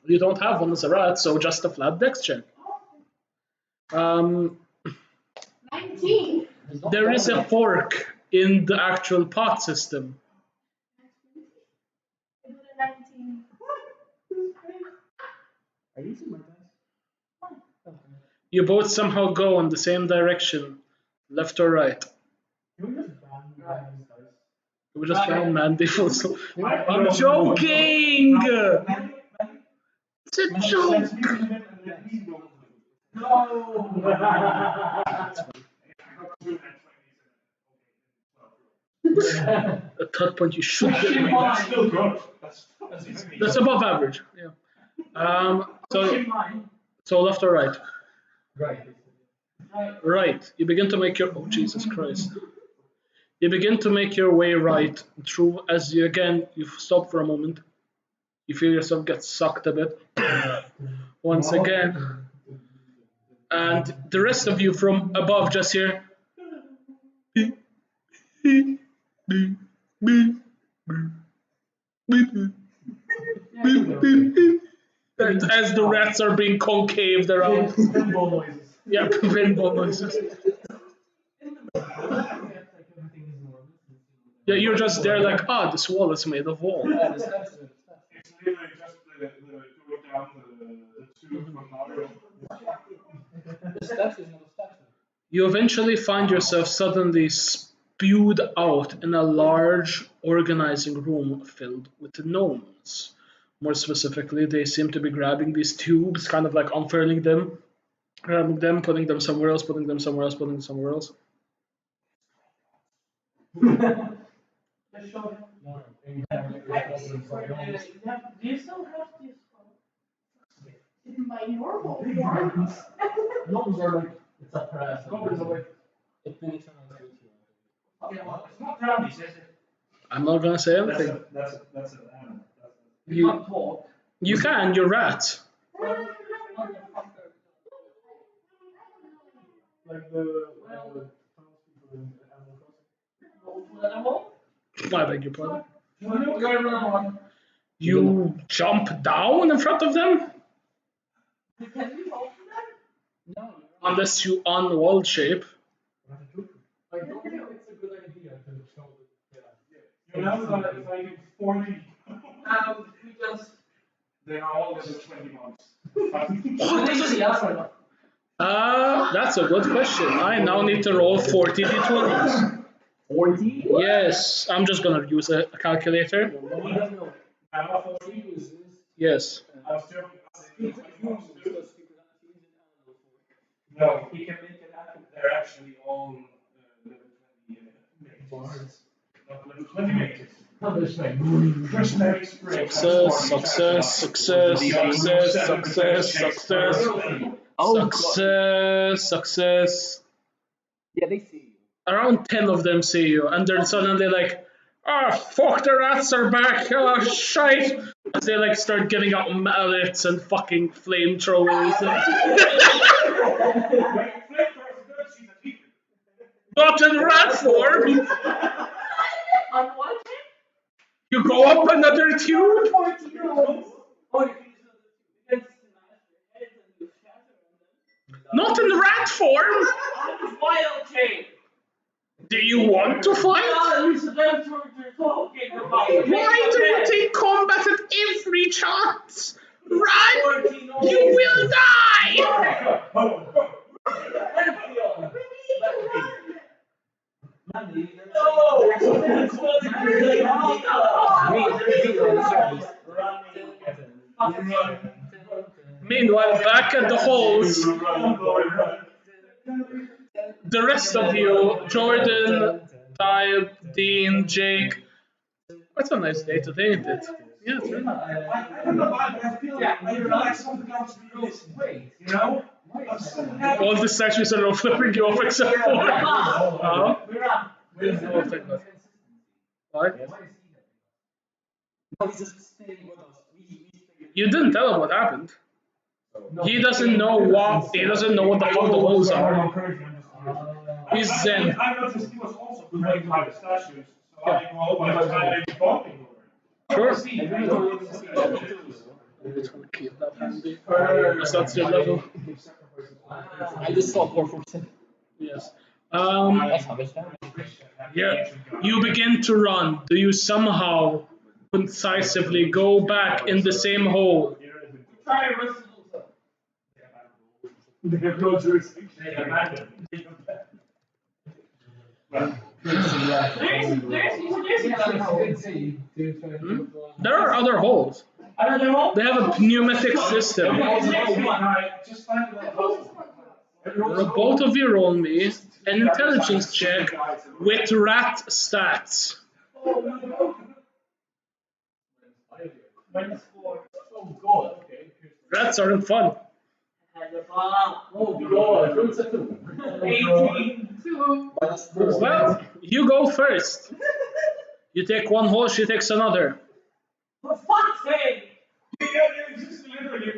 You don't have one as a rat, so just a flat dex check.
19.
There is a fork in the actual pot system.
I got a 19.
Are you using my dice?
You both somehow go in the same direction, left or right.
Can we just ban these dice?
We just found man default. So I'm joking. It's a joke. At that point, you should get.
That's still good.
That's above average. Yeah. So left or right?
Right.
Right. You begin to make your. Oh Jesus Christ. You begin to make your way right through. As you stop for a moment. You feel yourself get sucked a bit. Once again. And the rest of you from above just hear. As the rats are being concaved around.
Pinball noises.
Yeah, pinball noises. Yeah, you're just there like, this wall is made of wall.
It's literally just going down the tube from Mario.
The steps is not a statue.
You eventually find yourself suddenly spewed out in a large organizing room filled with gnomes. More specifically, they seem to be grabbing these tubes, kind of like unfurling them, grabbing them, putting them somewhere else, putting them somewhere else, putting them somewhere else.
Do you still have this?
In my normal forms.
Gnomes are like, it's a press. Goblins are like, it makes an
It's not brownies, is it?
I'm not gonna say anything.
That's an animal.
You can't talk.
You can, you're rats.
like the townspeople in Animal Crossing.
I beg your pardon. You jump down in front of them?
No,
Unless you unwall shape.
I don't think it's a good idea to show that.
You're now fighting 40.
We just.
They are all level 20 months.
That's a good question. I now need to roll 40 d20s.
40?
Yes, I'm just gonna use a calculator.
No.
Now 40
is.
Yes.
I was joking. No, he can make it happen. They're actually all level 20 mages. No, level 20 mages. Prismatic spray.
Success, success, success, success, success, success. Success, success.
Yeah, they see you.
Around 10 of them see you, and they're suddenly like, fuck, the rats are back, shite. As they like start getting out mallets and fucking flamethrowers. Not in rat form!
On what?
You go up another tube? Not in rat form!
Wild shape.
Do you want to fight? Why do you take combat at every chance? Run! You will die! Meanwhile, back at the halls, the rest of you, Jordan, Ty, Dean, Jake. That's a nice day today, isn't it? Yeah, it's really nice.
I don't know why, but I feel like something else to be missing. You know?
All the statues are all flipping you off except for. What? You didn't tell him what happened. He doesn't know what. He doesn't know what the fuck the wolves are. He's Zen.
I noticed he was also collecting by the statues, so I go by the time they bumping
Sure.
over.
I'm just gonna keep that handy. Because that's your level.
I just saw 447.
Yes.
That's how much damage.
Yeah. You begin to run. Do you somehow concisively go back in the same hole?
Try to rest of
They have no jurisdiction. They abandoned.
There are other holes.
Another hole?
They have a pneumatic system.
Just find the hole.
Both of you roll me an intelligence check with rat stats.
Oh god, okay.
Rats aren't fun.
Oh god, don't say two.
18.
Well, you go first. You take one hole, she takes another.
For fuck's sake!
Just literally.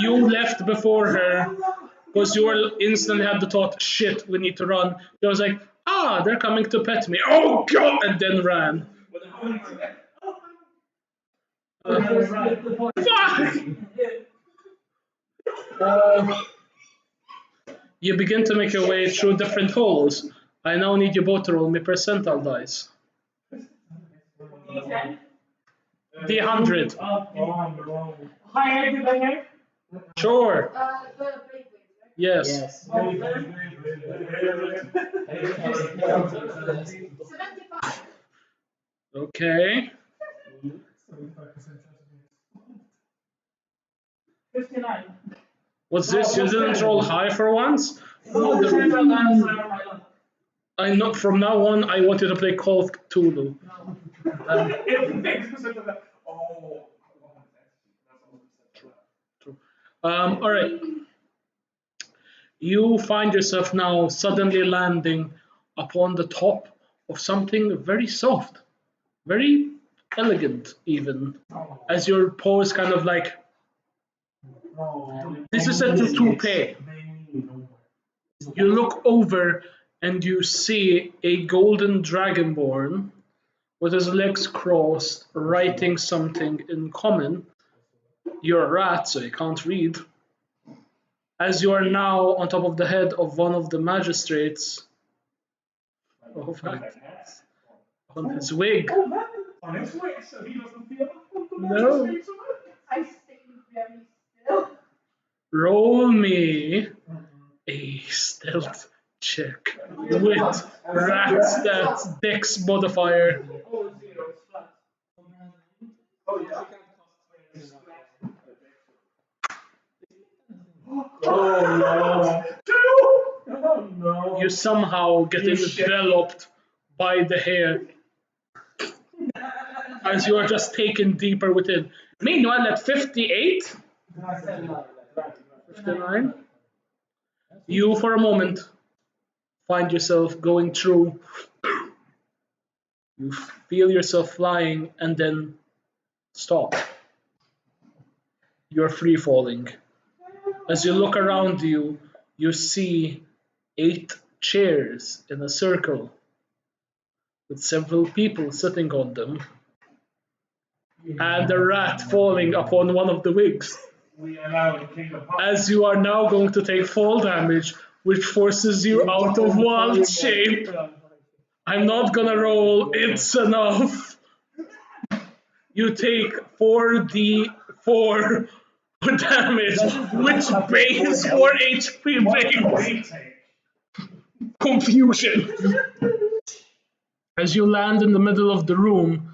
You left before her because you were instantly had the thought, shit, we need to run. She was like, they're coming to pet me. Oh god! And then ran. Fuck! You begin to make your way through different holes. I now need you both to roll me percentile dice.
D10?
D100.
Higher, did I hear?
Sure.
The blade blades, right?
Yes.
75.
Okay.
59.
What's this? You didn't roll high for once?
No, the central lines are my luck.
I know from now on I want you to play Call of Cthulhu. Alright. You find yourself now suddenly landing upon the top of something very soft, very elegant even, as your pose kind of like, this is a toupee. You look over and you see a golden dragonborn with his legs crossed, writing something in common. You're a rat, so you can't read. As you are now on top of the head of one of the magistrates, on his wig.
On his way, so he doesn't feel
No.
I stay very still.
Roll me a stealth check with rat stats dex modifier.
Oh, 0, it's flat.
Oh no.
You somehow get enveloped by the hair as you are just taken deeper within. Meanwhile, at 58, 59, you for a moment find yourself going through. You feel yourself flying and then stop. You're free falling. As you look around you, you see 8 chairs in a circle with several people sitting on them, and a rat falling upon one of the wigs.
We are now in Kingdom Hearts.
As you are now going to take fall damage, which forces you out of wild shape. I'm not gonna roll, it's enough. You take 4d4 damage, which base 4 HP base. Confusion. As you land in the middle of the room,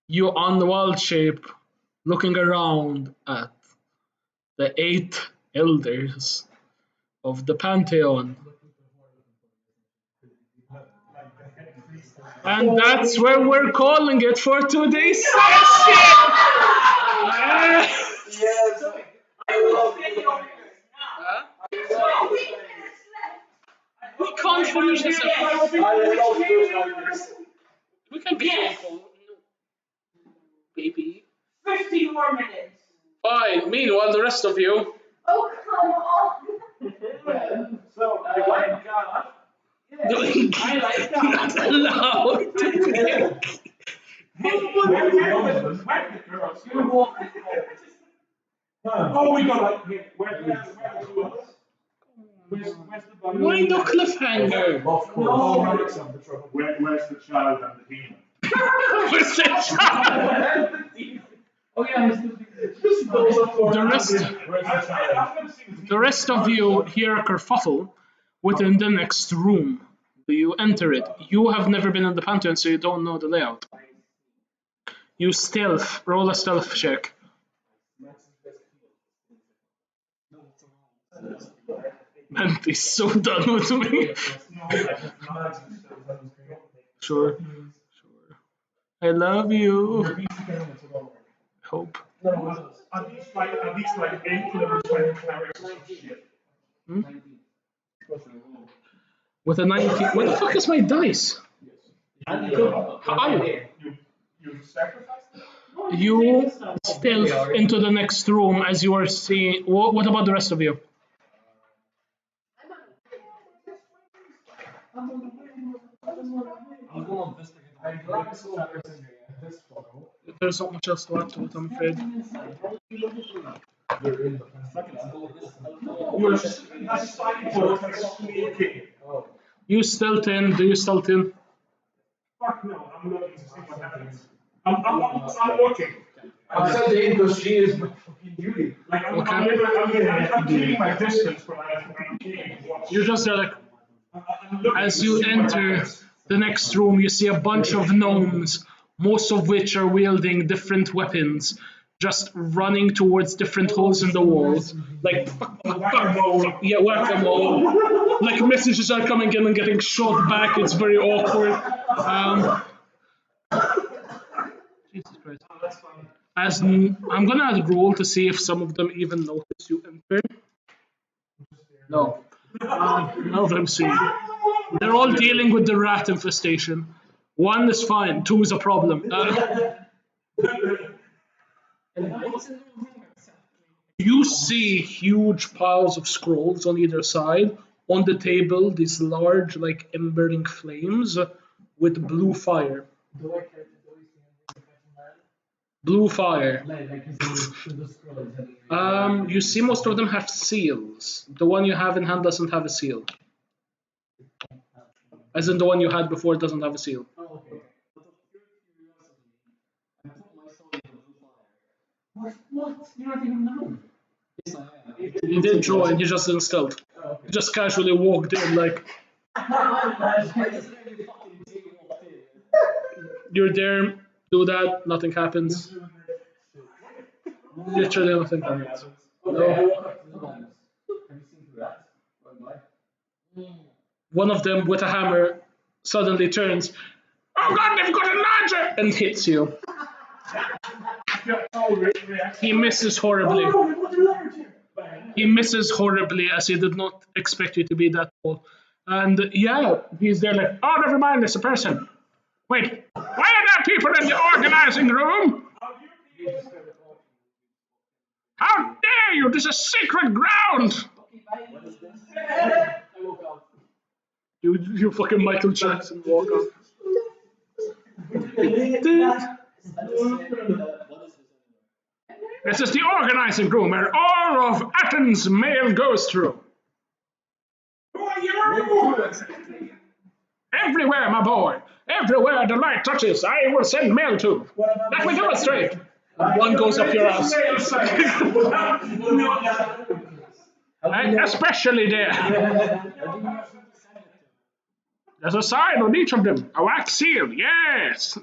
you on the wild shape, looking around at the 8 elders of the Pantheon. And that's where we're calling it for today's session!
Yes.
We can't finish this episode. We can be careful. Baby.
15 more minutes.
Fine. Meanwhile, the rest of you.
Oh, come on.
So, you like God?
I like that.
Not allowed to pick.
Where the girls?
You walk.
Oh, we got like, where the two of us? Where's the bunny?
Why no cliffhanger?
Of course.
No, where's the child and the demon?
Where's the child?
Oh yeah,
The rest,
Where's the child?
the rest of you hear a kerfuffle within the next room. Do you enter it? You have never been in the Pantheon, so you don't know the layout. You stealth. Roll a stealth check. Man, he's so done with me. Sure. I love you. Hope.
At least like 8 level 20 clerics or some shit.
Hmm? With a 19. Where the fuck is my dice? How?
You sacrificed it?
You stealth into the next room as you are seeing. What about the rest of you? There's not much else to add to it, I'm afraid.
You're a sideboard that's sneaking.
You stealth in. Do you stealth in?
Fuck no, I'm looking to see what happens. I'm looking.
I'm saying because she is my fucking duty.
Like,
Okay.
I'm keeping my distance, but I'm keeping watch.
You're just there like.
I'm looking
As
to
you
see what
enter
happens.
the next room, you see a bunch of gnomes, most of which are wielding different weapons, just running towards different holes in the walls. Like, yeah, whack-a-mole. Like, messages are coming in and getting shot back. It's very awkward. Jesus Christ. I'm gonna add a roll to see if some of them even notice you enter. No. None of them see. They're all dealing with the rat infestation. One is fine, two is a problem. You see huge piles of scrolls on either side. On the table, these large, like, embering flames with blue fire. Blue fire. You see most of them have seals. The one you have in hand doesn't have a seal. As in the one you had before doesn't have a seal.
What? You're not even known.
You did join, you just didn't stealth. You just casually walked in like you're there, do that, nothing happens. Literally nothing happens. No. One of them with a hammer suddenly turns, oh god, they've got a launcher! And hits you. He misses horribly. He misses horribly as he did not expect you to be that tall. And yeah, he's there like, oh, never mind, it's a person. Wait, why are there people in the organizing room? How dare you? This is sacred ground! You fucking Michael Jackson walk up. This is the organizing room where all of Athens' mail goes through.
Who are you?
Everywhere, my boy. Everywhere the light touches, I will send mail to. Let me demonstrate. And one goes up your ass. And especially there. There's a sign on each of them. A wax seal, yes.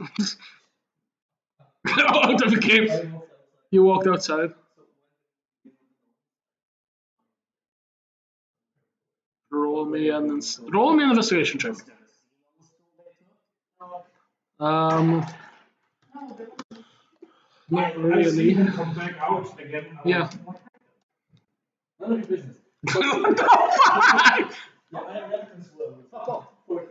Out of the cave. You walked outside. Roll me an investigation check. Not really.
Come back out again.
Yeah.
None of your business.
What the fuck?
Fuck off. 14.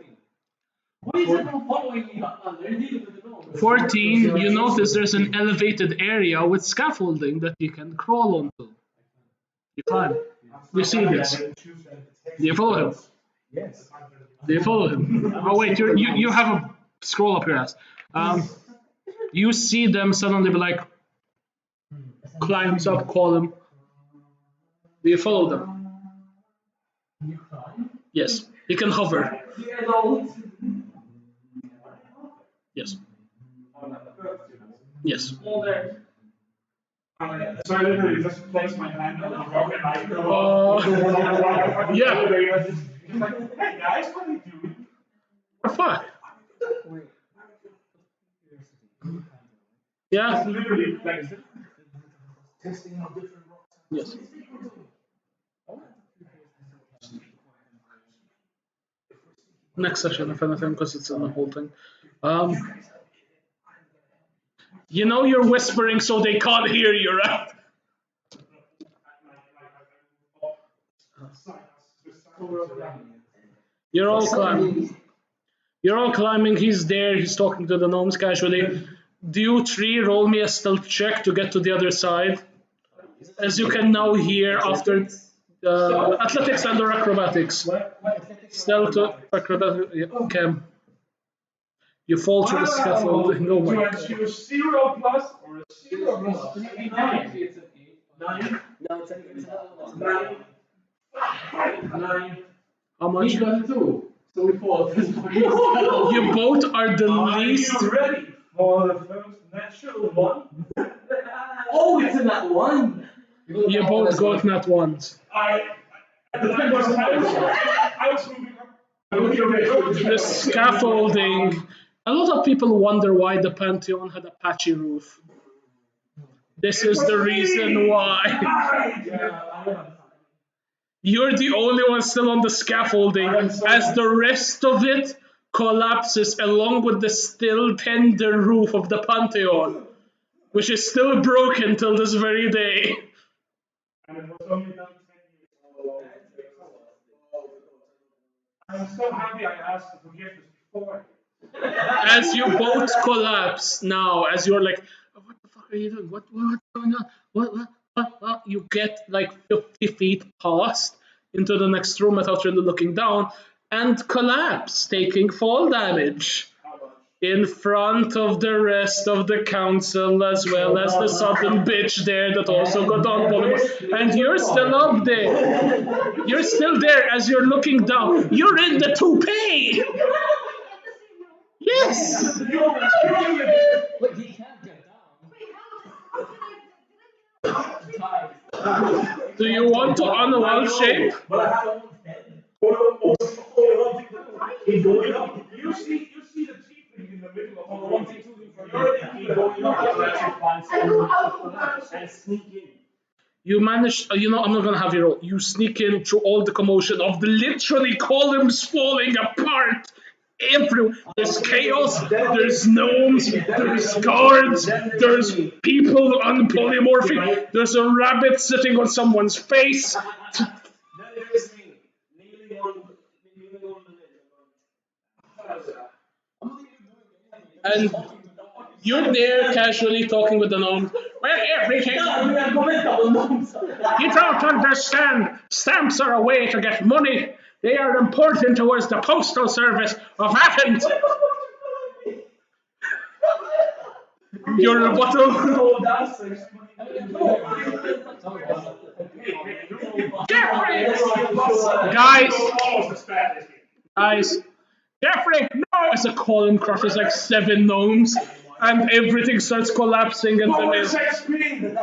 14, you notice there's an elevated area with scaffolding that you can crawl onto. You climb. You see this. Do you follow him?
Yes.
Do you follow him? Oh wait, you have a scroll up your ass. You see them suddenly be like, climbs up, call him. Do you follow them? Yes. You can hover. Yes. Yes.
So I literally just place my hand on the rock and I go
yeah.
He's like, hey guys, what are you doing?
Fuck. Yeah.
It's literally like
Testing out different rocks.
Yes. Next session, if anything, because it's in the whole thing. You know you're whispering so they can't hear you, right? You're all climbing. You're all climbing. He's there. He's talking to the gnomes casually. Do you three roll me a stealth check to get to the other side? As you can now hear after athletics and or acrobatics. Stealth acrobatics. Yeah, okay. You fall through the scaffolding. Oh my god.
Do a 0 plus or a 0 plus 9? 9?
No, it's an
9. 9.
How much?
He got a 2, so we fall.
You both are the least.
Are you ready for the first natural one?
Oh, it's in that one.
You both got nat ones.
I was moving up.
The scaffolding. A lot of people wonder why the Pantheon had a patchy roof. This is the reason why. You're the only one still on the scaffolding, as the rest of it collapses along with the still tender roof of the Pantheon, which is still broken till this very day.
And it was only done 10 years ago. I'm so happy I asked for forgiveness before.
As you both collapse now, as you're like, oh, what the fuck are you doing? What's going on? What? You get like 50 feet past into the next room without really looking down and collapse, taking fall damage in front of the rest of the council, as well as the sudden bitch there that also got on Polymer. And you're still up there. You're still there as you're looking down. You're in the toupee. Yes.
But he can't get down.
Do you want to unwall shape?
But I have he's going up. You see the tiefling in the middle of all one thing. You're going up to actually find someone and sneak in.
You manage, I'm not gonna have you roll. You sneak in through all the commotion of the literally columns falling apart. Everywhere. There's chaos, there's gnomes, there's guards, there's people unpolymorphic, there's a rabbit sitting on someone's face. And you're there casually talking with the gnomes. Well, everything. You don't understand. Stamps are a way to get money. They are important towards the postal service of Athens. Your rebuttal. Guys. Jeffrey, no! As a column crushes like 7 gnomes, and everything starts collapsing into this.
Can you do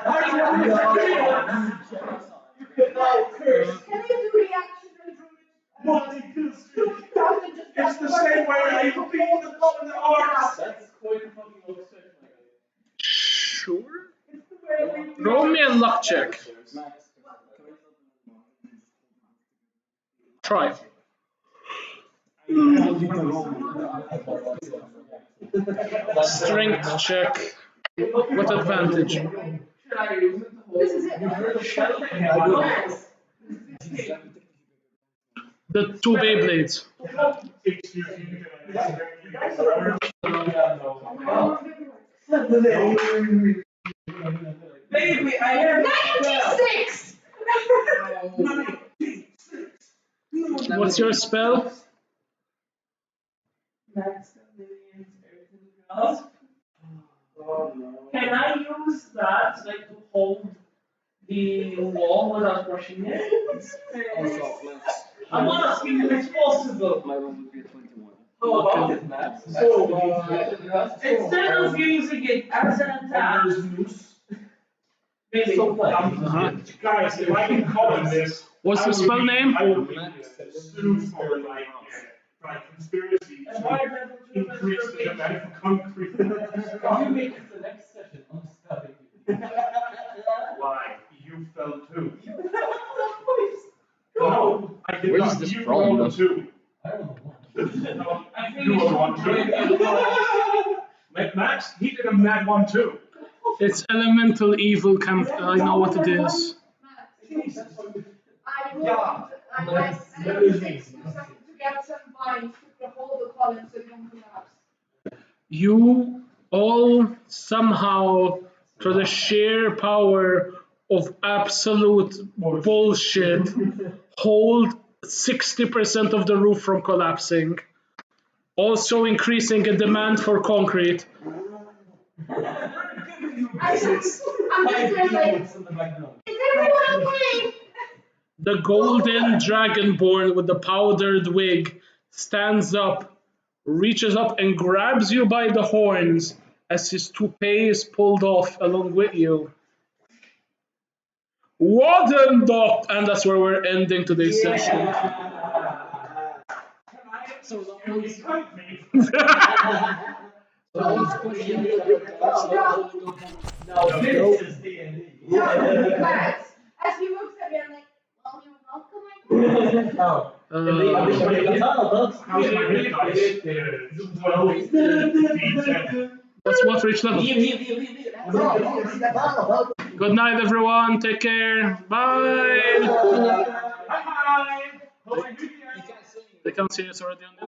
reaction and
It's the same way I beat the arts.
That's quite a fucking obsession.
Sure. Roll me a luck check. Try. Strength check. What advantage?
This is it.
The two Beyblades.
Excuse me.
Baby, I have
96!
What's your spell?
Max millions, everything else. Can I use that like to hold the wall without crushing it?
Also, Max.
I'm asking if it's possible.
My roll would be a 21.
Oh, about it, Max. So, instead of using it as an attack, maybe
Guys, if I can call him this.
What's the spell name?
I will be sued for like conspiracy to increase the amount of concrete.
You make it the next session. I'm stabbing you.
Why? You fell too. No, I did
Where's
not.
this
You
from,
rolled
though?
a two.
I don't know.
No,
I think
you
it's
rolled one too. Max, he did a mad one too.
It's elemental evil camp. I know what it is.
I rolled, I managed to get some vines to hold the column so it don't collapse.
You all somehow, through the sheer power of absolute bullshit, hold 60% of the roof from collapsing, also increasing a demand for concrete.
I'm just like, is everyone okay?
The golden dragonborn with the powdered wig stands up, reaches up, and grabs you by the horns as his toupee is pulled off along with you. Wadendop! And that's where we're ending today's session.
Now this is D&D.
Max, as he looks at me, I'm like, well, you're welcome, I
How's my hit dice? 12.
That's what reach level. Good night, everyone. Take care. Bye.
Bye.
They can't see us already on the